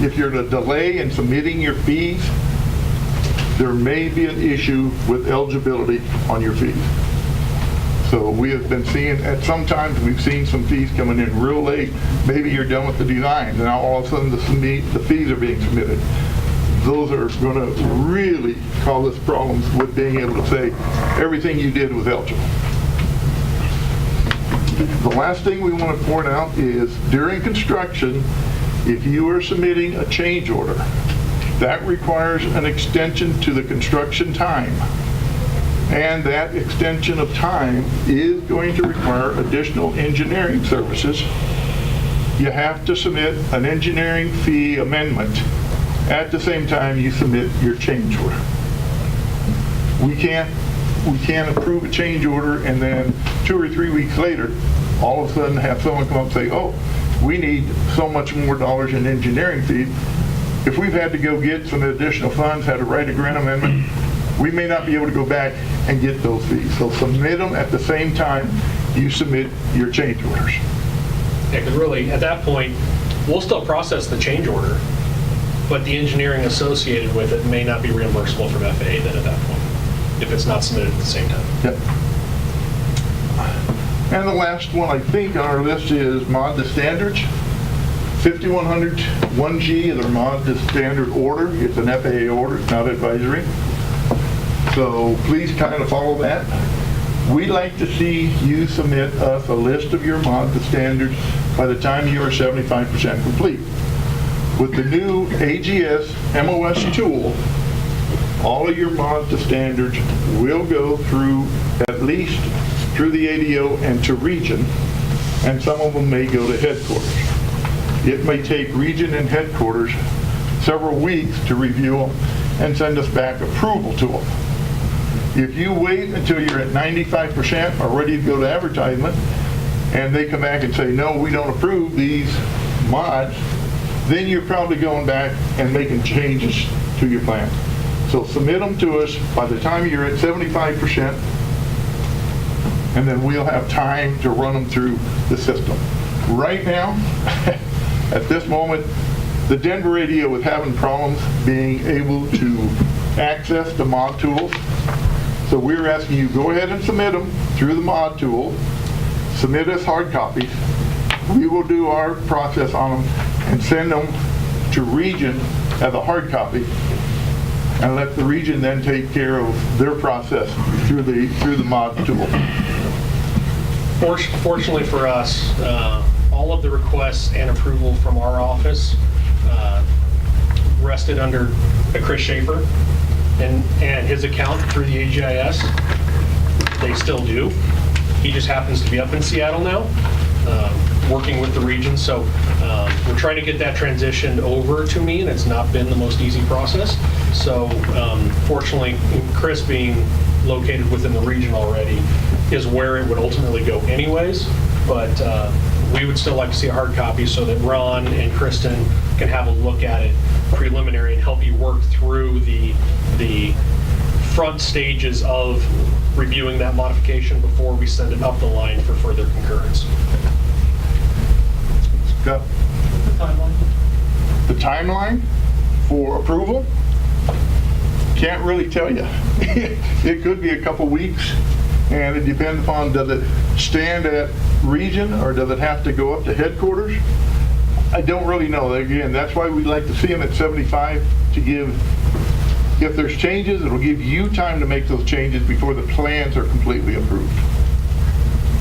If you're to delay in submitting your fees, there may be an issue with eligibility on your fees. So we have been seeing, at some times, we've seen some fees coming in real late. Maybe you're done with the design, and now all of a sudden the fees are being submitted. Those are going to really cause us problems with being able to say everything you did was eligible. The last thing we want to point out is during construction, if you are submitting a change order, that requires an extension to the construction time. And that extension of time is going to require additional engineering services. You have to submit an engineering fee amendment at the same time you submit your change order. We can't approve a change order and then 2 or 3 weeks later, all of a sudden have someone come up and say, oh, we need so much more dollars in engineering fees. If we've had to go get some additional funds, had to write a grant amendment, we may not be able to go back and get those fees. So submit them at the same time you submit your change orders. Yeah, because really, at that point, we'll still process the change order, but the engineering associated with it may not be reimbursable from FAA then at that point, if it's not submitted at the same time. Yep. And the last one, I think, on our list is mod to standards. 5100 1G is our mod to standard order. It's an FAA order, it's not advisory. So please kind of follow that. We'd like to see you submit us a list of your mod to standards by the time you are 75% complete. With the new AGS MOS tool, all of your mod to standards will go through at least through the ADO and to region, and some of them may go to headquarters. It may take region and headquarters several weeks to review them and send us back approval to them. If you wait until you're at 95% or ready to go to advertisement, and they come back and say, no, we don't approve these mods, then you're probably going back and making changes to your plan. So submit them to us by the time you're at 75%, and then we'll have time to run them through the system. Right now, at this moment, the Denver ADO is having problems being able to access the mod tools. So we're asking you, go ahead and submit them through the mod tool. Submit us hard copies. We will do our process on them and send them to region as a hard copy, and let the region then take care of their process through the mod tool. Fortunately for us, all of the requests and approval from our office rested under Chris Schaefer and his account through the AGIS. They still do. He just happens to be up in Seattle now, working with the region. So we're trying to get that transitioned over to me, and it's not been the most easy process. So fortunately, Chris being located within the region already is where it would ultimately go anyways. But we would still like to see a hard copy so that Ron and Kristen can have a look at it preliminary and help you work through the front stages of reviewing that modification before we send it up the line for further concurrence. Go. The timeline for approval? Can't really tell you. It could be a couple weeks, and it depends upon, does it stand at region or does it have to go up to headquarters? I don't really know. Again, that's why we like to see them at 75 to give, if there's changes, it'll give you time to make those changes before the plans are completely approved.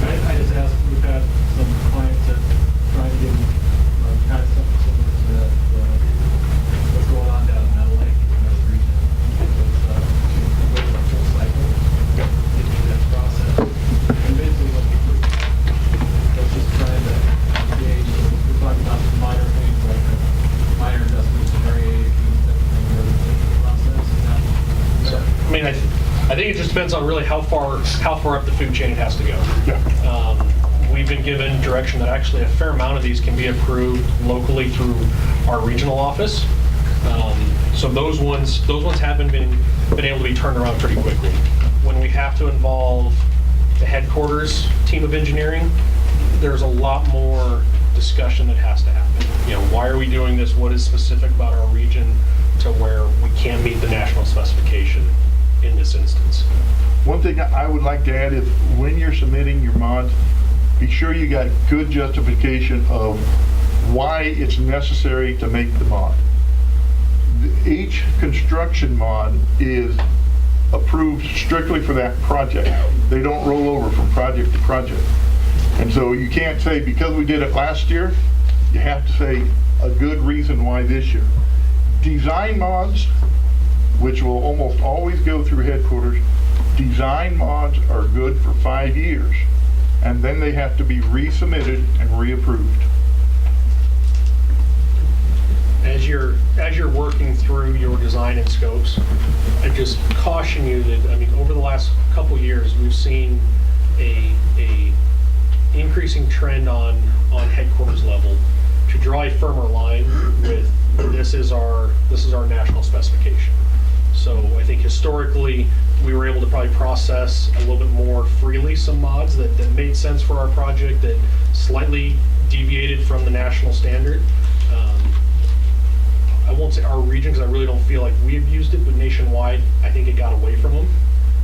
I just asked, we've had some clients that try to get, kind of something similar to that, what's going on down in Meadow Lake, in those region. Go the full cycle, get through that process. And basically what we do, that's just trying to gauge, we're talking about some minor things like minor adjustments to variations, everything, where we take the process. So, I mean, I think it just depends on really how far up the food chain it has to go. We've been given direction that actually a fair amount of these can be approved locally through our regional office. So those ones haven't been able to be turned around pretty quickly. When we have to involve the headquarters team of engineering, there's a lot more discussion that has to happen. You know, why are we doing this? What is specific about our region to where we can't meet the national specification in this instance? One thing I would like to add is when you're submitting your mods, be sure you got good justification of why it's necessary to make the mod. Each construction mod is approved strictly for that project. They don't roll over from project to project. And so you can't say because we did it last year, you have to say a good reason why this year. Design mods, which will almost always go through headquarters, design mods are good for 5 years, and then they have to be resubmitted and reapproved. As you're working through your design and scopes, I just caution you that, I mean, over the last couple years, we've seen a increasing trend on headquarters level to draw a firmer line with this is our national specification. So I think historically we were able to probably process a little bit more freely some mods that made sense for our project that slightly deviated from the national standard. I won't say our region because I really don't feel like we've used it, but nationwide I think it got away from them.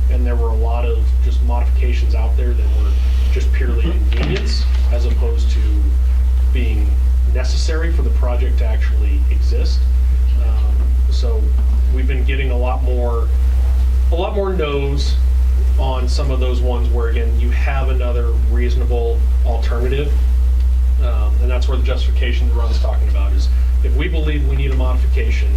And there were a lot of just modifications out there that were just purely convenience as opposed to being necessary for the project to actually exist. So we've been getting a lot more no's on some of those ones where, again, you have another reasonable alternative. And that's where the justification that Ron's talking about is, if we believe we need a modification,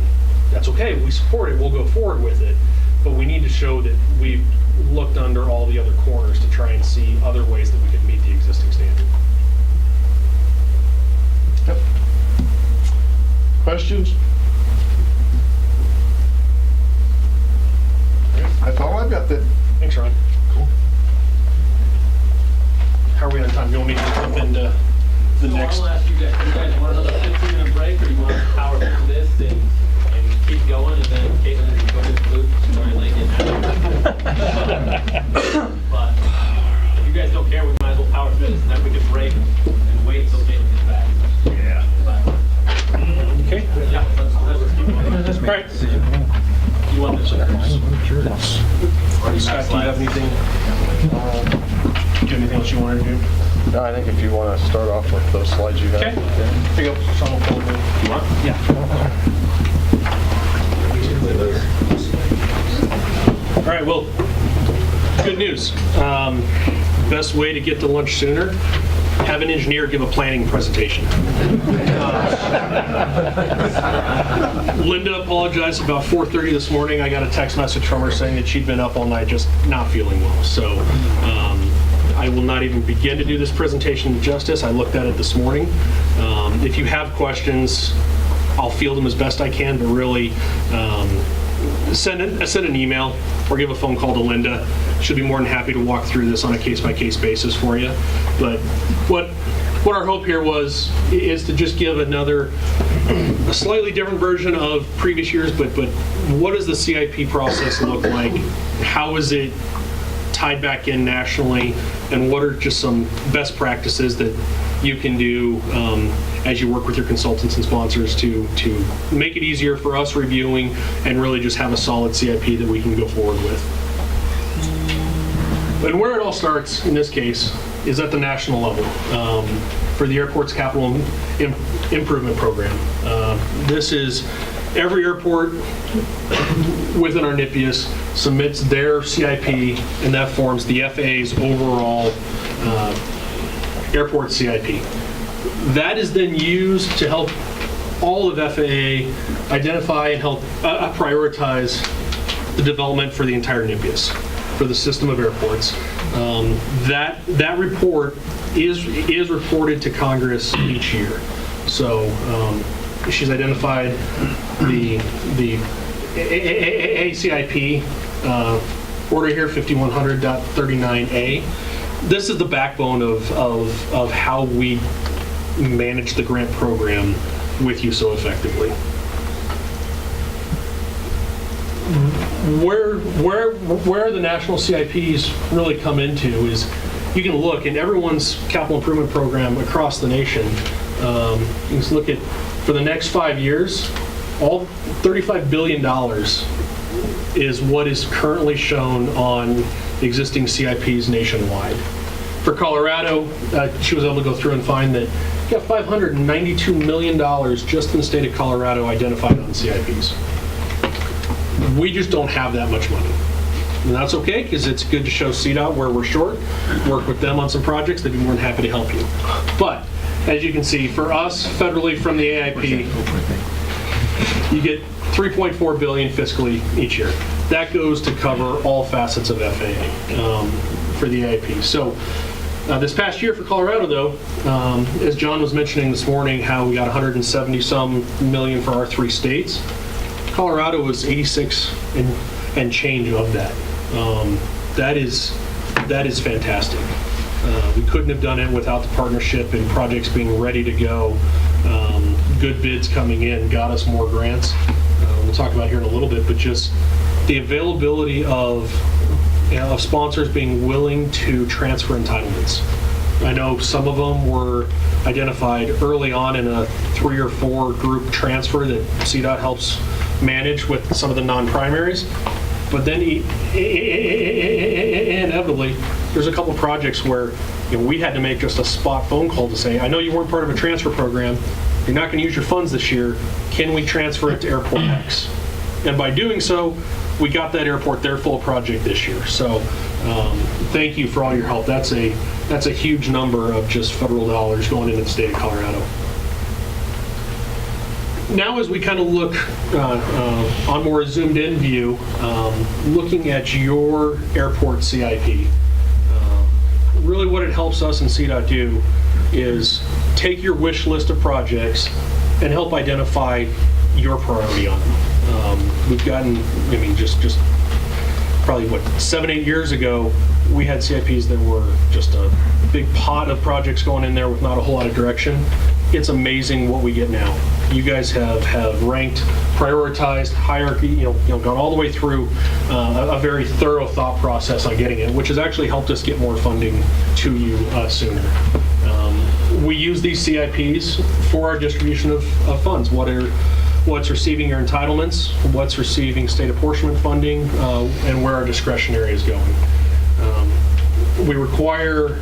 that's okay, we support it, we'll go forward with it, but we need to show that we've looked under all the other corners to try and see other ways that we can meet the existing standard. Yep. Questions? That's all I've got then. Thanks, Ron. Cool. How are we on time? You want me to jump into the next? I'll ask you guys want another 15-minute break, or you want to power through this and keep going, and then Caitlin can go to the flute storyline and But if you guys don't care, we might as well power through this, and then we can break and wait until Caitlin gets back. Yeah. Okay. Yeah, let's keep going. All right. You want this? Scott, do you have anything? Do you have anything else you want to do? No, I think if you want to start off with those slides you have. Okay. Here you go. Sean will pull them in. You want? Yeah. All right, well, good news. Best way to get to lunch sooner, have an engineer give a planning presentation. Linda apologized about 4:30 this morning. I got a text message from her saying that she'd been up all night just not feeling well. So I will not even begin to do this presentation justice. I looked at it this morning. If you have questions, I'll field them as best I can, but really send an email or give a phone call to Linda. She'll be more than happy to walk through this on a case-by-case basis for you. But what our hope here is to just give a slightly different version of previous years, but what does the CIP process look like? How is it tied back in nationally? And what are just some best practices that you can do as you work with your consultants and sponsors to make it easier for us reviewing and really just have a solid CIP that we can go forward with. But where it all starts in this case is at the national level for the airport's capital improvement program. This is every airport within our NIPIAS submits their CIP, and that forms the FAA's overall airport CIP. That is then used to help all of FAA identify and help prioritize the development for the entire NIPIAS, for the system of airports. That report is reported to Congress each year. So she's identified the ACIP order here, 5100.39A. This is the backbone of how we manage the grant program with you so effectively. Where the national CIPs really come into is you can look in everyone's capital improvement program across the nation. You can look at, for the next 5 years, all $35 billion is what is currently shown on the existing CIPs nationwide. For Colorado, she was able to go through and find that you got $592 million just in the state of Colorado identified on CIPs. We just don't have that much money. And that's okay, because it's good to show CDOT where we're short, work with them on some projects, they'd be more than happy to help you. But, as you can see, for us, federally from the AIP, you get $3.4 billion fiscally each year. That goes to cover all facets of FAA for the AIP. So, this past year for Colorado, though, as John was mentioning this morning, how we got 170-some million for our 3 states. Colorado was 86 and change of that. That is fantastic. We couldn't have done it without the partnership and projects being ready to go. Good bids coming in got us more grants. We'll talk about here in a little bit, but just the availability of sponsors being willing to transfer entitlements. I know some of them were identified early on in a 3 or 4 group transfer that CDOT helps manage with some of the non-primaries, but then inevitably there's a couple projects where we had to make just a spot phone call to say, I know you weren't part of a transfer program, you're not going to use your funds this year, can we transfer it to Airport X? And by doing so, we got that airport their full project this year. So thank you for all your help. That's a huge number of just federal dollars going into the state of Colorado. Now as we kind of look on more zoomed in view, looking at your airport CIP, really what it helps us in CDOT do is take your wish list of projects and help identify your priority on them. We've gotten, just probably 7-8 years ago, we had CIPs that were just a big pot of projects going in there with not a whole lot of direction. It's amazing what we get now. You guys have ranked, prioritized, hierarchy, gone all the way through a very thorough thought process on getting it, which has actually helped us get more funding to you sooner. We use these CIPs for our distribution of funds. What's receiving your entitlements, what's receiving state apportionment funding, and where our discretionary is going. We require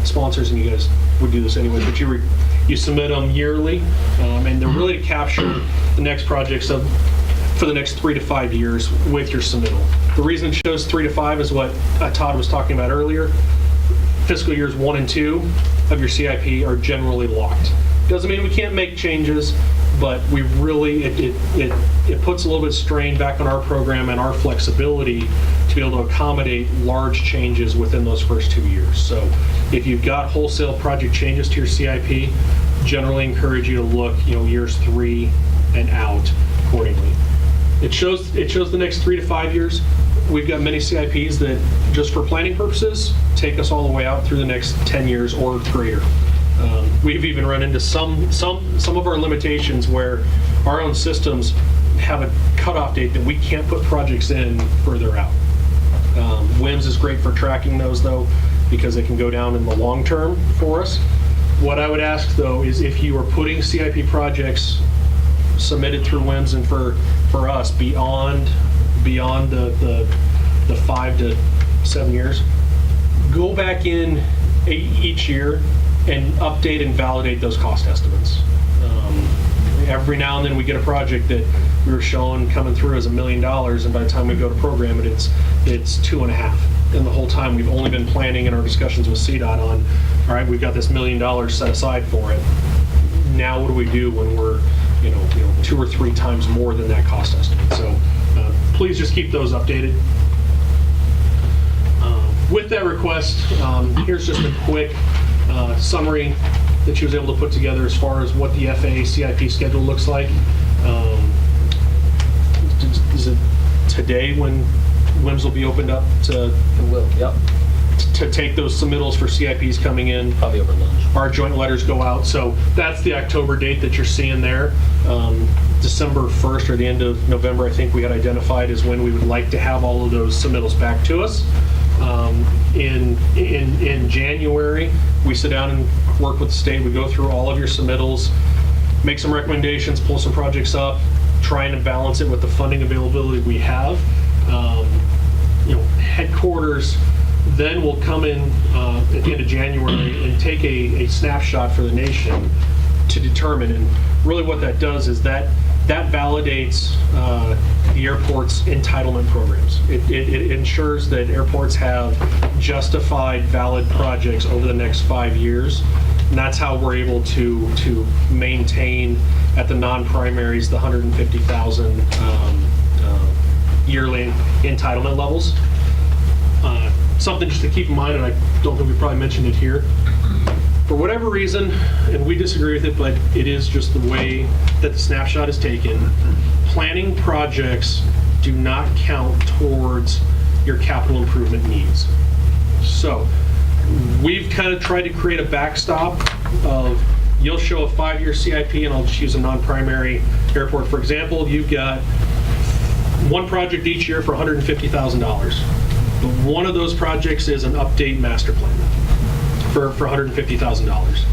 sponsors, and you guys would do this anyway, but you submit them yearly, and they're really to capture the next projects for the next 3 to 5 years with your submittal. The reason it shows 3 to 5 is what Todd was talking about earlier. Fiscal years 1 and 2 of your CIP are generally locked. Doesn't mean we can't make changes, but we really, it puts a little bit of strain back on our program and our flexibility to be able to accommodate large changes within those first 2 years. So if you've got wholesale project changes to your CIP, generally encourage you to look, years 3 and out accordingly. It shows the next 3 to 5 years. We've got many CIPs that, just for planning purposes, take us all the way out through the next 10 years or greater. We've even run into some of our limitations where our own systems have a cutoff date that we can't put projects in further out. WIMS is great for tracking those, though, because it can go down in the long term for us. What I would ask, though, is if you are putting CIP projects submitted through WIMS and for us beyond the 5 to 7 years, go back in each year and update and validate those cost estimates. Every now and then we get a project that we were showing coming through as $1 million, and by the time we go to program it, it's 2.5. And the whole time we've only been planning in our discussions with CDOT on, all right, we've got this $1 million set aside for it. Now what do we do when we're 2 or 3 times more than that cost estimate? So please just keep those updated. With that request, here's just a quick summary that she was able to put together as far as what the FAA CIP schedule looks like. Is it today when WIMS will be opened up to? It will, yep. To take those submittals for CIPs coming in. Probably over lunch. Our joint letters go out, so that's the October date that you're seeing there. December 1st or the end of November, I think we had identified as when we would like to have all of those submittals back to us. In January, we sit down and work with the state. We go through all of your submittals, make some recommendations, pull some projects up, trying to balance it with the funding availability we have. Headquarters then will come in at the end of January and take a snapshot for the nation to determine. And really what that does is that validates the airport's entitlement programs. It ensures that airports have justified, valid projects over the next 5 years. And that's how we're able to maintain at the non-primaries the 150,000 yearly entitlement levels. Something just to keep in mind, and I don't think we probably mentioned it here, for whatever reason, and we disagree with it, but it is just the way that the snapshot is taken, planning projects do not count towards your capital improvement needs. So we've kind of tried to create a backstop of, you'll show a 5-year CIP, and I'll just use a non-primary airport for example. You've got one project each year for $150,000. One of those projects is an update master plan for $150,000.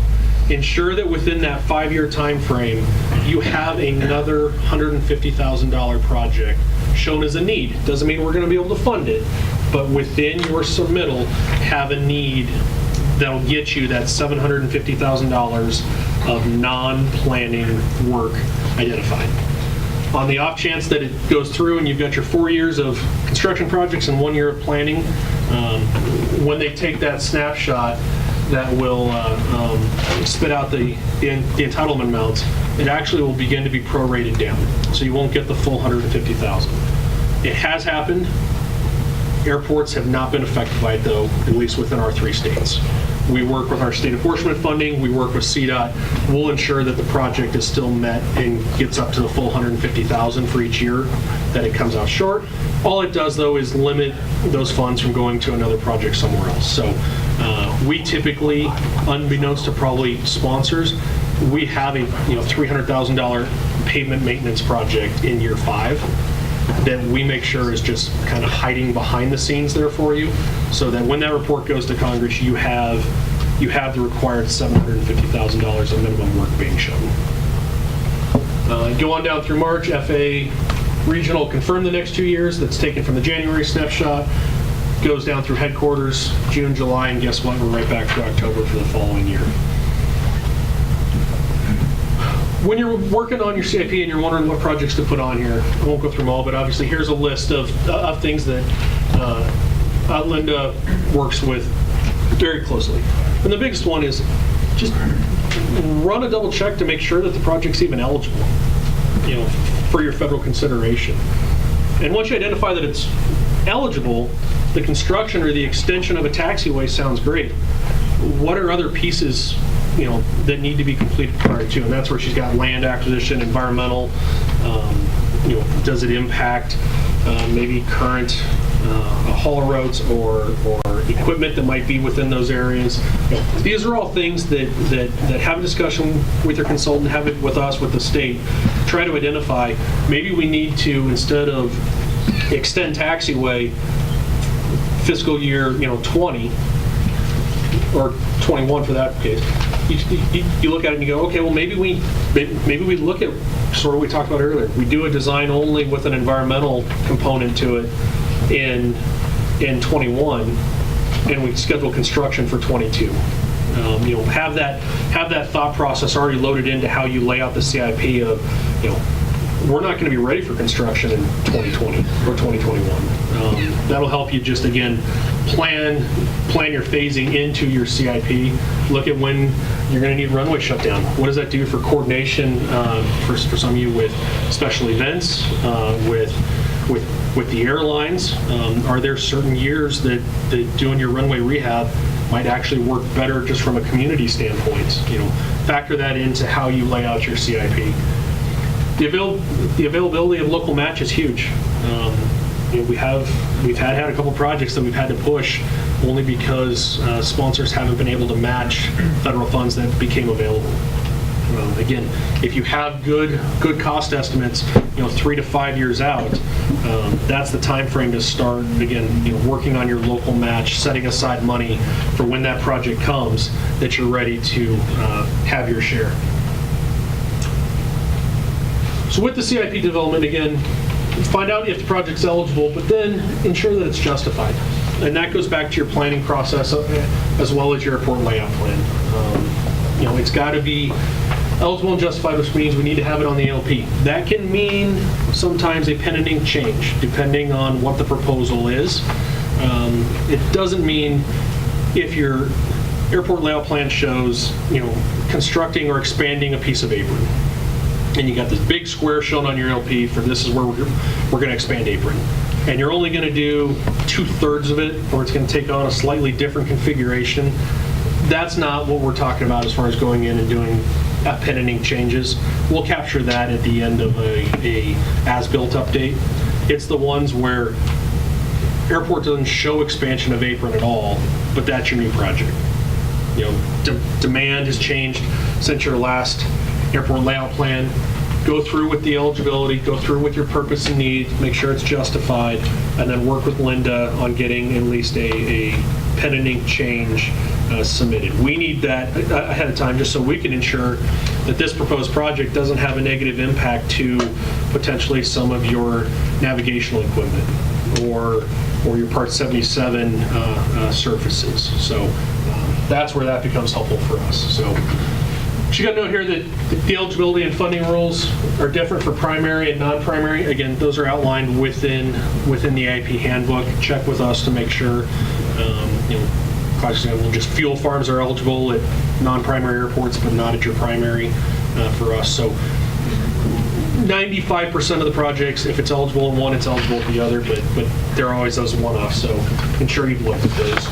Ensure that within that 5-year time frame, you have another $150,000 project shown as a need. Doesn't mean we're going to be able to fund it, but within your submittal, have a need that'll get you that $750,000 of non-planning work identified. On the off chance that it goes through and you've got your 4 years of construction projects and 1 year of planning, when they take that snapshot, that will spit out the entitlement amounts, it actually will begin to be prorated down. So you won't get the full $150,000. It has happened. Airports have not been affected by it, though, at least within our 3 states. We work with our state apportionment funding. We work with CDOT. We'll ensure that the project is still met and gets up to the full $150,000 for each year that it comes out short. All it does, though, is limit those funds from going to another project somewhere else. So we typically, unbeknownst to probably sponsors, we have a $300,000 pavement maintenance project in year 5 that we make sure is just kind of hiding behind the scenes there for you, so that when that report goes to Congress, you have the required $750,000 of minimum work being shown. Go on down through March. FAA Regional confirmed the next 2 years. That's taken from the January snapshot. Goes down through headquarters, June, July, and guess what? We're right back to October for the following year. When you're working on your CIP and you're wondering what projects to put on here, I won't go through them all, but obviously here's a list of things that Linda works with very closely. And the biggest one is just run a double check to make sure that the project's even eligible, for your federal consideration. And once you identify that it's eligible, the construction or the extension of a taxiway sounds great. What are other pieces, that need to be completed prior to? And that's where she's got land acquisition, environmental, does it impact maybe current haul routes or equipment that might be within those areas. These are all things that have a discussion with your consultant, have it with us, with the state, try to identify, maybe we need to, instead of extend taxiway fiscal year 20 or 21 for that case, you look at it and you go, okay, well maybe we look at sort of what we talked about earlier. We do a design only with an environmental component to it in 21, and we schedule construction for 22. Have that thought process already loaded into how you lay out the CIP of, we're not going to be ready for construction in 2020 or 2021. That'll help you just, again, plan your phasing into your CIP. Look at when you're going to need runway shutdown. What does that do for coordination for some of you with special events, with the airlines? Are there certain years that doing your runway rehab might actually work better just from a community standpoint? Factor that into how you lay out your CIP. The availability of local match is huge. We've had a couple projects that we've had to push only because sponsors haven't been able to match federal funds that became available. Again, if you have good cost estimates, 3 to 5 years out, that's the time frame to start, again, working on your local match, setting aside money for when that project comes, that you're ready to have your share. So with the CIP development, again, find out if the project's eligible, but then ensure that it's justified. And that goes back to your planning process as well as your airport layout plan. It's got to be eligible and justified, which means we need to have it on the LP. That can mean sometimes a pending change, depending on what the proposal is. It doesn't mean if your airport layout plan shows, constructing or expanding a piece of apron, and you got this big square shown on your LP for this is where we're going to expand apron, and you're only going to do 2/3 of it, or it's going to take on a slightly different configuration. That's not what we're talking about as far as going in and doing appending changes. We'll capture that at the end of a as-built update. It's the ones where airport doesn't show expansion of apron at all, but that's your new project. Demand has changed since your last airport layout plan. Go through with the eligibility, go through with your purpose and need, make sure it's justified, and then work with Linda on getting at least a pending change submitted. We need that ahead of time just so we can ensure that this proposed project doesn't have a negative impact to potentially some of your navigational equipment or your Part 77 surfaces. So that's where that becomes helpful for us. So she got a note here that the eligibility and funding rules are different for primary and non-primary. Again, those are outlined within the IAP handbook. Check with us to make sure. For example, just fuel farms are eligible at non-primary airports, but not at your primary for us. So 95% of the projects, if it's eligible in one, it's eligible at the other, but there are always those one-offs. So ensure you've looked at those.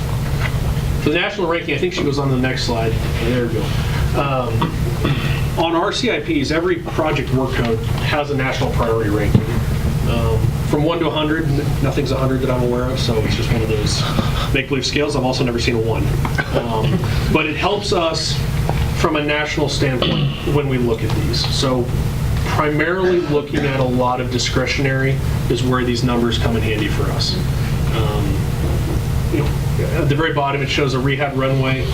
So the national ranking, I think she goes on to the next slide. There we go. On our CIPs, every project work code has a national priority ranking. From 1 to 100, nothing's 100 that I'm aware of, so it's just one of those make-believe scales. I've also never seen a 1. But it helps us from a national standpoint when we look at these. So primarily looking at a lot of discretionary is where these numbers come in handy for us. At the very bottom, it shows a rehab runway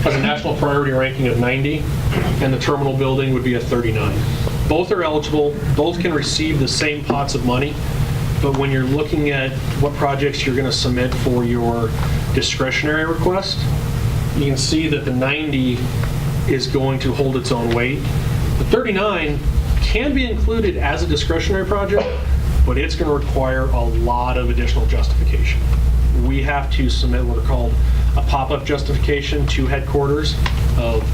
has a national priority ranking of 90, and the terminal building would be a 39. Both are eligible, both can receive the same pots of money, but when you're looking at what projects you're going to submit for your discretionary request, you can see that the 90 is going to hold its own weight. The 39 can be included as a discretionary project, but it's going to require a lot of additional justification. We have to submit what are called a pop-up justification to headquarters of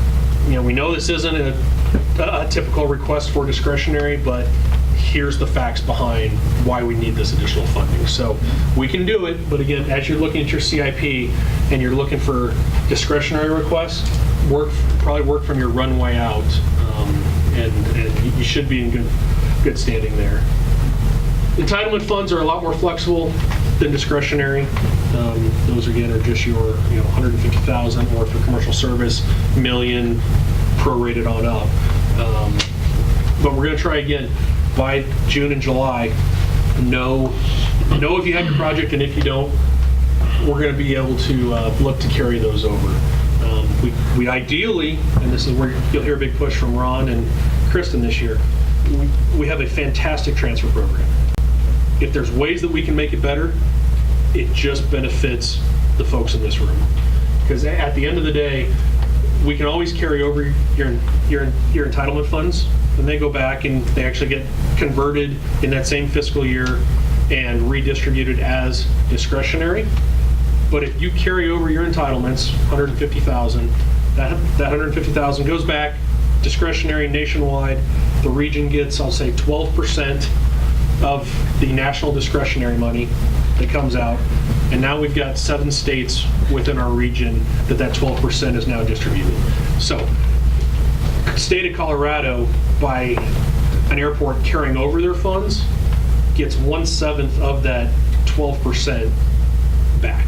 we know this isn't a typical request for discretionary, but here's the facts behind why we need this additional funding. So we can do it, but again, as you're looking at your CIP and you're looking for discretionary requests, probably work from your runway out, and you should be in good standing there. Entitlement funds are a lot more flexible than discretionary. Those again are just your 150,000, or for commercial service, $1 million prorated on up. But we're going to try again by June and July. Know if you have your project, and if you don't, we're going to be able to look to carry those over. We ideally, and this is where you'll hear a big push from Ron and Kristen this year, we have a fantastic transfer program. If there's ways that we can make it better, it just benefits the folks in this room. Because at the end of the day, we can always carry over your entitlement funds, and they go back and they actually get converted in that same fiscal year and redistributed as discretionary. But if you carry over your entitlements, $150,000, that $150,000 goes back discretionary nationwide. The region gets, I'll say, 12% of the national discretionary money that comes out, and now we've got 7 states within our region that 12% is now distributed. So, state of Colorado, by an airport carrying over their funds, gets 1/7 of that 12% back.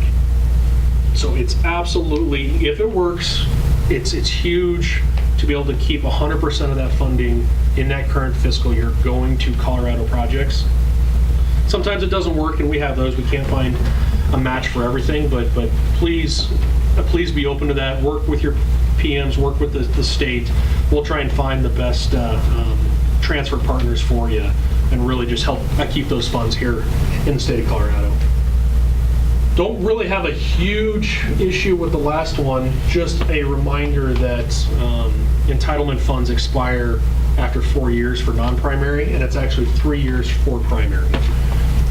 So it's absolutely, if it works, it's huge to be able to keep 100% of that funding in that current fiscal year going to Colorado projects. Sometimes it doesn't work, and we have those. We can't find a match for everything, but please be open to that. Work with your PMs, work with the state. We'll try and find the best transfer partners for you, and really just help keep those funds here in the state of Colorado. Don't really have a huge issue with the last one, just a reminder that entitlement funds expire after 4 years for non-primary, and it's actually 3 years for primary.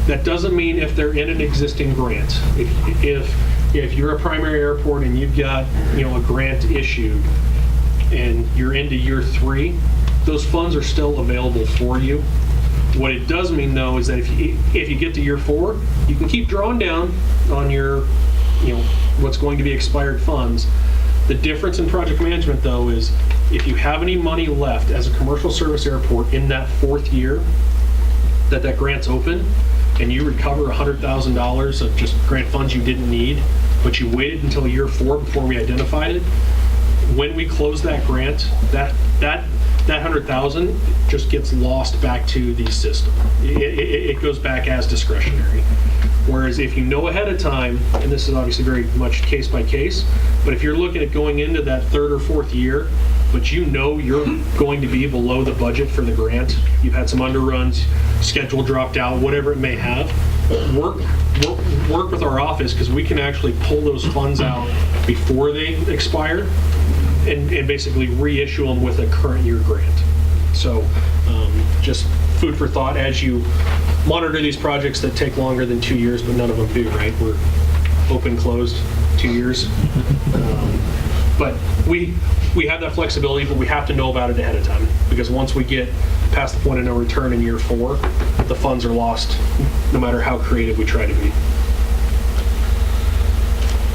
That doesn't mean if they're in an existing grant. If you're a primary airport and you've got a grant issued and you're into year 3, those funds are still available for you. What it does mean, though, is that if you get to year 4, you can keep drawing down on your, what's going to be expired funds. The difference in project management, though, is if you have any money left as a commercial service airport in that 4th year that grant's open, and you recover $100,000 of just grant funds you didn't need, but you waited until year 4 before we identified it, when we close that grant, that $100,000 just gets lost back to the system. It goes back as discretionary. Whereas if you know ahead of time, and this is obviously very much case by case, but if you're looking at going into that 3rd or 4th year, but you're going to be below the budget for the grant, you've had some underruns, schedule dropped out, whatever it may have, work with our office, because we can actually pull those funds out before they expire and basically reissue them with a current year grant. So just food for thought as you monitor these projects that take longer than 2 years, but none of them do, right? We're open, closed, 2 years. But we have that flexibility, but we have to know about it ahead of time, because once we get past the point of no return in year 4, the funds are lost, no matter how creative we try to be.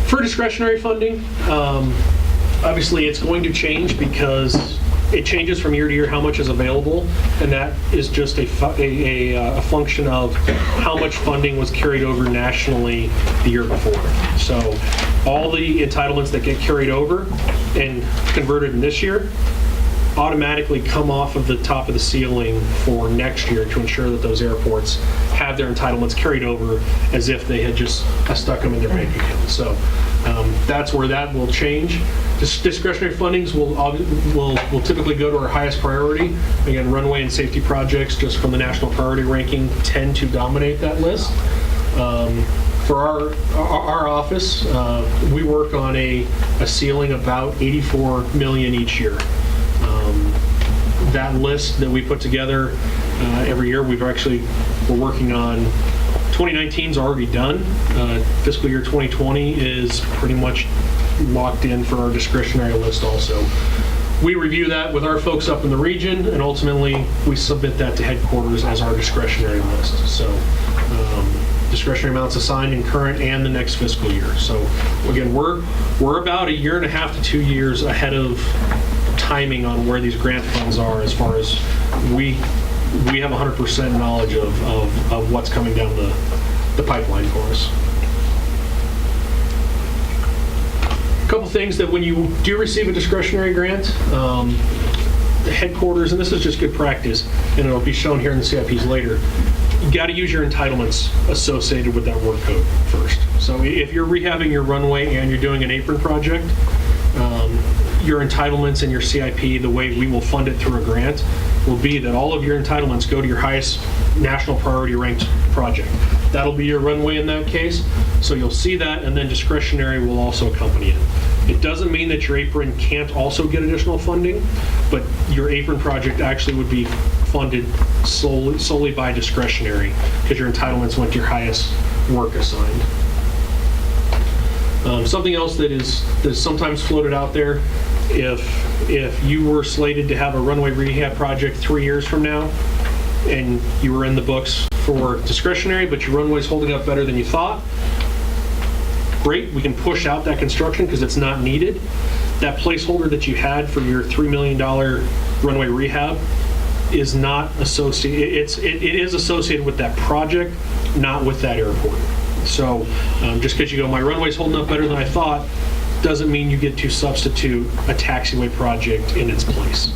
For discretionary funding, obviously it's going to change because it changes from year to year how much is available, and that is just a function of how much funding was carried over nationally the year before. So all the entitlements that get carried over and converted in this year automatically come off of the top of the ceiling for next year to ensure that those airports have their entitlements carried over as if they had just stuck them in their bank account. So that's where that will change. Discretionary fundings will typically go to our highest priority. Again, runway and safety projects, just from the national priority ranking, tend to dominate that list. For our office, we work on a ceiling about $84 million each year. That list that we put together every year, we're working on. 2019 is already done. Fiscal year 2020 is pretty much locked in for our discretionary list also. we review that with our folks up in the region, and ultimately we submit that to headquarters as our discretionary list. So discretionary amounts assigned in current and the next fiscal year. So again, we're about 1.5 to 2 years ahead of timing on where these grant funds are, as far as we have 100% knowledge of what's coming down the pipeline for us. A couple things that when you do receive a discretionary grant, the headquarters, and this is just good practice, and it'll be shown here in the CIPs later, you got to use your entitlements associated with that work code first. So if you're rehabbing your runway and you're doing an apron project, your entitlements in your CIP, the way we will fund it through a grant, will be that all of your entitlements go to your highest national priority ranked project. That'll be your runway in that case. So you'll see that, and then discretionary will also accompany it. It doesn't mean that your apron can't also get additional funding, but your apron project actually would be funded solely by discretionary, because your entitlements went to your highest work assigned. Something else that is sometimes floated out there, if you were slated to have a runway rehab project 3 years from now, and you were in the books for discretionary, but your runway's holding up better than you thought, great, we can push out that construction because it's not needed. That placeholder that you had for your $3 million runway rehab is not associated, it is associated with that project, not with that airport. So just because you go, my runway's holding up better than I thought, doesn't mean you get to substitute a taxiway project in its place.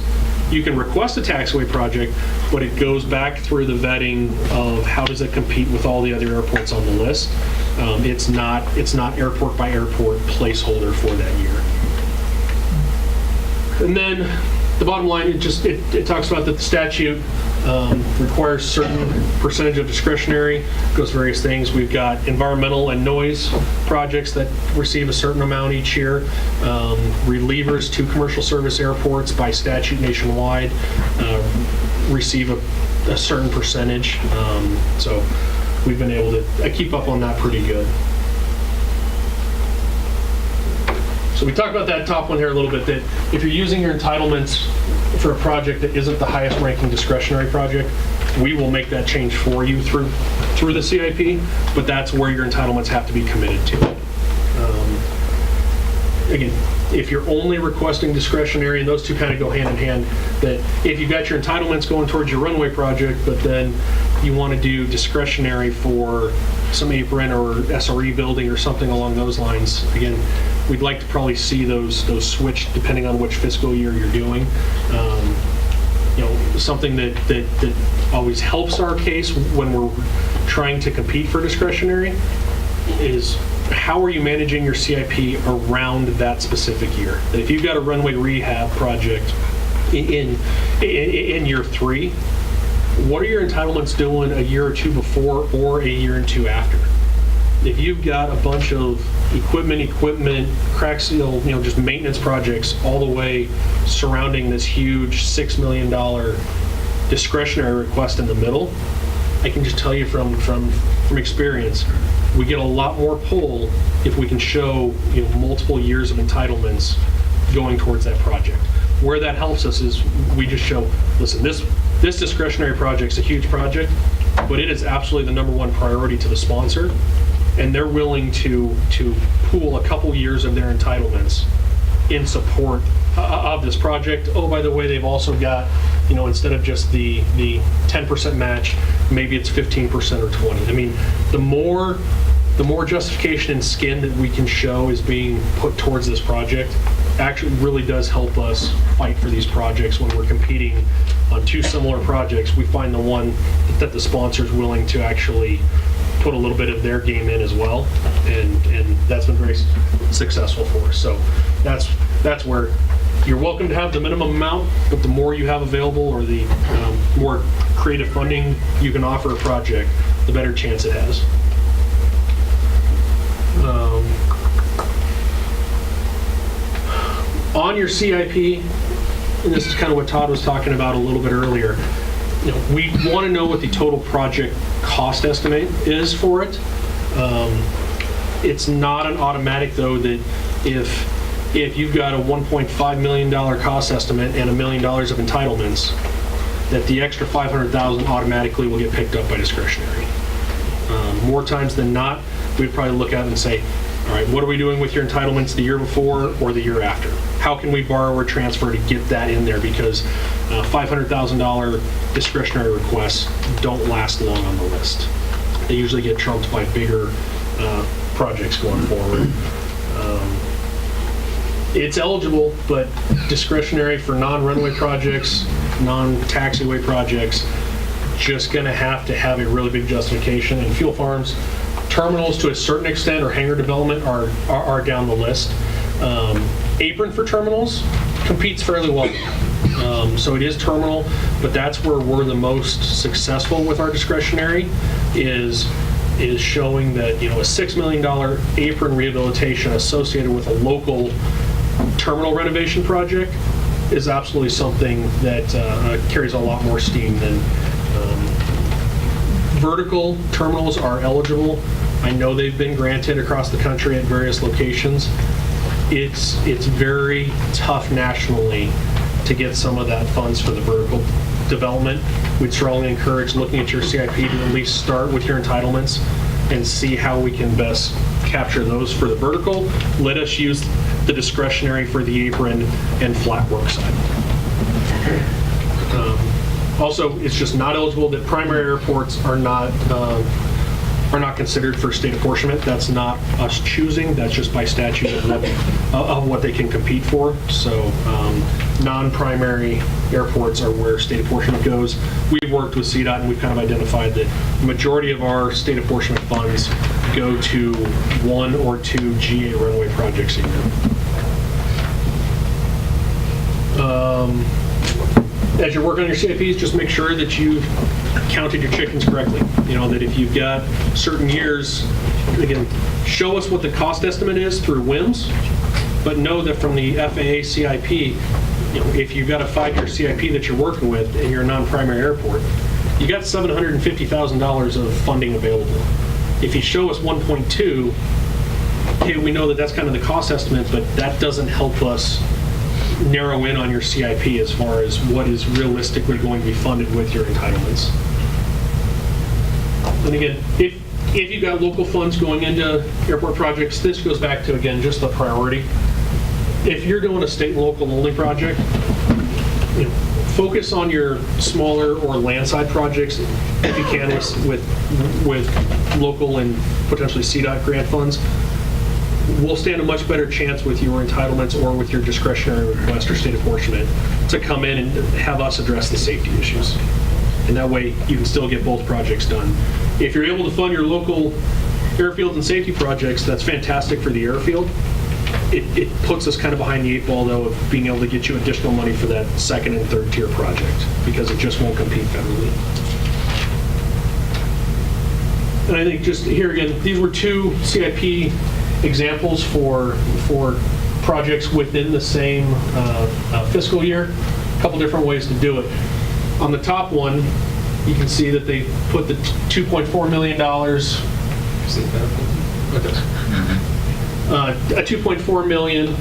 You can request a taxiway project, but it goes back through the vetting of how does it compete with all the other airports on the list. It's not airport by airport placeholder for that year. And then the bottom line, it talks about that the statute requires certain percentage of discretionary, goes various things. We've got environmental and noise projects that receive a certain amount each year. Relievers to commercial service airports by statute nationwide receive a certain percentage. So we've been able to keep up on that pretty good. So we talked about that top one here a little bit, that if you're using your entitlements for a project that isn't the highest ranking discretionary project, we will make that change for you through the CIP, but that's where your entitlements have to be committed to. Again, if you're only requesting discretionary, and those two kind of go hand in hand, that if you've got your entitlements going towards your runway project, but then you want to do discretionary for some apron or SRE building or something along those lines, again, we'd like to probably see those switch depending on which fiscal year you're doing. Something that always helps our case when we're trying to compete for discretionary is how are you managing your CIP around that specific year? That if you've got a runway rehab project in year 3, what are your entitlements doing a year or two before or a year and two after? If you've got a bunch of equipment, crack seal, just maintenance projects all the way surrounding this huge $6 million discretionary request in the middle, I can just tell you from experience, we get a lot more pull if we can show multiple years of entitlements going towards that project. Where that helps us is we just show, listen, this discretionary project's a huge project, but it is absolutely the number one priority to the sponsor, and they're willing to pool a couple years of their entitlements in support of this project. Oh, by the way, they've also got, instead of just the 10% match, maybe it's 15% or 20%. I mean, the more justification and skin that we can show is being put towards this project actually really does help us fight for these projects. When we're competing on two similar projects, we find the one that the sponsor's willing to actually put a little bit of their game in as well, and that's been very successful for us. So that's where you're welcome to have the minimum amount, but the more you have available or the more creative funding you can offer a project, the better chance it has. On your CIP, and this is kind of what Todd was talking about a little bit earlier, we want to know what the total project cost estimate is for it. It's not an automatic, though, that if if you've got a $1.5 million cost estimate and $1 million of entitlements, that the extra $500,000 automatically will get picked up by discretionary. More times than not, we'd probably look at it and say, all right, what are we doing with your entitlements the year before or the year after? How can we borrow or transfer to get that in there? Because $500,000 discretionary requests don't last long on the list. They usually get trumped by bigger projects going forward. It's eligible, but discretionary for non-runway projects, non-taxiway projects, just going to have a really big justification. And fuel farms, terminals to a certain extent, or hangar development are down the list. Apron for terminals competes fairly well. So it is terminal, but that's where we're the most successful with our discretionary, is showing that, a $6 million apron rehabilitation associated with a local terminal renovation project is absolutely something that carries a lot more steam than vertical terminals are eligible. I know they've been granted across the country at various locations. It's very tough nationally to get some of that funds for the vertical development. We'd strongly encourage looking at your CIP to at least start with your entitlements and see how we can best capture those for the vertical. Let us use the discretionary for the apron and flat work side. Also, it's just not eligible that primary airports are not considered for state apportionment. That's not us choosing. That's just by statute of what they can compete for. So non-primary airports are where state apportionment goes. We've worked with CDOT and we've kind of identified that the majority of our state apportionment funds go to 1 or 2 GA runway projects a year. As you're working on your CIPs, just make sure that you've counted your chickens correctly. That if you've got certain years, again, show us what the cost estimate is through WIMS, but know that from the FAA CIP, if you've got a 5-year CIP that you're working with and you're a non-primary airport, you got $750,000 of funding available. If you show us 1.2, hey, we know that that's kind of the cost estimate, but that doesn't help us narrow in on your CIP as far as what is realistically going to be funded with your entitlements. And again, if you've got local funds going into airport projects, this goes back to, again, just the priority. If you're doing a state and local only project, focus on your smaller or landside projects if you can with local and potentially CDOT grant funds. We'll stand a much better chance with your entitlements or with your discretionary request or state apportionment to come in and have us address the safety issues. And that way you can still get both projects done. If you're able to fund your local airfield and safety projects, that's fantastic for the airfield. It puts us kind of behind the 8 ball, though, of being able to get you additional money for that 2nd and 3rd tier project, because it just won't compete federally. And I think just here again, these were 2 CIP examples for projects within the same fiscal year. A couple different ways to do it. On the top one, you can see that they put the $2.4 million, $2.4 million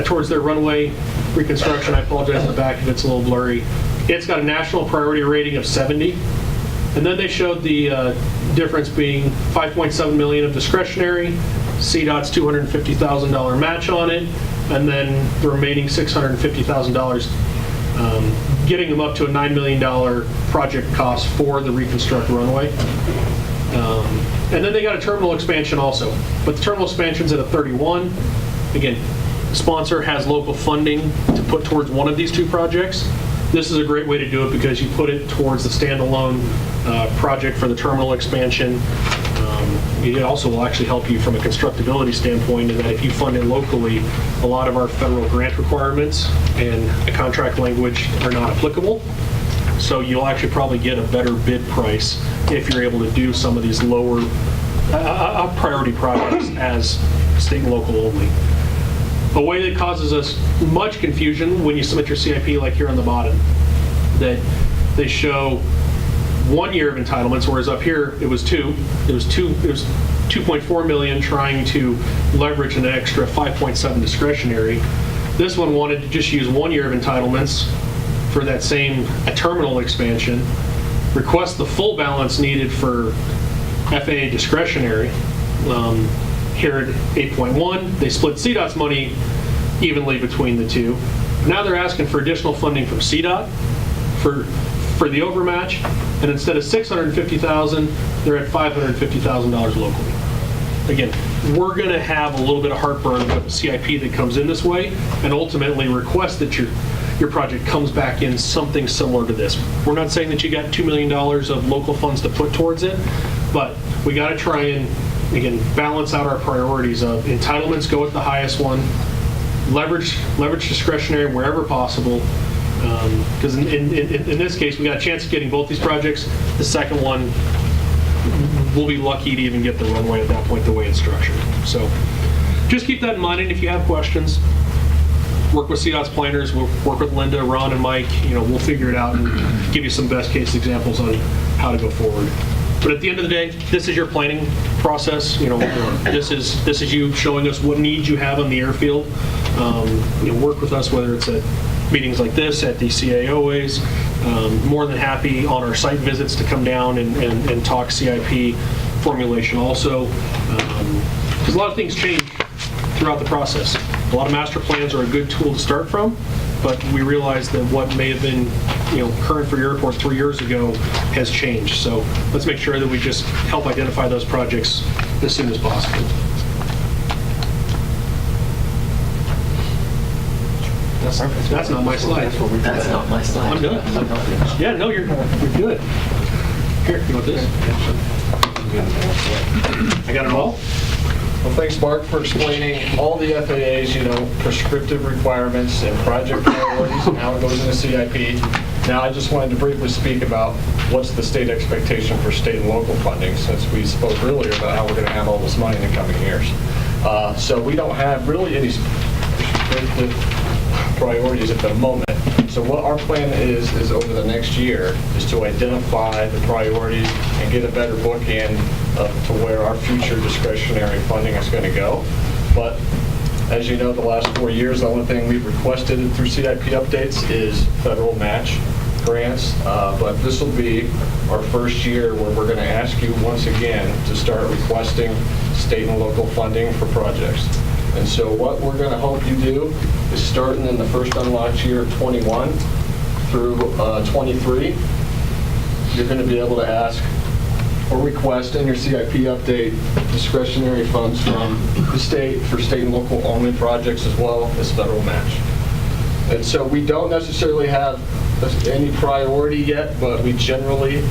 towards their runway reconstruction. I apologize, the back of it's a little blurry. It's got a national priority rating of 70. And then they showed the difference being $5.7 million of discretionary, CDOT's $250,000 match on it, and then the remaining $650,000, getting them up to a $9 million project cost for the reconstruct runway. And then they got a terminal expansion also, but the terminal expansion's at a 31. Again, the sponsor has local funding to put towards one of these 2 projects. This is a great way to do it because you put it towards the standalone project for the terminal expansion. It also will actually help you from a constructability standpoint in that if you fund it locally, a lot of our federal grant requirements and the contract language are not applicable. So you'll actually probably get a better bid price if you're able to do some of these lower priority projects as state and local only. A way that causes us much confusion when you submit your CIP, like here on the bottom, that they show 1 year of entitlements, whereas up here it was 2. It was 2 2.4 million trying to leverage an extra 5.7 discretionary. This one wanted to just use 1 year of entitlements for that same terminal expansion, request the full balance needed for FAA discretionary. Here at 8.1, they split CDOT's money evenly between the two. Now they're asking for additional funding from CDOT for the overmatch, and instead of $650,000, they're at $550,000 locally. Again, we're going to have a little bit of heartburn with the CIP that comes in this way, and ultimately request that your project comes back in something similar to this. We're not saying that you got $2 million of local funds to put towards it, but we got to try and, again, balance out our priorities of entitlements, go with the highest one, leverage discretionary wherever possible. Because in this case, we got a chance of getting both these projects. The second one, we'll be lucky to even get the runway at that point the way it's structured. So just keep that in mind, and if you have questions, work with CDOT's planners, we'll work with Linda, Ron, and Mike. We'll figure it out and give you some best case examples on how to go forward. But at the end of the day, this is your planning process. This is you showing us what needs you have on the airfield. Work with us, whether it's at meetings like this, at the CAOAs. More than happy on our site visits to come down and talk CIP formulation also. Because a lot of things change throughout the process. A lot of master plans are a good tool to start from, but we realize that what may have been current for your airport 3 years ago has changed. So let's make sure that we just help identify those projects as soon as possible. That's not my slide. That's not my slide. I'm done. Yeah, no, you're good. Here, you want this? I got it all? Well, thanks, Mark, for explaining all the FAA's, prescriptive requirements and project priorities and how it goes into CIP. Now, I just wanted to briefly speak about what's the state expectation for state and local funding, since we spoke earlier about how we're going to have all this money in the coming years. So we don't have really any prescriptive priorities at the moment. So what our plan is over the next year is to identify the priorities and get a better bookend to where our future discretionary funding is going to go. But as you know, the last 4 years, the only thing we've requested through CIP updates is federal match grants. But this will be our first year where we're going to ask you once again to start requesting state and local funding for projects. And so what we're going to hope you do is starting in the first unlocked year of 21 through 23, you're going to be able to ask or request in your CIP update discretionary funds from the state for state and local only projects as well as federal match. And so we don't necessarily have any priority yet, but we generally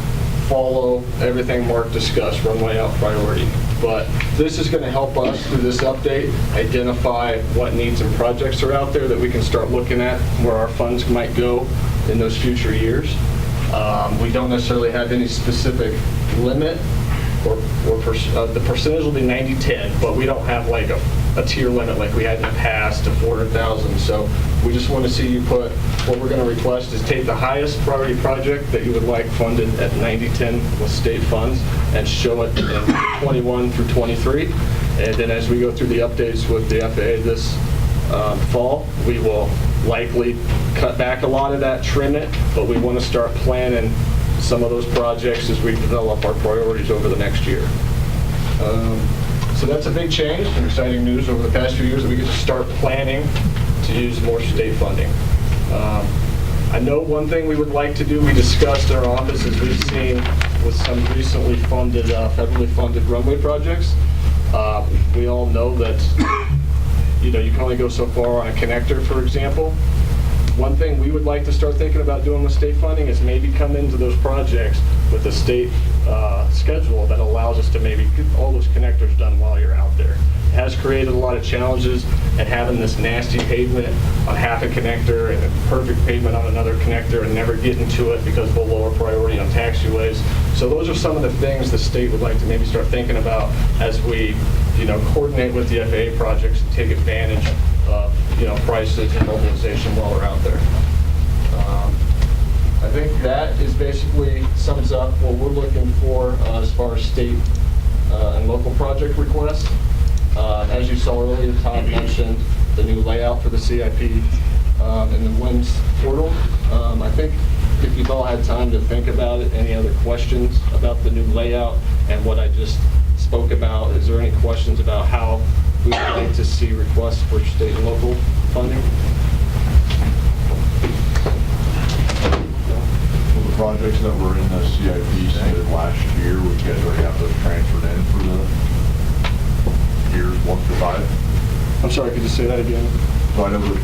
follow everything Mark discussed, runway out priority. But this is going to help us through this update identify what needs and projects are out there that we can start looking at where our funds might go in those future years. We don't necessarily have any specific limit, or the percentage will be 90-10, but we don't have like a tier limit like we had in the past to 400,000. So we just want to see you put, what we're going to request is take the highest priority project that you would like funded at 90-10 with state funds and show it in 21 through 23. And then as we go through the updates with the FAA this fall, we will likely cut back a lot of that, trim it, but we want to start planning some of those projects as we develop our priorities over the next year. So that's a big change and exciting news over the past few years that we get to start planning to use more state funding. I know one thing we would like to do, we discussed in our office, as we've seen with some recently funded, federally funded runway projects. We all know that you can only go so far on a connector, for example. One thing we would like to start thinking about doing with state funding is maybe come into those projects with a state schedule that allows us to maybe get all those connectors done while you're out there. It has created a lot of challenges, and having this nasty pavement on half a connector and a perfect pavement on another connector and never getting to it because of a lower priority on taxiways. So those are some of the things the state would like to maybe start thinking about as we coordinate with the FAA projects and take advantage of prices and mobilization while we're out there. I think that is basically sums up what we're looking for as far as state and local project requests. As you saw earlier, Todd mentioned the new layout for the CIP in the WIMS portal. I think if you've all had time to think about it, any other questions about the new layout and what I just spoke about? Is there any questions about how we would like to see requests for state and local funding? Well, the projects that were in the CIP submitted last year, we guys already have those transferred in for the years 1 through 5. I'm sorry, could you say that again? So I know the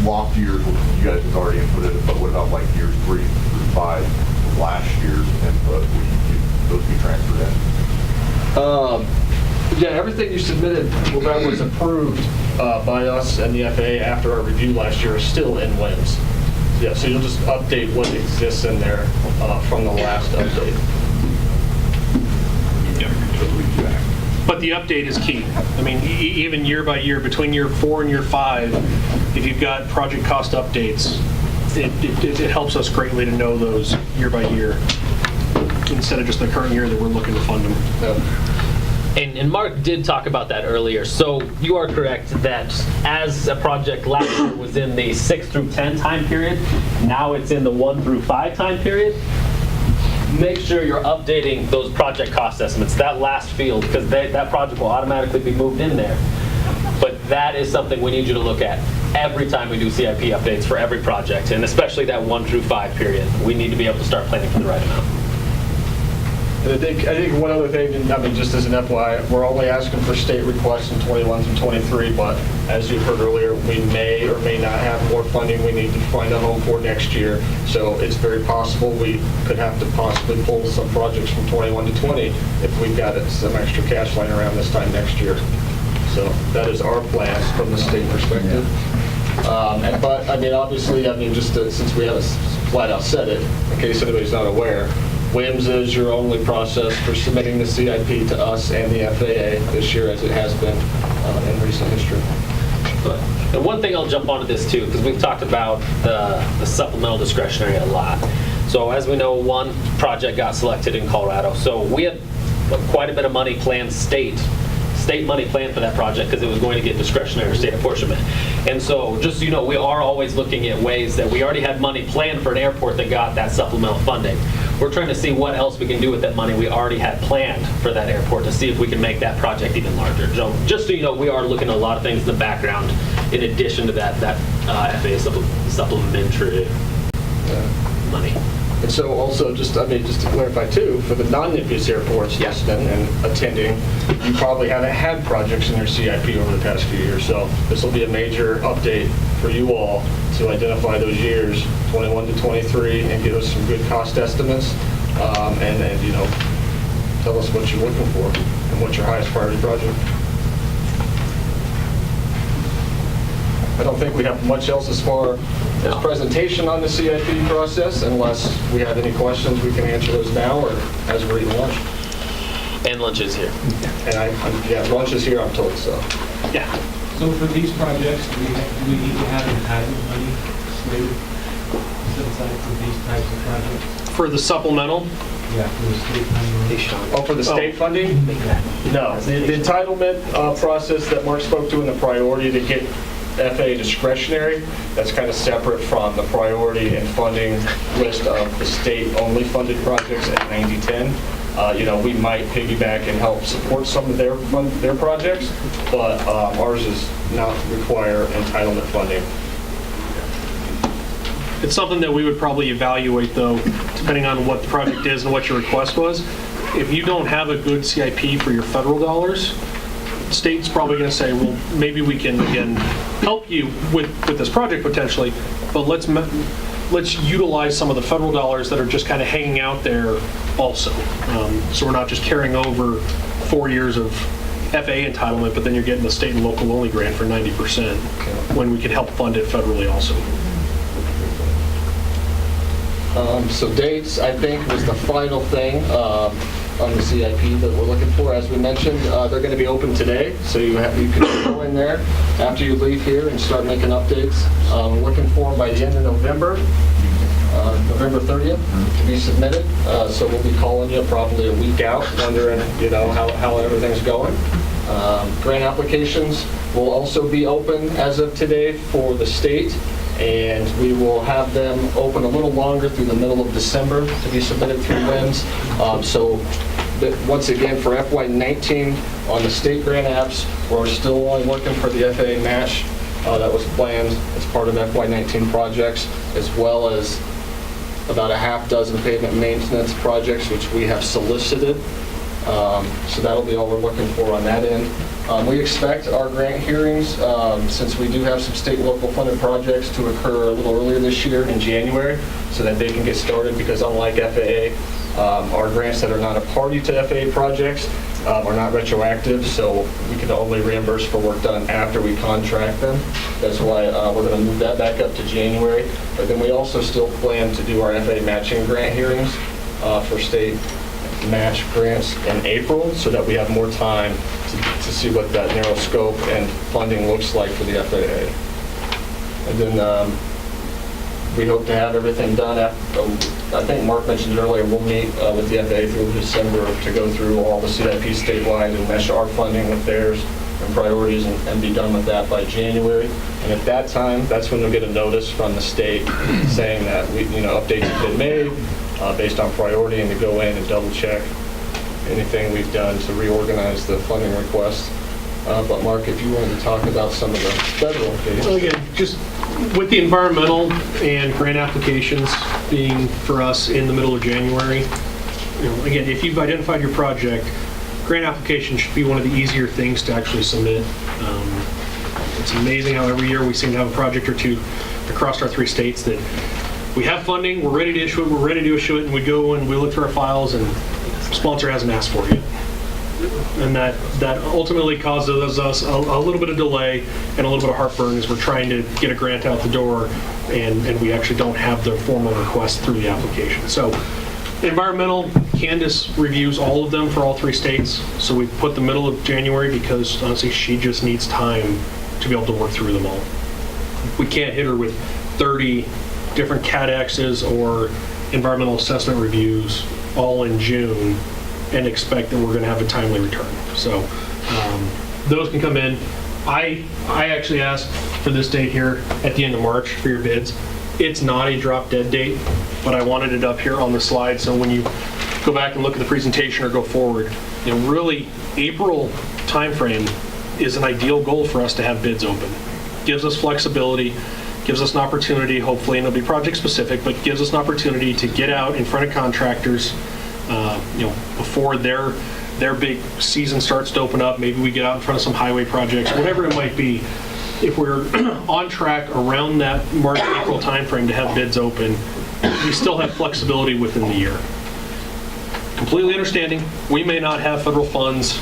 loft years, you guys have already inputted it, but what about like years 3 through 5, last year's input, will those be transferred in? Yeah, everything you submitted, well, that was approved by us and the FAA after our review last year is still in WIMS. Yeah, so you'll just update what exists in there from the last update. But the update is key. I mean, even year by year, between year 4 and year 5, if you've got project cost updates, it helps us greatly to know those year by year, instead of just the current year that we're looking to fund them. And Mark did talk about that earlier. So you are correct that as a project last year was in the 6 through 10 time period, now it's in the 1 through 5 time period. Make sure you're updating those project cost estimates, that last field, because that project will automatically be moved in there. But that is something we need you to look at every time we do CIP updates for every project, and especially that 1 through 5 period. We need to be able to start planning for the right amount. And I think one other thing, I mean, just as an FYI, we're only asking for state requests in 21 and 23, but as you heard earlier, we may or may not have more funding we need to find a home for next year. So it's very possible we could have to possibly pull some projects from 21 to 20 if we've got some extra cash lying around this time next year. So that is our plans from the state perspective. But I mean, obviously, I mean, just since we haven't flat out said it, in case anybody's not aware, WIMS is your only process for submitting the CIP to us and the FAA this year, as it has been in recent history. And one thing I'll jump onto this too, because we've talked about the supplemental discretionary a lot. So as we know, one project got selected in Colorado. So we had quite a bit of money planned state money planned for that project because it was going to get discretionary state apportionment. And so just so you know, we are always looking at ways that we already had money planned for an airport that got that supplemental funding. We're trying to see what else we can do with that money we already had planned for that airport to see if we can make that project even larger. So just so you know, we are looking at a lot of things in the background in addition to that FAA supplementary money. And so also, just to clarify too, for the non-NIPIS airports listening and attending, you probably haven't had projects in your CIP over the past few years. So this will be a major update for you all to identify those years, 21 to 23, and give us some good cost estimates, and you know, tell us what you're looking for and what's your highest priority project. I don't think we have much else as far as presentation on the CIP process, unless we have any questions, we can answer those now or as we're eating lunch. And lunch is here. And lunch is here, I'm told, so. Yeah. So for these projects, do we need to have entitlement money slated set aside for these types of projects? For the supplemental? Yeah, for the state funding. Oh, for the state funding? No. The entitlement process that Mark spoke to in the priority to get FAA discretionary, that's kind of separate from the priority and funding list of the state-only funded projects at 90-10. You know, we might piggyback and help support some of their projects, but ours does not require entitlement funding. It's something that we would probably evaluate, though, depending on what the project is and what your request was. If you don't have a good CIP for your federal dollars, the state's probably going to say, well, maybe we can, again, help you with this project potentially, but let's utilize some of the federal dollars that are just kind of hanging out there also. So we're not just carrying over 4 years of FAA entitlement, but then you're getting the state and local only grant for 90% when we can help fund it federally also. So dates, I think, was the final thing on the CIP that we're looking for. As we mentioned, they're going to be open today, so you can go in there after you leave here and start making updates. We're looking for them by the end of November. November 30th to be submitted. So we'll be calling you probably a week out, wondering, how everything's going. Grant applications will also be open as of today for the state, and we will have them open a little longer through the middle of December to be submitted through WIMS. Once again, for FY19 on the state grant apps, we're still only looking for the FAA match that was planned as part of FY19 projects, as well as about a half dozen pavement maintenance projects, which we have solicited. So that'll be all we're looking for on that end. We expect our grant hearings, since we do have some state and local funded projects, to occur a little earlier this year in January, so that they can get started, because unlike FAA, our grants that are not a party to FAA projects are not retroactive, so we can only reimburse for work done after we contract them. That's why we're going to move that back up to January. But then we also still plan to do our FAA matching grant hearings for state match grants in April, so that we have more time to see what that narrow scope and funding looks like for the FAA. And then we hope to have everything done. I think Mark mentioned it earlier, we'll meet with the FAA through December to go through all the CIP statewide and mesh our funding with theirs and priorities, and be done with that by January. And at that time, that's when we'll get a notice from the state saying that updates have been made based on priority, and to go in and double check anything we've done to reorganize the funding request. But Mark, if you wanted to talk about some of the federal things. Well, again, just with the environmental and grant applications being for us in the middle of January, again, if you've identified your project, grant application should be one of the easier things to actually submit. It's amazing how every year we seem to have a project or two across our 3 states that we have funding, we're ready to issue it, and we go and we look through our files, and the sponsor hasn't asked for it yet. And that ultimately causes us a little bit of delay and a little bit of heartburn as we're trying to get a grant out the door, and we actually don't have the formal request through the application. So environmental, Candace reviews all of them for all 3 states. So we put the middle of January because honestly she just needs time to be able to work through them all. We can't hit her with 30 different CADXs or environmental assessment reviews all in June and expect that we're going to have a timely return. So those can come in. I actually asked for this date here at the end of March for your bids. It's not a drop dead date, but I wanted it up here on the slide, so when you go back and look at the presentation or go forward, really April timeframe is an ideal goal for us to have bids open. Gives us flexibility, gives us an opportunity, hopefully, and it'll be project specific, but gives us an opportunity to get out in front of contractors before their big season starts to open up. Maybe we get out in front of some highway projects, whatever it might be. If we're on track around that March-April timeframe to have bids open, we still have flexibility within the year. Completely understanding, we may not have federal funds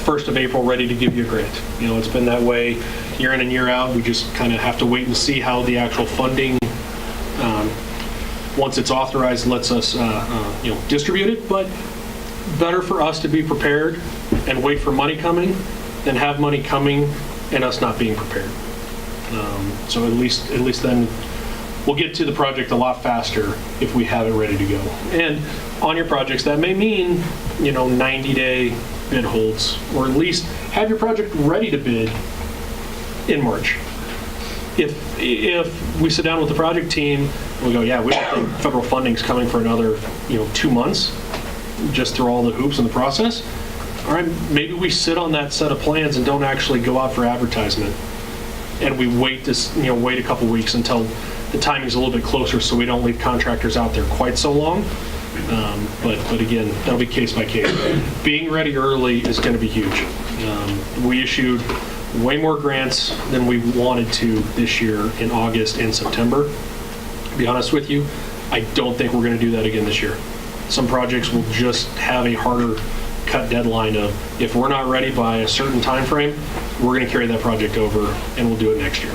1st of April ready to give you a grant. It's been that way year in and year out. We just kind of have to wait and see how the actual funding, once it's authorized, lets us distribute it. But better for us to be prepared and wait for money coming than have money coming and us not being prepared. So at least then we'll get to the project a lot faster if we have it ready to go. And on your projects, that may mean 90-day bid holds, or at least have your project ready to bid in March. If we sit down with the project team and we go, yeah, we don't think federal funding's coming for another 2 months, just through all the hoops in the process, all right, maybe we sit on that set of plans and don't actually go out for advertisement, and we wait a couple weeks until the timing's a little bit closer, so we don't leave contractors out there quite so long. But again, that'll be case by case. Being ready early is going to be huge. We issued way more grants than we wanted to this year in August and September. To be honest with you, I don't think we're going to do that again this year. Some projects will just have a harder cut deadline of, if we're not ready by a certain time frame, we're going to carry that project over and we'll do it next year.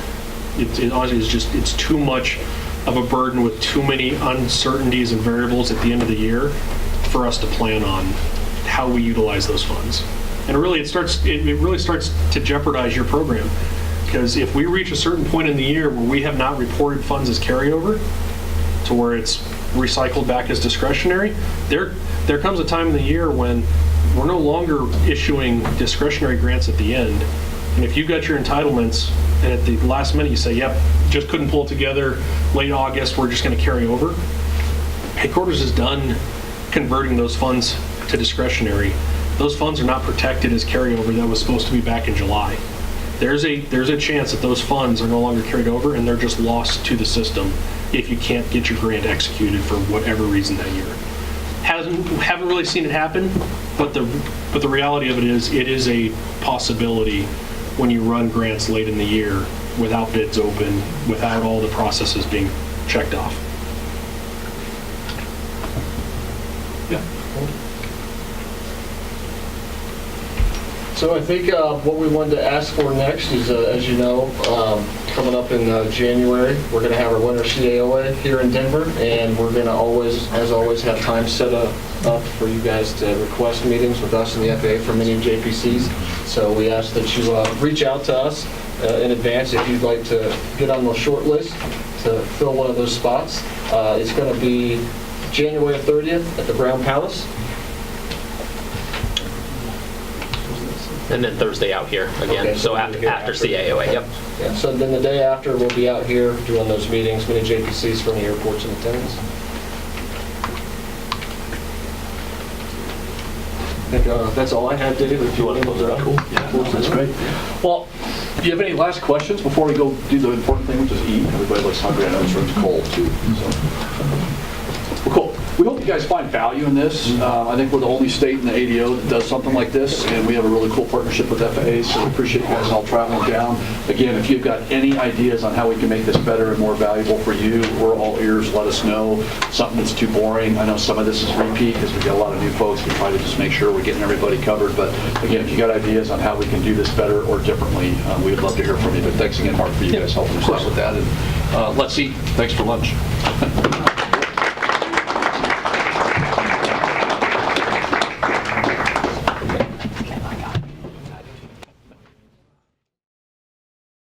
It honestly is just, it's too much of a burden with too many uncertainties and variables at the end of the year for us to plan on how we utilize those funds. And really it really starts to jeopardize your program, because if we reach a certain point in the year where we have not reported funds as carryover, to where it's recycled back as discretionary, there comes a time in the year when we're no longer issuing discretionary grants at the end. And if you got your entitlements and at the last minute you say, yep, just couldn't pull it together, late August, we're just going to carry over, headquarters is done converting those funds to discretionary. Those funds are not protected as carryover that was supposed to be back in July. There's a chance that those funds are no longer carried over and they're just lost to the system if you can't get your grant executed for whatever reason that year. Haven't really seen it happen, but the reality of it is a possibility when you run grants late in the year without bids open, without all the processes being checked off. Yeah. So I think what we wanted to ask for next is, as you know, coming up in January, we're going to have our winter CAOA here in Denver, and we're going to always, as always, have time set up for you guys to request meetings with us and the FAA for many JPCs. So we ask that you reach out to us in advance if you'd like to get on the short list to fill one of those spots. It's going to be January 30th at the Brown Palace. And then Thursday out here again, Okay, so after CAOA, yep. Yeah, so then the day after, we'll be out here doing those meetings, many JPCs from the airports in attendance. I think that's all I have, Dave, if you want to close it out. Cool. Yeah, that's great. Well, do you have any last questions before we go do the important thing, which is eat? Everybody looks hungry. I know this room's cold, too. So. Well, cool. We hope you guys find value in this. I think we're the only state in the ADO that does something like this, and we have a really cool partnership with FAA, so we appreciate you guys all traveling down. Again, if you've got any ideas on how we can make this better and more valuable for you, we're all ears. Let us know. Something that's too boring. I know some of this is repeat because we've got a lot of new folks. We try to just make sure we're getting everybody covered. But again, if you got ideas on how we can do this better or differently, we would love to hear from you. But thanks again, Mark, for you guys helping us out with that. And let's eat. Thanks for lunch.